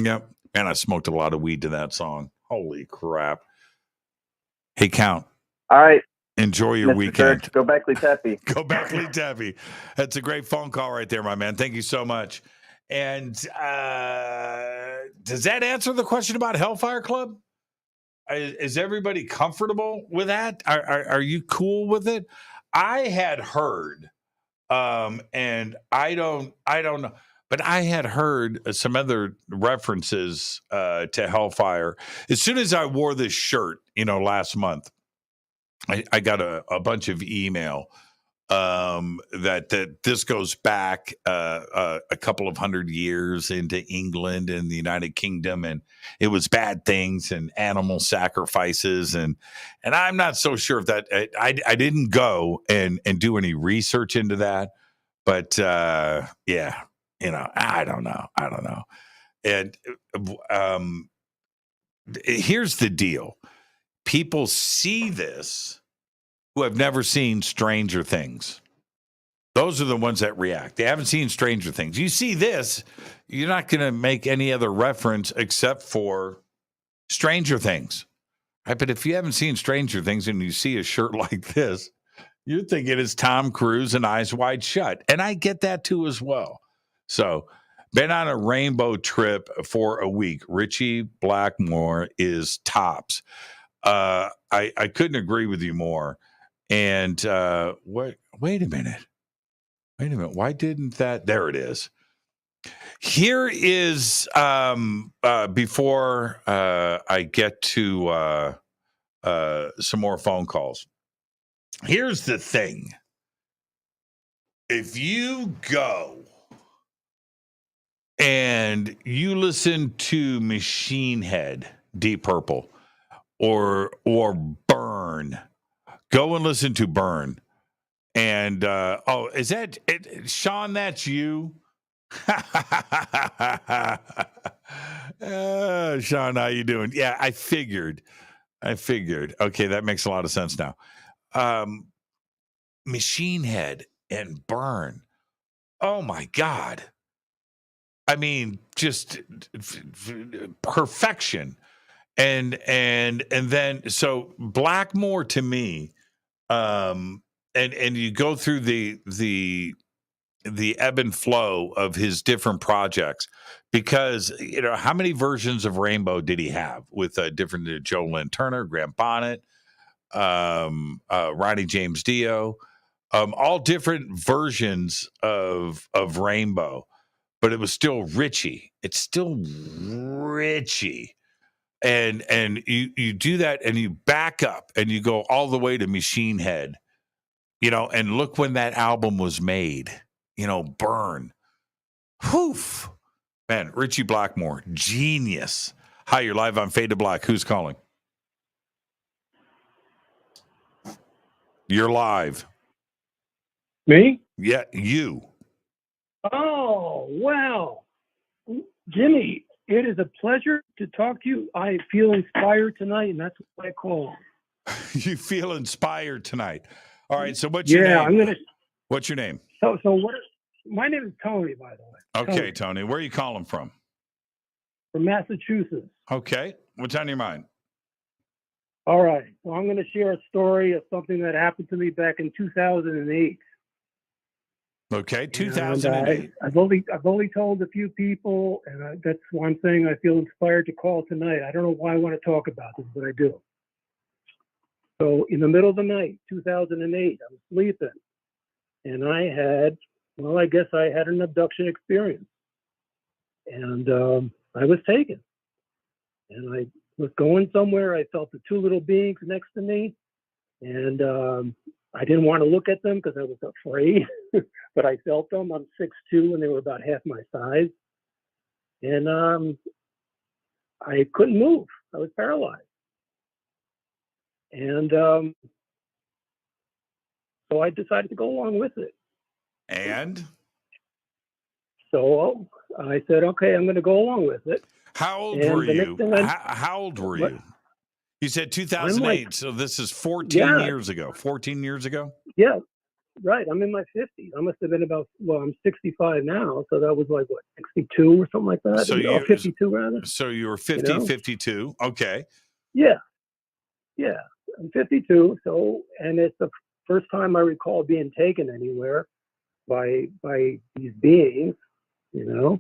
Yep. And I smoked a lot of weed to that song. Holy crap. Hey, Count. All right. Enjoy your Mr. weekend. Church, go back, Lee Teppy. Go back, Lee Teppy. That's a great phone call right there, my man. Thank you so much. And does that answer the question about Hellfire Club? Is everybody comfortable with that? Are you cool with it? I had heard, and I don't know, but I had heard some other references to Hellfire. As soon as I wore this shirt, last month, I got a bunch of email that this goes back a couple of 100 years into England and the United Kingdom, and it was bad things and animal sacrifices, and I'm not so sure if that I didn't go and do any research into that, but yeah, I don't know, and here's the deal: people see this who have never seen Stranger Things. Those are the ones that react. They haven't seen Stranger Things. You see this, you're not going to make any other reference except for Stranger Things. Right? But if you haven't seen Stranger Things and you see a shirt like this, you're thinking it's Tom Cruise and Eyes Wide Shut. And I get that too as well. So, been on a rainbow trip for a week. Richie Blackmore is tops. I couldn't agree with you more. And wait a minute. Why didn't that? There it is. Here is before I get to some more phone calls. Here's the thing. If you go and you listen to Machine Head, Deep Purple, or Burn, go and listen to Burn. And is that it, Sean? That's you, Sean. How you doing? Yeah, I figured. Okay, that makes a lot of sense now. Machine Head and Burn. Oh my God! I mean, just perfection. And then so Blackmore to me. And you go through the ebb and flow of his different projects, because how many versions of Rainbow did he have with different Joe Lynn Turner, Graham Bonnet, Ronnie James Dio, all different versions of Rainbow, but it was still Richie. It's still Richie. And you do that and you back up and you go all the way to Machine Head. And look when that album was made, Burn. Whoof. Man, Richie Blackmore, genius. Hi, you're live on Fade to Black. Who's calling? You're live. Me? Yeah, you. Oh, wow. Jimmy, it is a pleasure to talk to you. I feel inspired tonight, and that's why I called. You feel inspired tonight. All right, so what's your name? What's your name? So what? My name is Tony, by the way. Okay, Tony. Where are you calling from? From Massachusetts. Okay. What's on your mind? All right. So I'm going to share a story of something that happened to me back in 2008. Okay, 2008. I've only told a few people, and that's one thing I feel inspired to call tonight. I don't know why I want to talk about this, but I do. So in the middle of the night, 2008, I was sleeping, and I guess I had an abduction experience. And I was taken. And I was going somewhere. I felt the two little beings next to me, and I didn't want to look at them because I was afraid, but I felt them. I'm 6'2", and they were about half my size. And I couldn't move. I was paralyzed. And so I decided to go along with it. And? So I said, okay, I'm going to go along with it. How old were you? How old were you? You said 2008, so this is 14 years ago. 14 years ago? Yeah, right. I'm in my 50s. I must have been I'm 65 now, so that was like, 62 or something like that? So 52 rather. So you were 50, 52. Okay. Yeah. I'm 52. So, and it's the first time I recall being taken anywhere by these beings, you know.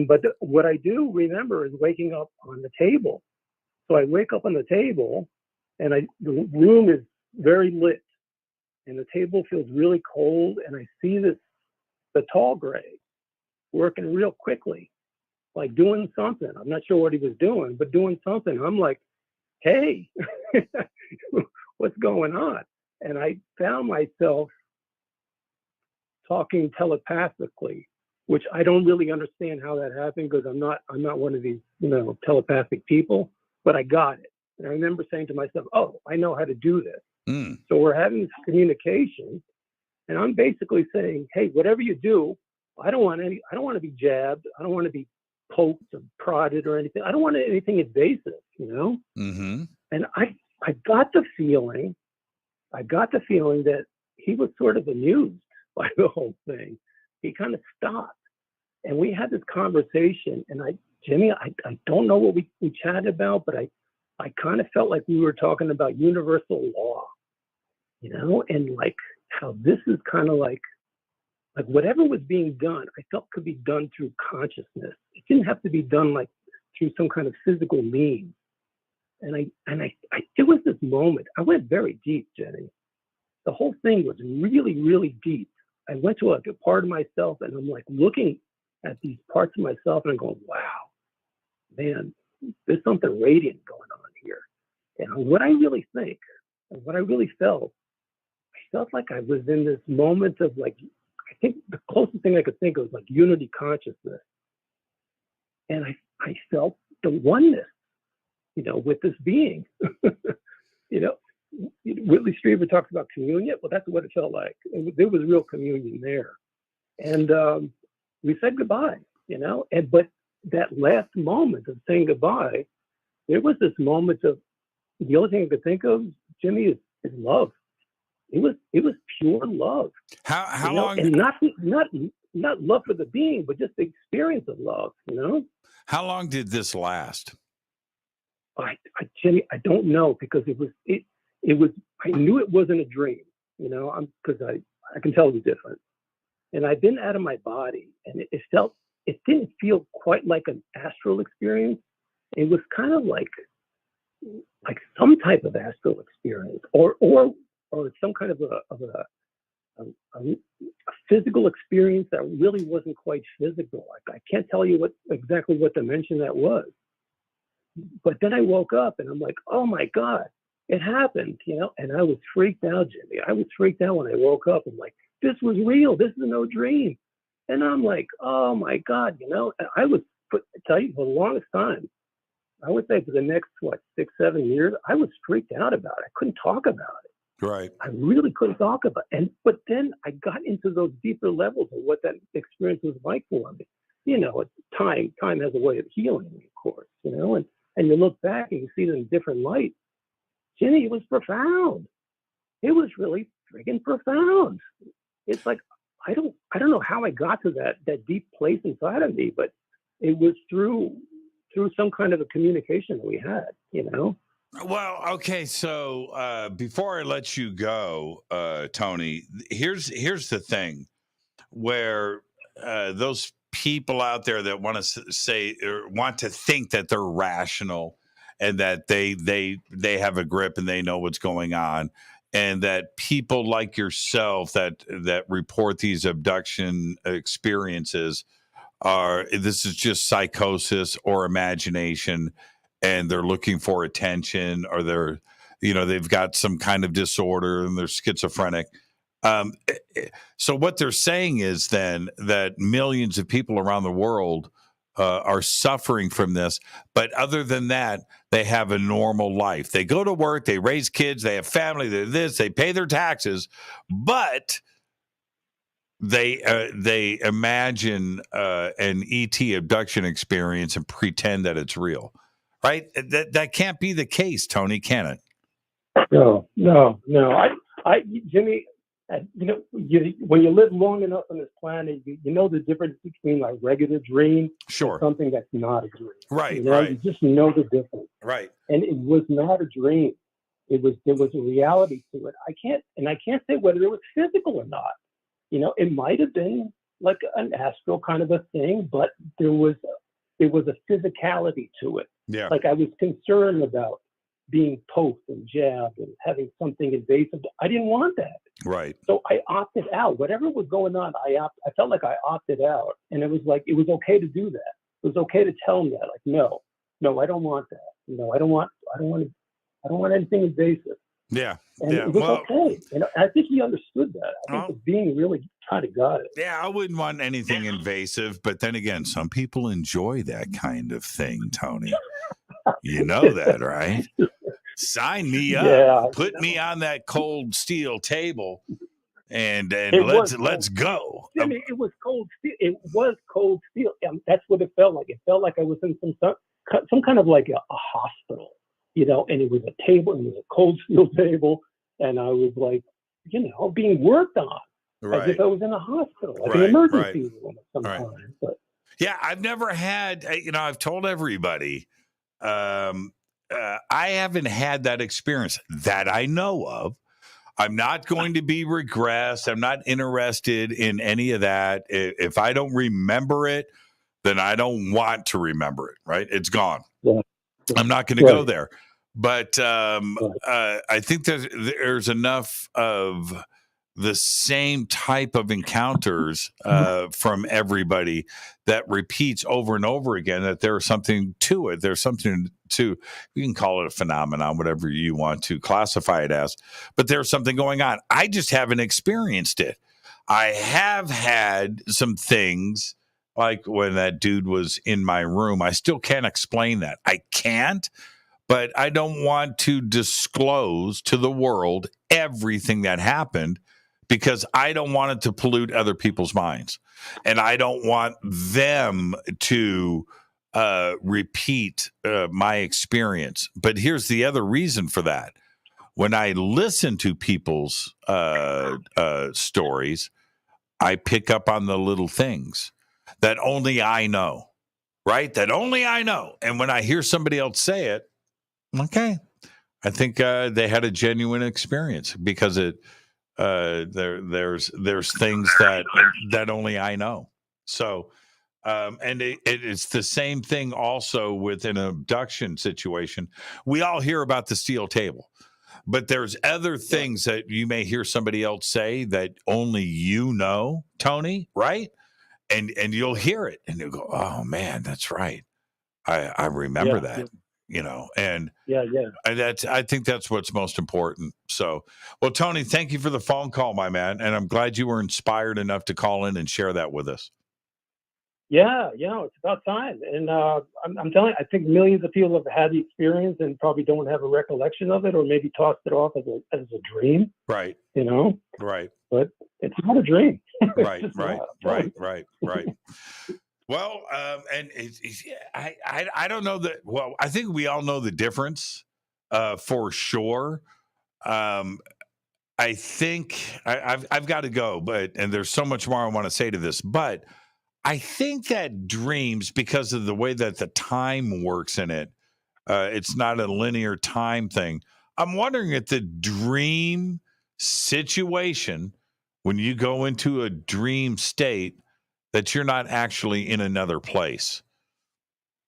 But what I do remember is waking up on the table. So I wake up on the table, and the room is very lit, and the table feels really cold, and I see the tall gray working real quickly, like doing something. I'm not sure what he was doing, but doing something. I'm like, hey, what's going on? And I found myself talking telepathically, which I don't really understand how that happened, because I'm not one of these, telepathic people, but I got it. And I remember saying to myself, oh, I know how to do this. So we're having this communication, and I'm basically saying, hey, whatever you do, I don't want to be jabbed. I don't want to be poked or prodded or anything. I don't want anything invasive, Mm-hmm. And I got the feeling that he was sort of amused by the whole thing. He kind of stopped, and we had this conversation, and Jimmy, I don't know what we chatted about, but I kind of felt like we were talking about universal law, and like how this is kind of like whatever was being done, I felt could be done through consciousness. It didn't have to be done like through some kind of physical means. And it was this moment. I went very deep, Jenny. The whole thing was really, really deep. I went to a part of myself, and I'm like looking at these parts of myself, and I'm going, wow, man, there's something radiant going on here. And what I really think, and what I really felt, I felt like I was in this moment of like, I think the closest thing I could think of was like unity consciousness. And I felt the oneness, with this being. Whitley Strieber talks about communion. Well, that's what it felt like. There was real communion there. And we said goodbye, but that last moment of saying goodbye, there was this moment of, the only thing I could think of, Jimmy, is love. It was pure love. How long? And not love for the being, but just the experience of love. How long did this last? Jimmy, I don't know, because it was. I knew it wasn't a dream. Because I can tell it was different. And I've been out of my body, and it didn't feel quite like an astral experience. It was kind of like some type of astral experience, or some kind of a physical experience that really wasn't quite physical. I can't tell you exactly what dimension that was. But then I woke up, and I'm like, oh my God, it happened, and I was freaked out, Jimmy. I was freaked out when I woke up. I'm like, this was real. This is no dream. And I'm like, oh my God, I was, tell you, for the longest time, I would say for the next, 6-7 years, I was freaked out about it. I couldn't talk about it. Right. I really couldn't talk about it. But then I got into those deeper levels of what that experience was like for me. Time has a way of healing me, of course, and you look back and you see it in a different light. Jimmy, it was profound. It was really friggin' profound. It's like, I don't know how I got to that deep place inside of me, but it was through some kind of a communication that we had, Well, okay. So before I let you go, Tony, here's the thing, where those people out there that want to say or want to think that they're rational, and that they have a grip and they know what's going on, and that people like yourself that report these abduction experiences this is just psychosis or imagination, and they're looking for attention, or they've got some kind of disorder and they're schizophrenic. So what they're saying is then that millions of people around the world are suffering from this, but other than that, they have a normal life. They go to work, they raise kids, they have family, they pay their taxes, but they imagine an ET abduction experience and pretend that it's real, right? That can't be the case, Tony, can it? No. Jimmy, when you live long enough on this planet, you know the difference between like regular dream and something that's not a dream. Right, right. You just know the difference. Right. And it was not a dream. there was a reality to it. I can't say whether it was physical or not. It might have been like an astral kind of a thing, but there was a physicality to it. Yeah. Like I was concerned about being poked and jabbed and having something invasive. I didn't want that. Right. So I opted out. Whatever was going on, I felt like I opted out, and it was okay to do that. It was okay to tell them that, like, no, I don't want that. I don't want anything invasive. Yeah. And yeah. it was Well, okay. I think he understood that. I think the being really kind of got it. Yeah, I wouldn't want anything invasive, but then again, some people enjoy that kind of thing, Tony. You know that, right? Sign me up. Yeah, Put me on that cold steel table, and let's go. Jimmy, it was cold steel. It was cold steel. That's what it felt like. It felt like I was in some kind of like a hospital, and it was a table, and it was a cold steel table, and I was like, being worked on. Right. As if I was in a hospital, like Right, an emergency room of some Right. kind. But Yeah, I've never had, I've told everybody, I haven't had that experience that I know of. I'm not going to be regressed. I'm not interested in any of that. If I don't remember it, then I don't want to remember it, right? It's gone. Yeah. I'm not going to go there. But I think there's enough of the same type of encounters from everybody that repeats over and over again, that there's something to it. There's something to, you can call it a phenomenon, whatever you want to classify it as, but there's something going on. I just haven't experienced it. I have had some things like when that dude was in my room. I still can't explain that. I can't, but I don't want to disclose to the world everything that happened, because I don't want it to pollute other people's minds. And I don't want them to repeat my experience. But here's the other reason for that. When I listen to people's stories, I pick up on the little things that only I know, right? That only I know. And when I hear somebody else say it, okay, I think they had a genuine experience, because there's things that only I know. So, and it's the same thing also with an abduction situation. We all hear about the steel table, but there's other things that you may hear somebody else say that only you know, Tony, right? And you'll hear it and you'll go, oh man, that's right. I remember that. And I think that's what's most important. So, well, Tony, thank you for the phone call, my man. And I'm glad you were inspired enough to call in and share that with us. yeah, it's about time. And I'm telling you, I think millions of people have had the experience and probably don't have a recollection of it, or maybe tossed it off as a dream. Right. Right. But it's not a dream. Right. Well, and I don't know that. Well, I think we all know the difference for sure. I think I've got to go, and there's so much more I want to say to this, but I think that dreams, because of the way that the time works in it, it's not a linear time thing. I'm wondering if the dream situation, when you go into a dream state, that you're not actually in another place.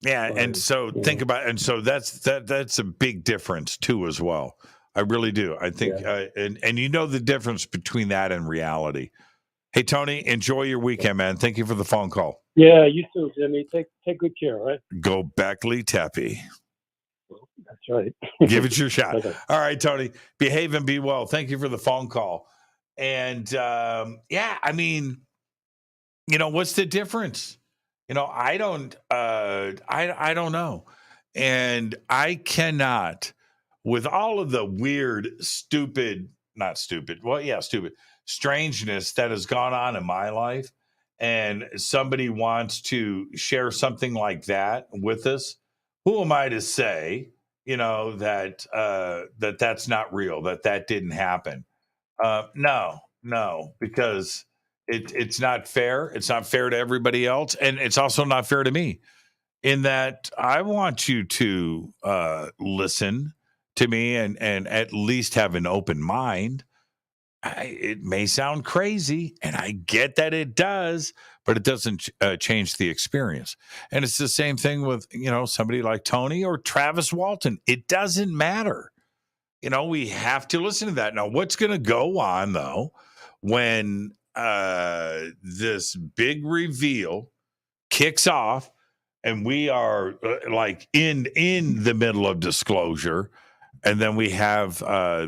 Yeah. Right. And so think about, and so that's a big difference too, as well. I really do. I think, and you know the difference between that and reality. Hey, Tony, enjoy your weekend, man. Thank you for the phone call. Yeah, you too, Jimmy. Take good care, right? Go Beckley Teppy. That's right. Give it your shot. Okay. All right, Tony, behave and be well. Thank you for the phone call. And I mean, what's the difference? I don't know. And I cannot, with all of the weird, stupid strangeness that has gone on in my life, and somebody wants to share something like that with us, who am I to say, that that's not real, that didn't happen? No, because it's not fair. It's not fair to everybody else. And it's also not fair to me, in that I want you to listen to me and at least have an open mind. It may sound crazy, and I get that it does, but it doesn't change the experience. And it's the same thing with, somebody like Tony or Travis Walton. It doesn't matter. We have to listen to that. Now, what's going to go on, though, when this big reveal kicks off and we are like in the middle of disclosure, and then we have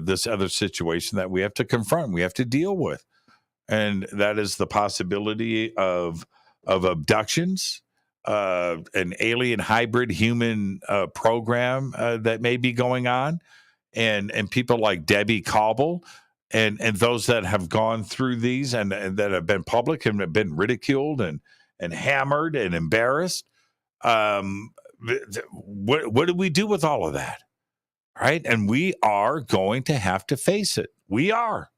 this other situation that we have to confront, we have to deal with. And that is the possibility of abductions, an alien hybrid human program that may be going on, and people like Debbie Cobble and those that have gone through these and that have been public and have been ridiculed and hammered and embarrassed. What do we do with all of that? Right? And we are going to have to face it. We are.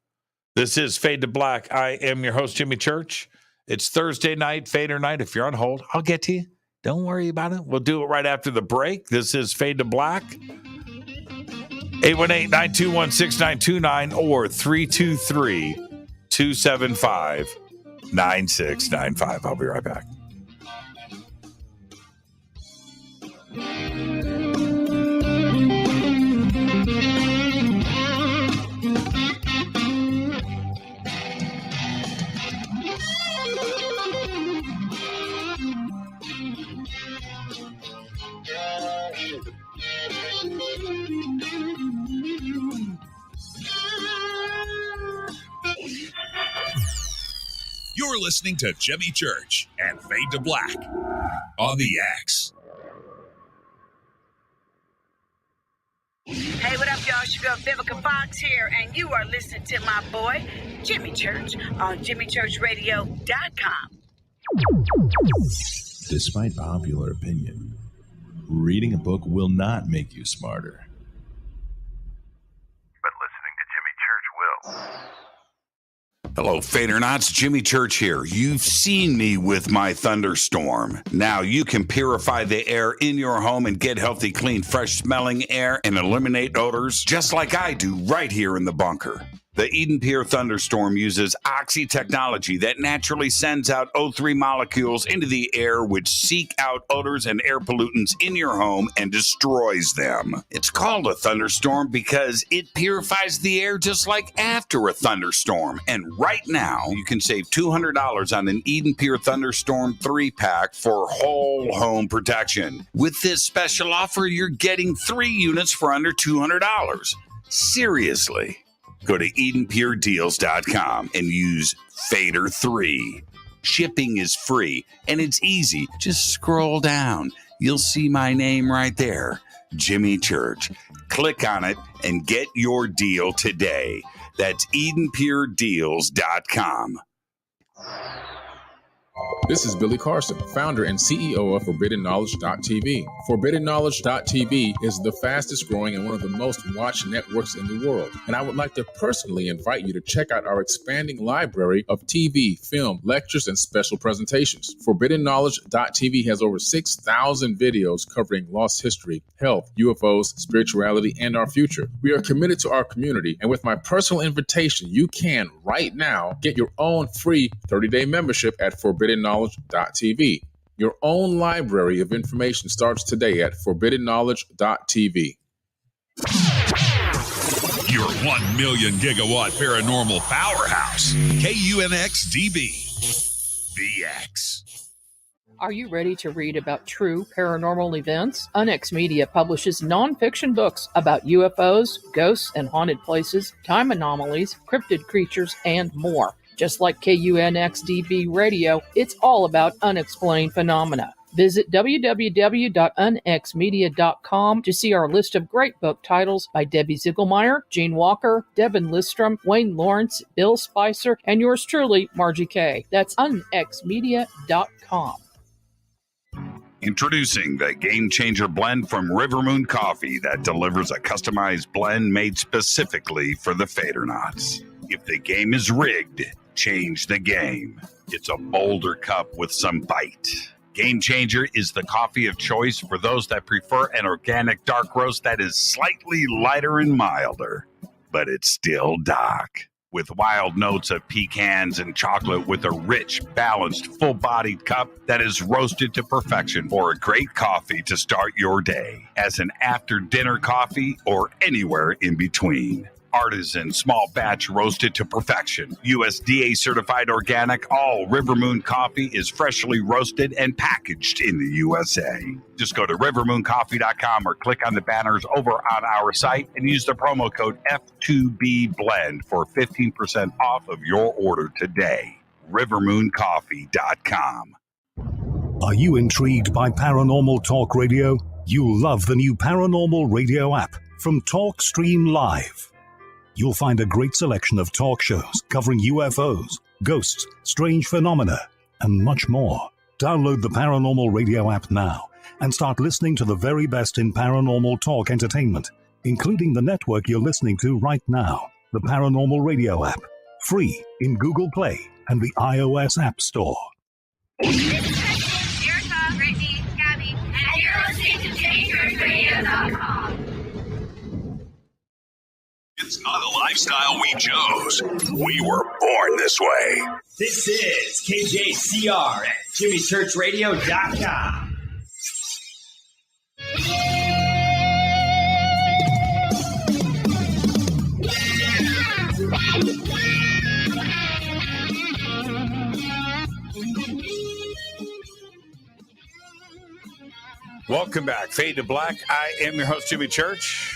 This is Fade to Black. I am your host, Jimmy Church. It's Thursday night, Fadernight. If you're on hold, I'll get to you. Don't worry about it. We'll do it right after the break. This is Fade to Black. 818-921-6929 or 323-275-9695. I'll be right back. You're listening to Jimmy Church and Fade to Black on the X. Hey, what up, y'all? It's your girl Vivica Fox here, and you are listening to my boy, Jimmy Church, on JimmyChurchRadio.com. Despite popular opinion, reading a book will not make you smarter. But listening to Jimmy Church will. Hello, Fadernauts. Jimmy Church here. You've seen me with my Thunderstorm. Now you can purify the air in your home and get healthy, clean, fresh-smelling air and eliminate odors just like I do right here in the bunker. The EdenPURE Thunderstorm uses oxy technology that naturally sends out O3 molecules into the air, which seek out odors and air pollutants in your home and destroys them. It's called a thunderstorm because it purifies the air just like after a thunderstorm. And right now, you can save $200 on an EdenPURE Thunderstorm 3-pack for whole home protection. With this special offer, you're getting 3 units for under $200. Seriously. Go to EdenPureDeals.com and use Fader3. Shipping is free and it's easy. Just scroll down. You'll see my name right there, Jimmy Church. Click on it and get your deal today. That's EdenPureDeals.com. This is Billy Carson, founder and CEO of ForbiddenKnowledge.tv. ForbiddenKnowledge.tv is the fastest growing and one of the most watched networks in the world. And I would like to personally invite you to check out our expanding library of TV, film, lectures, and special presentations. ForbiddenKnowledge.tv has over 6,000 videos covering lost history, health, UFOs, spirituality, and our future. We are committed to our community, and with my personal invitation, you can, right now, get your own free 30-day membership at ForbiddenKnowledge.tv. Your own library of information starts today at ForbiddenKnowledge.tv. Your 1 million gigawatt paranormal powerhouse, KUNX-DB, VX. Are you ready to read about true paranormal events? UNX Media publishes nonfiction books about UFOs, ghosts and haunted places, time anomalies, cryptid creatures, and more. Just like KUNX-DB Radio, it's all about unexplained phenomena. Visit www.unxmedia.com to see our list of great book titles by Debbie Ziegelmeyer, Gene Walker, Devin Listrom, Wayne Lawrence, Bill Spicer, and yours truly, Margie Kay. That's unxmedia.com. Introducing the Game Changer blend from Rivermoon Coffee that delivers a customized blend made specifically for the Fadernauts. If the game is rigged, change the game. It's a bolder cup with some bite. Game Changer is the coffee of choice for those that prefer an organic dark roast that is slightly lighter and milder, but it's still dark. With wild notes of pecans and chocolate with a rich, balanced, full-bodied cup that is roasted to perfection for a great coffee to start your day, as an after-dinner coffee or anywhere in between. Artisan, small batch roasted to perfection. USDA certified organic, all River Moon coffee is freshly roasted and packaged in the USA. Just go to rivermooncoffee.com or click on the banners over on our site and use the promo code F2BBLEND for 15% off of your order today. rivermooncoffee.com. Are you intrigued by Paranormal Talk Radio? You'll love the new Paranormal Radio app from TalkStream Live. You'll find a great selection of talk shows covering UFOs, ghosts, strange phenomena, and much more. Download the Paranormal Radio app now and start listening to the very best in paranormal talk entertainment, including the network you're listening to right now, the Paranormal Radio app. Free in Google Play and the iOS App Store. Erica, Brittany, Gabby, and you're listening to JamieChurchRadio.com. It's not a lifestyle we chose. We were born this way. This is KJCR at JimmyChurchRadio.com. Welcome back. Fade to Black. I am your host, Jimmy Church.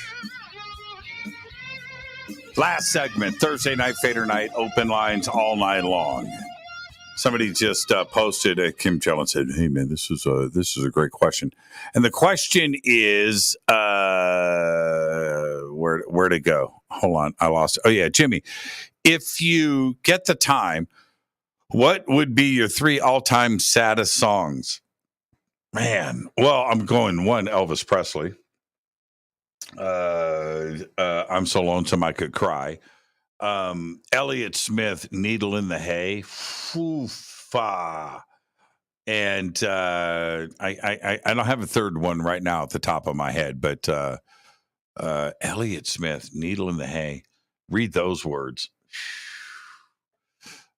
Last segment, Thursday night, Fadernight, open lines all night long. Somebody just posted, Kim Jellin said, "Hey man, this is a great question," and the question is, where'd it go? Hold on, I lost it. Oh yeah, Jimmy, if you get the time, what would be your 3 all-time saddest songs? Man, well, I'm going one, Elvis Presley. I'm So Lonesome I Could Cry. Elliott Smith, Needle in the Hay. Foo-fa. And I don't have a third one right now at the top of my head, but Elliott Smith, Needle in the Hay. Read those words.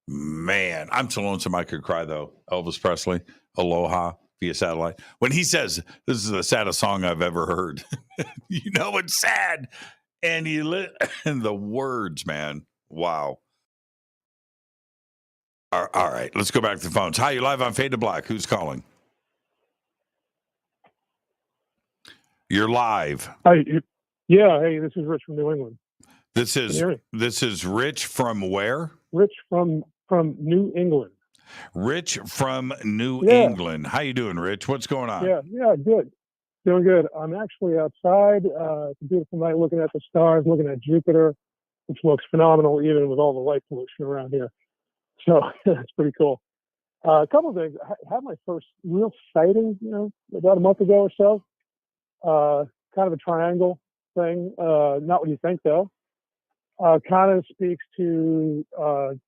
Man, I'm So Lonesome I Could Cry, though. Elvis Presley, Aloha via satellite. When he says, "This is the saddest song I've ever heard," you know it's sad. And and the words, man. Wow. All right, let's go back to the phones. Hi, you're live on Fade to Black. Who's calling? You're live. Hi. Yeah, hey, this is Rich from New England. This is Rich from where? Rich from New England. Rich from New England. How you doing, Rich? What's going on? Yeah, good. Doing good. I'm actually outside. It's a beautiful night looking at the stars, looking at Jupiter, which looks phenomenal even with all the light pollution around here. So that's pretty cool. A couple of things. I had my first real sighting, about a month ago or so. Kind of a triangle thing. Not what you think, though. Kind of speaks to a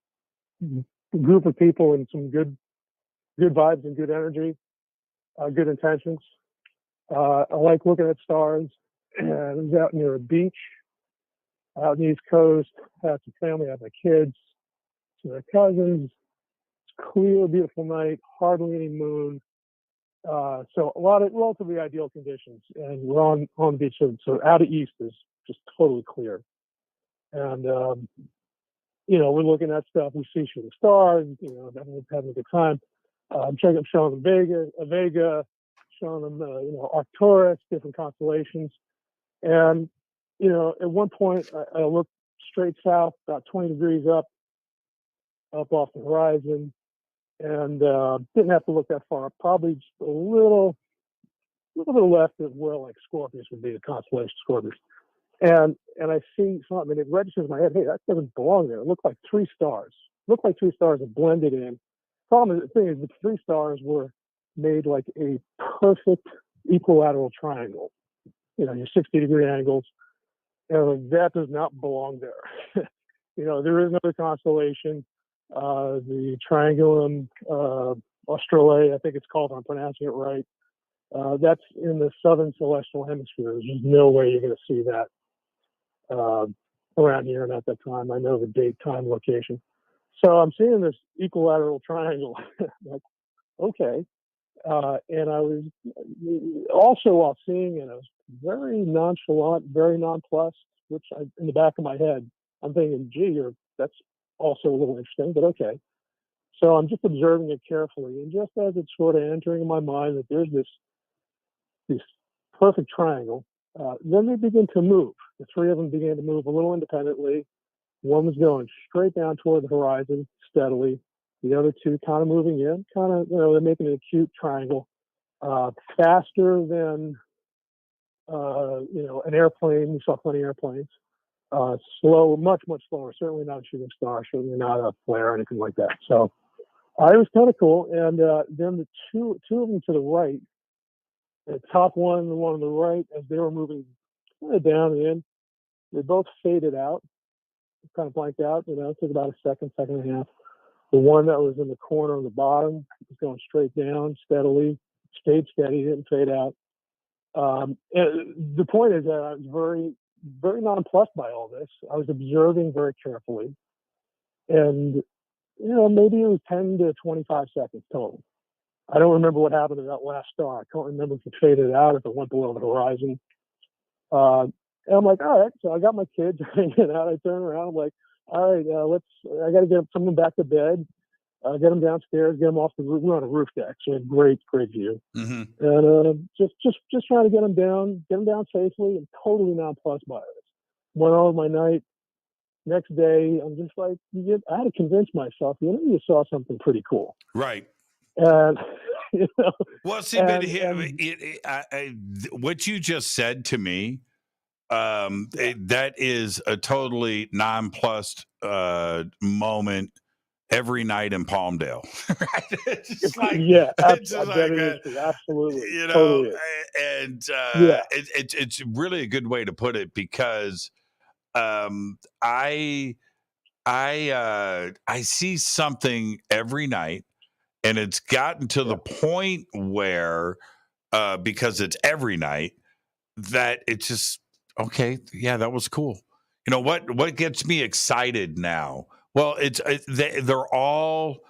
group of people and some good vibes and good energy, good intentions. I like looking at stars. And I was out near a beach, out in the East Coast. Had some family, had my kids, some of their cousins. It's clear, beautiful night, hardly any moon. So a lot of relatively ideal conditions. And we're on the beach, so out of east is just totally clear. And we're looking at stuff. We see shooting stars. Having a good time. I'm showing them Vega, showing them Arcturus, different constellations. And at one point I looked straight south, about 20 degrees up off the horizon, and didn't have to look that far. Probably just a little left of where like Scorpius would be, the constellation Scorpius. And I see something, and it registers in my head, hey, that doesn't belong there. It looked like 3 stars. That blended in. The thing is, the 3 stars were made like a perfect equilateral triangle. Your 60-degree angles. And that does not belong there. There is another constellation, the Triangulum Australia, I think it's called, if I'm pronouncing it right. That's in the southern celestial hemisphere. There's just no way you're going to see that around here and at that time. I know the date, time, location. So I'm seeing this equilateral triangle. Like, okay. And I was also, while seeing it, I was very nonchalant, very nonplussed, which in the back of my head, I'm thinking, gee, that's also a little interesting, but okay. So I'm just observing it carefully. And just as it's sort of entering in my mind that there's this perfect triangle, then they begin to move. The three of them began to move a little independently. One was going straight down toward the horizon steadily. The other two kind of moving in, they're making an acute triangle, faster than, an airplane. We saw plenty of airplanes. Slow, much, much slower. Certainly not a shooting star, certainly not a flare or anything like that. So it was kind of cool. And then the two of them to the right, the top one and the one on the right, as they were moving kind of down and in, they both faded out, kind of blanked out. It took about a second and a half. The one that was in the corner on the bottom was going straight down steadily, stayed steady, didn't fade out. And the point is that I was very, very nonplussed by all this. I was observing very carefully. And, maybe it was 10 to 25 seconds total. I don't remember what happened to that last star. I can't remember if it faded out, if it went below the horizon. And I'm like, all right. So I got my kids hanging out. I turn around. I'm like, all right, I got to get someone back to bed, get them downstairs, get them off the roof. We're on a roof deck, so great view. Mm-hmm. And just trying to get them down safely, and totally nonplussed by it. Went on with my night. Next day, I'm just like, I had to convince myself, you saw something pretty cool. Right. And, Well, see, but what you just said to me, that is a totally nonplussed moment every night in Palmdale. Right? It's just like, absolutely. Totally. And it's really a good way to put it, because I see something every night, and it's gotten to the point where because it's every night, that it's just okay. Yeah, that was cool. What gets me excited now? Well, they're all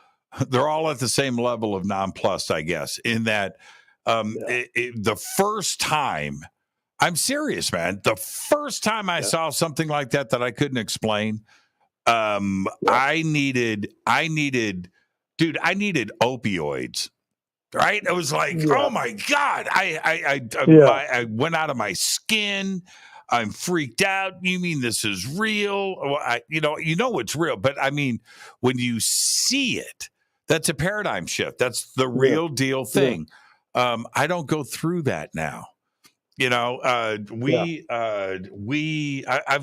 at the same level of nonplussed, I guess, in that the first time, I'm serious, man. The first time I saw something like that I couldn't explain, I needed opioids. Right? It was like, oh my God, I went out of my skin. I'm freaked out. You mean this is real? Well, it's real, but I mean, when you see it, that's a paradigm shift. That's the real deal thing. I don't go through that now. I've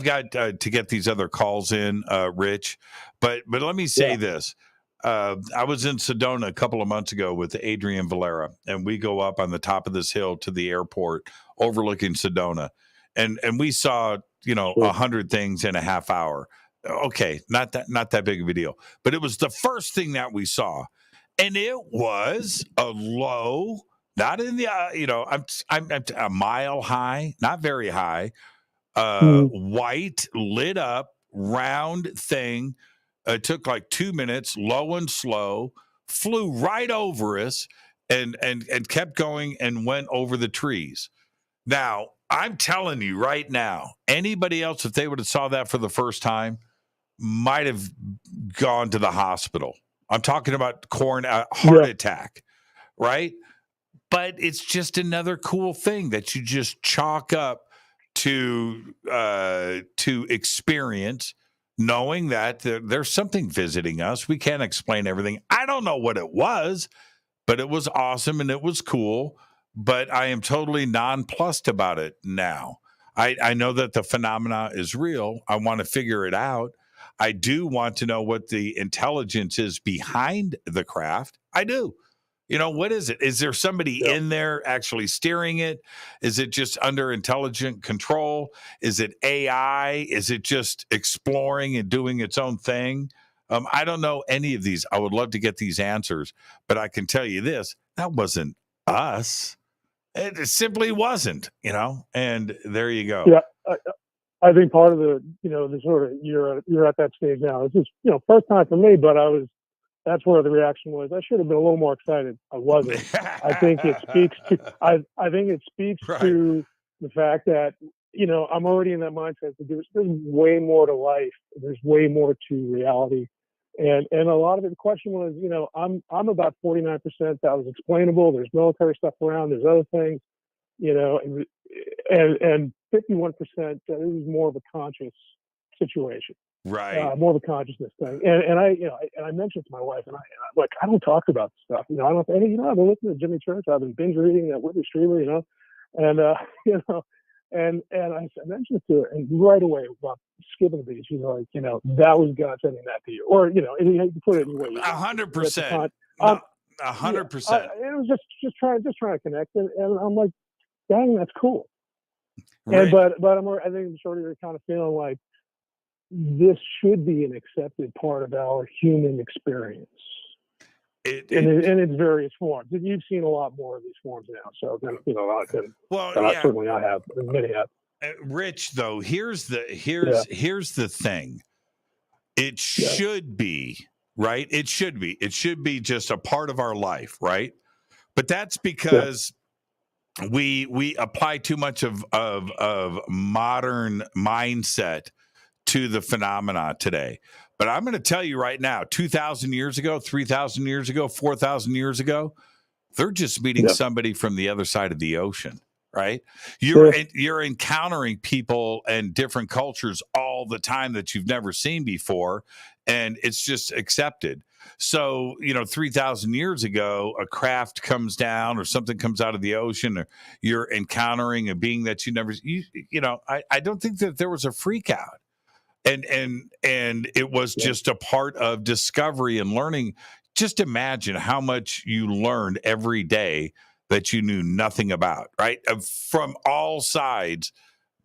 got to get these other calls in, Rich, but let me say this. I was in Sedona a couple of months ago with Adrian Valera, and we go up on the top of this hill to the airport overlooking Sedona, and we saw 100 things in a half hour. Okay, not that big of a deal, but it was the first thing that we saw, and it was a low, not in the I'm a mile high, not very high, white lit up round thing. It took like 2 minutes, low and slow, flew right over us and kept going and went over the trees. Now, I'm telling you right now, anybody else, if they would have saw that for the first time, might have gone to the hospital. I'm talking about heart attack, right? But it's just another cool thing that you just chalk up to experience, knowing that there's something visiting us. We can't explain everything. I don't know what it was, but it was awesome and it was cool. But I am totally nonplussed about it now. I know that the phenomena is real. I want to figure it out. I do want to know what the intelligence is behind the craft. I do. What is it? Is there somebody in there actually steering it? Is it just under intelligent control? Is it AI? Is it just exploring and doing its own thing? I don't know any of these. I would love to get these answers, but I can tell you this: that wasn't us. It simply wasn't, And there you go. Yeah, I think part of the sort of you're at that stage now. This is first time for me, but that's where the reaction was. I should have been a little more excited. I wasn't. I think it speaks to to the fact that I'm already in that mindset that there's way more to life. There's way more to reality, and a lot of it. The question was, I'm about 49% that was explainable. There's military stuff around. There's other things, and 51% that it was more of a conscious situation. Right. More of a consciousness thing. And I mentioned to my wife, and I'm like, I don't talk about this stuff. I don't, I've been listening to Jimmy Church. I've been binge reading that Whitley Strieber, and, and I mentioned it to her, and right away, about skipping the beat, she's like, that was God sending that to you. Or, you put it anyway. 100%. 100%. It was just trying to connect. And I'm like, dang, that's cool. Right. And, but I think sort of you're kind of feeling like, this should be an accepted part of our human experience in its various forms. And you've seen a lot more of these forms now. So, certainly I have. Many have. Rich, though, here's the thing. It should be, right? It should be just a part of our life, right? But that's because we apply too much of modern mindset to the phenomena today. But I'm going to tell you right now, 2,000 years ago, 3,000 years ago, 4,000 years ago, they're just meeting somebody from the other side of the ocean, right? You're encountering people and different cultures all the time that you've never seen before, and it's just accepted. So, 3,000 years ago, a craft comes down or something comes out of the ocean, or you're encountering a being that I don't think that there was a freak out. And it was just a part of discovery and learning. Just imagine how much you learned every day that you knew nothing about, right? From all sides.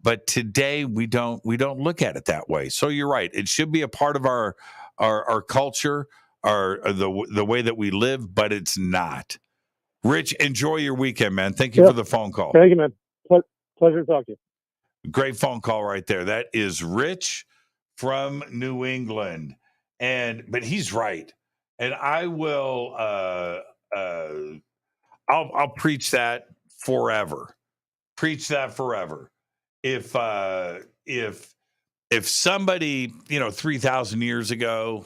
But today we don't look at it that way. So you're right. It should be a part of our culture, the way that we live, but it's not. Rich, enjoy your weekend, man. Thank you for the phone call. Thank you, man. Pleasure to talk to you. Great phone call right there. That is Rich from New England, but he's right, and I will. I'll preach that forever. Preach that forever. If somebody 3,000 years ago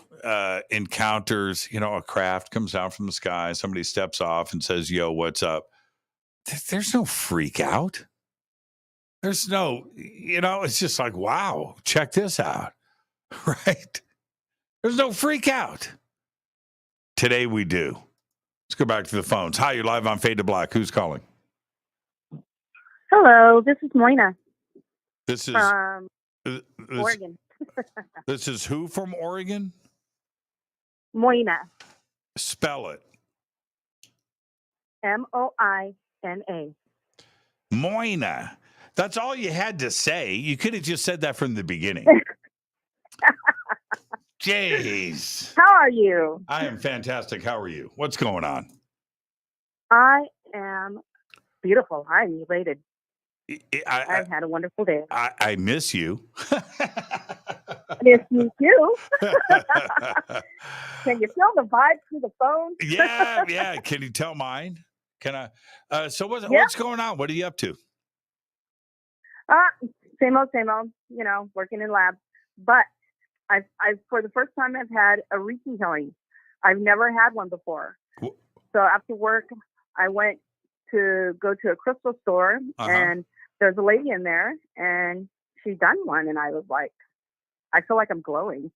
encounters a craft, comes down from the sky, somebody steps off and says, "Yo, what's up?" There's no freak out. There's no, it's just like, wow, check this out. Right? There's no freak out. Today we do. Let's go back to the phones. Hi, you're live on Fade to Black. Who's calling? Hello, this is Moina. This is from Oregon. This is who from Oregon? Moina. Spell it. Moina. Moina. That's all you had to say. You could have just said that from the beginning. Jeez. How are you? I am fantastic. How are you? What's going on? I am beautiful. I'm elated. I've had a wonderful day. I miss you. I miss you too. Can you feel the vibe through the phone? Yeah. Can you tell mine? Can I? So what's going on? What are you up to? Same old, working in labs. But I've for the first time I've had a Reiki healing. I've never had one before. So after work, I went to go to a crystal store, and there's a lady in there, and she done one, and I was like, I feel like I'm glowing.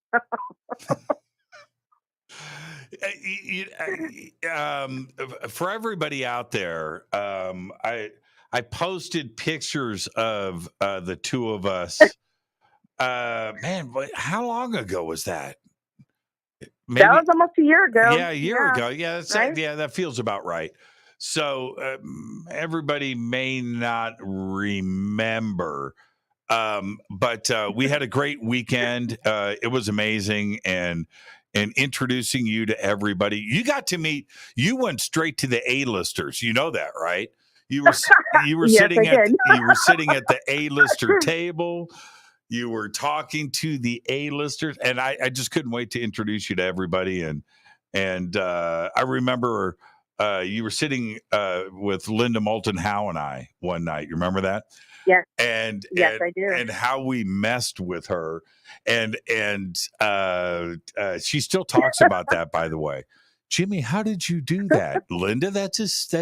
For everybody out there, I posted pictures of the two of us. Man, how long ago was that? Maybe, that was almost a year ago. Yeah, a year ago. Yeah, that feels about right. So everybody may not remember, but we had a great weekend. It was amazing, and and introducing you to everybody. You went straight to the A-listers. You know that, right? You were Yes, sitting I did. you were sitting at the A-lister table. You were talking to the A-listers, and I just couldn't wait to introduce you to everybody. And I remember you were sitting with Linda Moulton Howe and I one night. You remember that? Yes. Yes, I do. And how we messed with her, and she still talks about that. By the way, Jimmy, how did you do that, Linda? That's just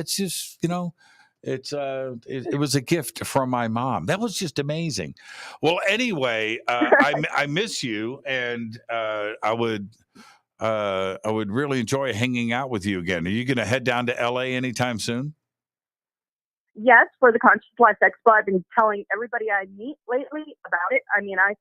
it was a gift from my mom. That was just amazing. Well, anyway, I miss you, and I would really enjoy hanging out with you again. Are you going to head down to LA anytime soon? Yes, for the Conscious Life Expo. I've been telling everybody I meet lately about it. I mean, that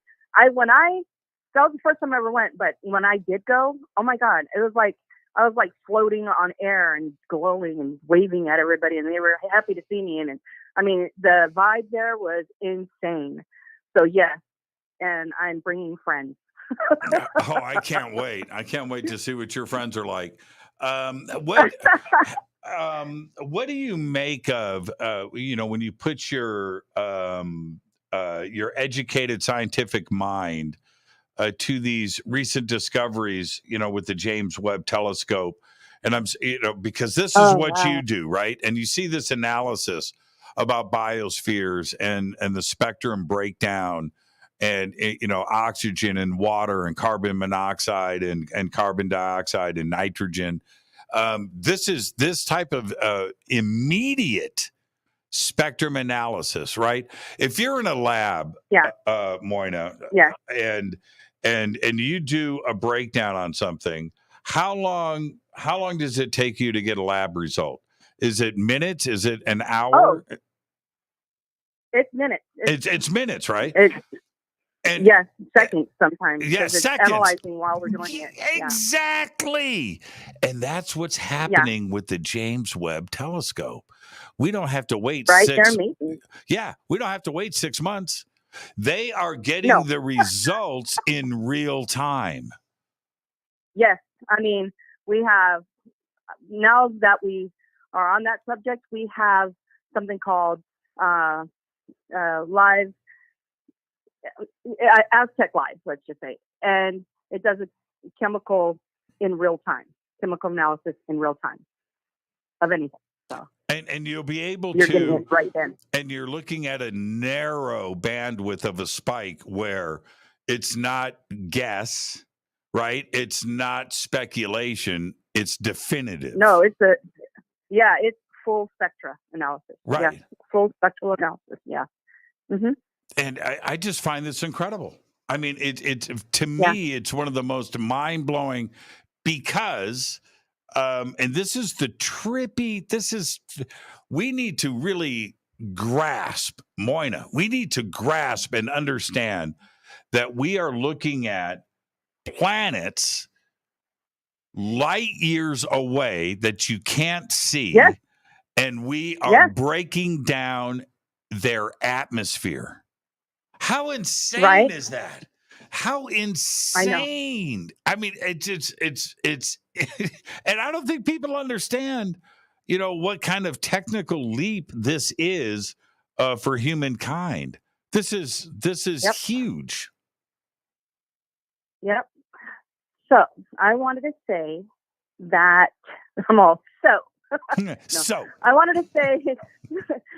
was the first time I ever went, but when I did go, oh my God, it was like I was like floating on air and glowing and waving at everybody, and they were happy to see me. And I mean, the vibe there was insane. So yes, and I'm bringing friends. Oh, I can't wait! I can't wait to see what your friends are like. What do you make of when you put your educated scientific mind to these recent discoveries, with the James Webb Telescope, and because this is what you do, right? And you see this analysis about biospheres and the spectrum breakdown, and oxygen and water and carbon monoxide and carbon dioxide and nitrogen. This type of immediate spectrum analysis, right? If you're in a lab, Moina, and you do a breakdown on something, how long does it take you to get a lab result? Is it minutes? Is it an hour? Oh, it's minutes. It's minutes, right? Yes, seconds sometimes. Yes, it's seconds. Analyzing while we're doing it. Exactly. And that's what's happening with the James Webb Telescope. We don't have to wait we don't have to wait 6 months. They are getting the results in real time. Yes. I mean, we have, now that we are on that subject, we have something called live, Aztec Live, let's just say. And it does a chemical analysis in real time of anything. So. And you'll be able You're getting it right then. And you're looking at a narrow bandwidth of a spike where it's not guess, right? It's not speculation. It's definitive. No, it's full spectra analysis. Right. Yeah, full spectral analysis. Yeah. Mm-hmm. And I just find this incredible. I mean, to me, it's one of the most mind-blowing because, and this is the we need to really grasp, Moina, we need to grasp and understand that we are looking at planets light years away that you can't see, and we are breaking down their atmosphere. How insane is that? How insane! I mean, it's and I don't think people understand, what kind of technical leap this is for humankind. This is huge. Yep. So I wanted to say that I'm all so. I wanted to say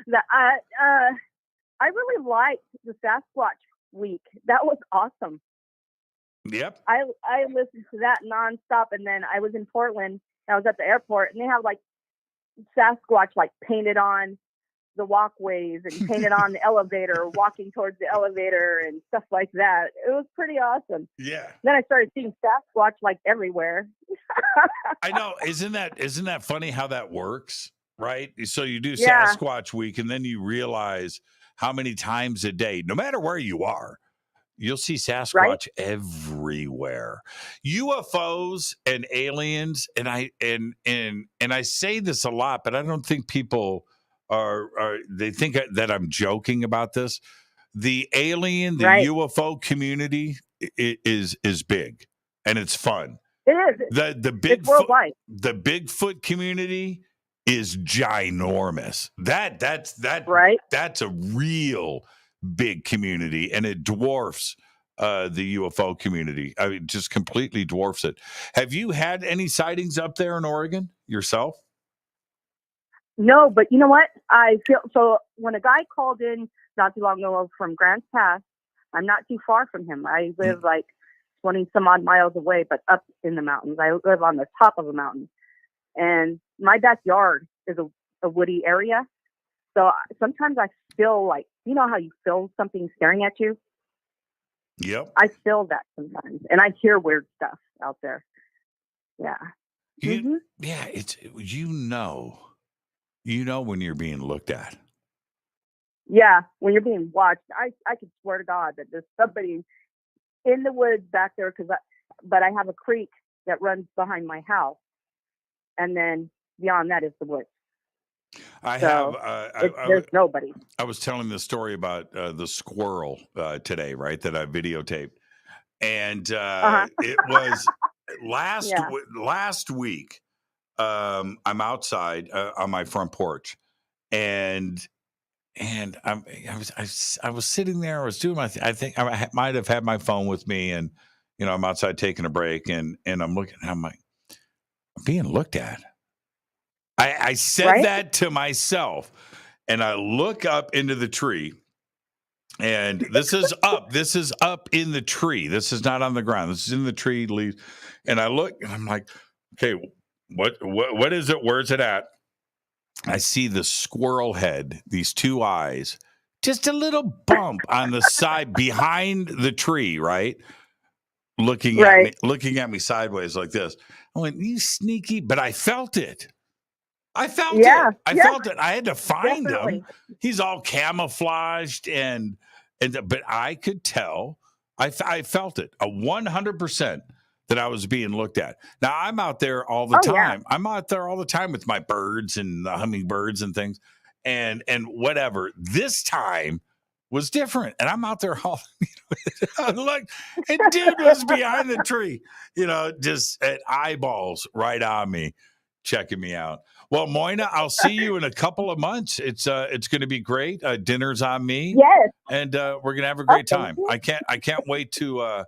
that I really liked the Sasquatch week. That was awesome. Yep. I listened to that nonstop, and then I was in Portland. And I was at the airport, and they have like Sasquatch like painted on the walkways and painted on the elevator, walking towards the elevator and stuff like that. It was pretty awesome. Yeah. Then I started seeing Sasquatch like everywhere. I know. Isn't that funny how that works? Right. So you do Sasquatch week, and then you realize how many times a day, no matter where you are, you'll see Sasquatch everywhere. UFOs and aliens, and I say this a lot, but I don't think people they think that I'm joking about this. The alien, the UFO community is big, and it's fun. It is. The It's worldwide. the Bigfoot community is ginormous. That's right. That's a real big community, and it dwarfs the UFO community. I mean, just completely dwarfs it. Have you had any sightings up there in Oregon yourself? No, but you know what? I feel so when a guy called in not too long ago from Grants Pass, I'm not too far from him. I live like 20 some odd miles away, but up in the mountains. I live on the top of a mountain, and my backyard is a woody area. So sometimes I feel like, you know how you feel something staring at you? Yep. I feel that sometimes, and I hear weird stuff out there. Yeah. Yeah, it's you know when you're being looked at. Yeah, when you're being watched, I could swear to God that there's somebody in the woods back there but I have a creek that runs behind my house, and then beyond that is the woods. There's nobody. I was telling the story about the squirrel today, right? That I videotaped, and it was last week. I'm outside on my front porch, and I was sitting there. I was doing my. I think I might have had my phone with me, and I'm outside taking a break, and I'm looking. I'm like, I'm being looked at. I said that to myself, and I look up into the tree, and this is up. This is up in the tree. This is not on the ground. This is in the tree leaves. And I look, and I'm like, okay, what is it? Where's it at? I see the squirrel head, these two eyes, just a little bump on the side behind the tree, right? Looking at me sideways like this. I went, you sneaky, but I felt it. I felt it. I felt it. I had to find him. He's all camouflaged but I could tell. I felt it 100% that I was being looked at. Now I'm out there all the time. Yeah. I'm out there all the time with my birds and the hummingbirds and things and whatever. This time was different. And I'm out there all look, and dude was behind the tree, just at eyeballs right on me, checking me out. Well, Moina, I'll see you in a couple of months. It's going to be great. Dinner's on me. Yes. And we're going to have a great time. I can't wait to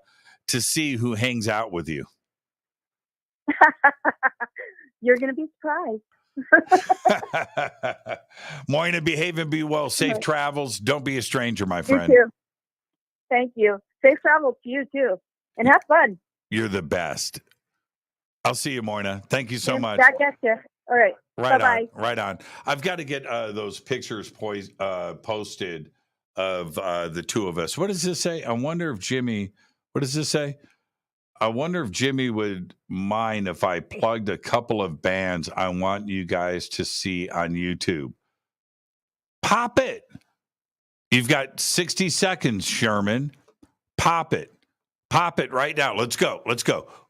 see who hangs out with you. You're going to be surprised. Moina, behave and be well. Safe travels. Don't be a stranger, my friend. You too. Thank you. Safe travels to you too. And have fun. You're the best. I'll see you, Moina. Thank you so much. Back at you. All right. Bye-bye. Right on. I've got to get those pictures posted of the two of us. What does this say? I wonder if Jimmy, what does this say? I wonder if Jimmy would mind if I plugged a couple of bands I want you guys to see on YouTube. Pop it. You've got 60 seconds, Sherman. Pop it. Pop it right now. Let's go.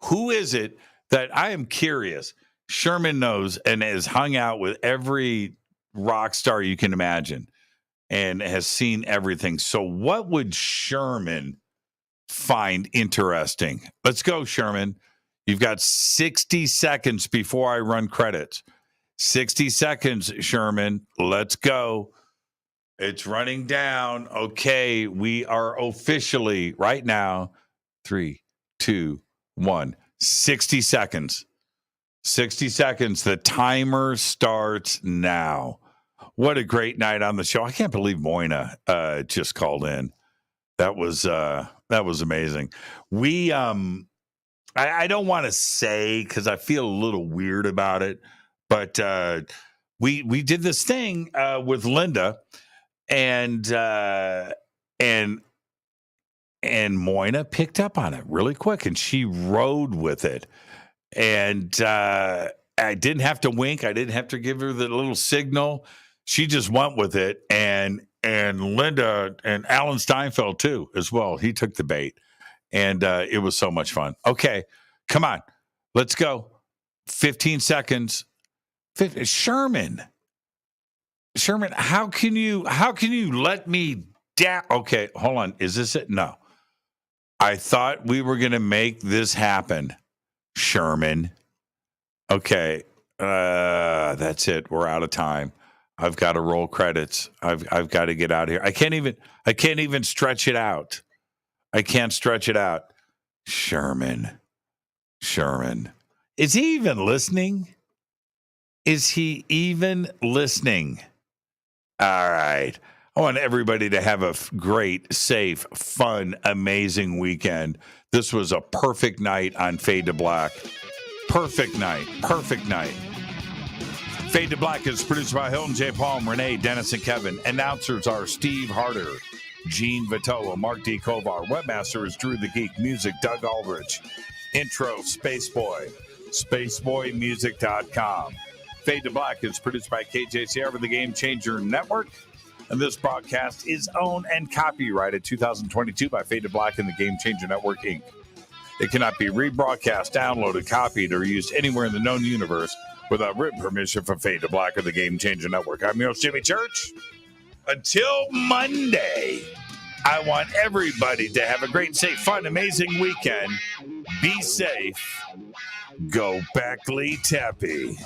Who is it that I am curious? Sherman knows and has hung out with every rock star you can imagine and has seen everything. So what would Sherman find interesting? Let's go, Sherman. You've got 60 seconds before I run credits. 60 seconds, Sherman. Let's go. It's running down. Okay, we are officially right now. 3, 2, 1. 60 seconds. 60 seconds. The timer starts now. What a great night on the show. I can't believe Moina just called in. That was amazing. We I don't want to say because I feel a little weird about it, but we did this thing with Linda and Moina picked up on it really quick and she rode with it. And I didn't have to wink. I didn't have to give her the little signal. She just went with it. And Linda and Alan Steinfeld, too, as well. He took the bait. And it was so much fun. Okay, come on. Let's go. 15 seconds. Sherman, how can you let me down? Okay, hold on. Is this it? No. I thought we were going to make this happen. Sherman. Okay. That's it. We're out of time. I've got to roll credits. I've got to get out of here. I can't even stretch it out. I can't stretch it out. Sherman. Is he even listening? All right. I want everybody to have a great, safe, fun, amazing weekend. This was a perfect night on Fade to Black. Perfect night. Fade to Black is produced by Hilton J. Palm, Renee, Dennis, and Kevin. Announcers are Steve Harder, Gene Vitola, Mark D. Kovar. Webmaster is Drew the Geek. Music, Doug Aldrich. Intro, Spaceboy. SpaceboyMusic.com. Fade to Black is produced by KJCR for the Game Changer Network. And this broadcast is owned and copyrighted 2022 by Fade to Black and the Game Changer Network, Inc. It cannot be rebroadcast, downloaded, copied, or used anywhere in the known universe without written permission from Fade to Black or the Game Changer Network. I'm your host, Jimmy Church. Until Monday, I want everybody to have a great, safe, fun, amazing weekend. Be safe. Go Beckley Teppy.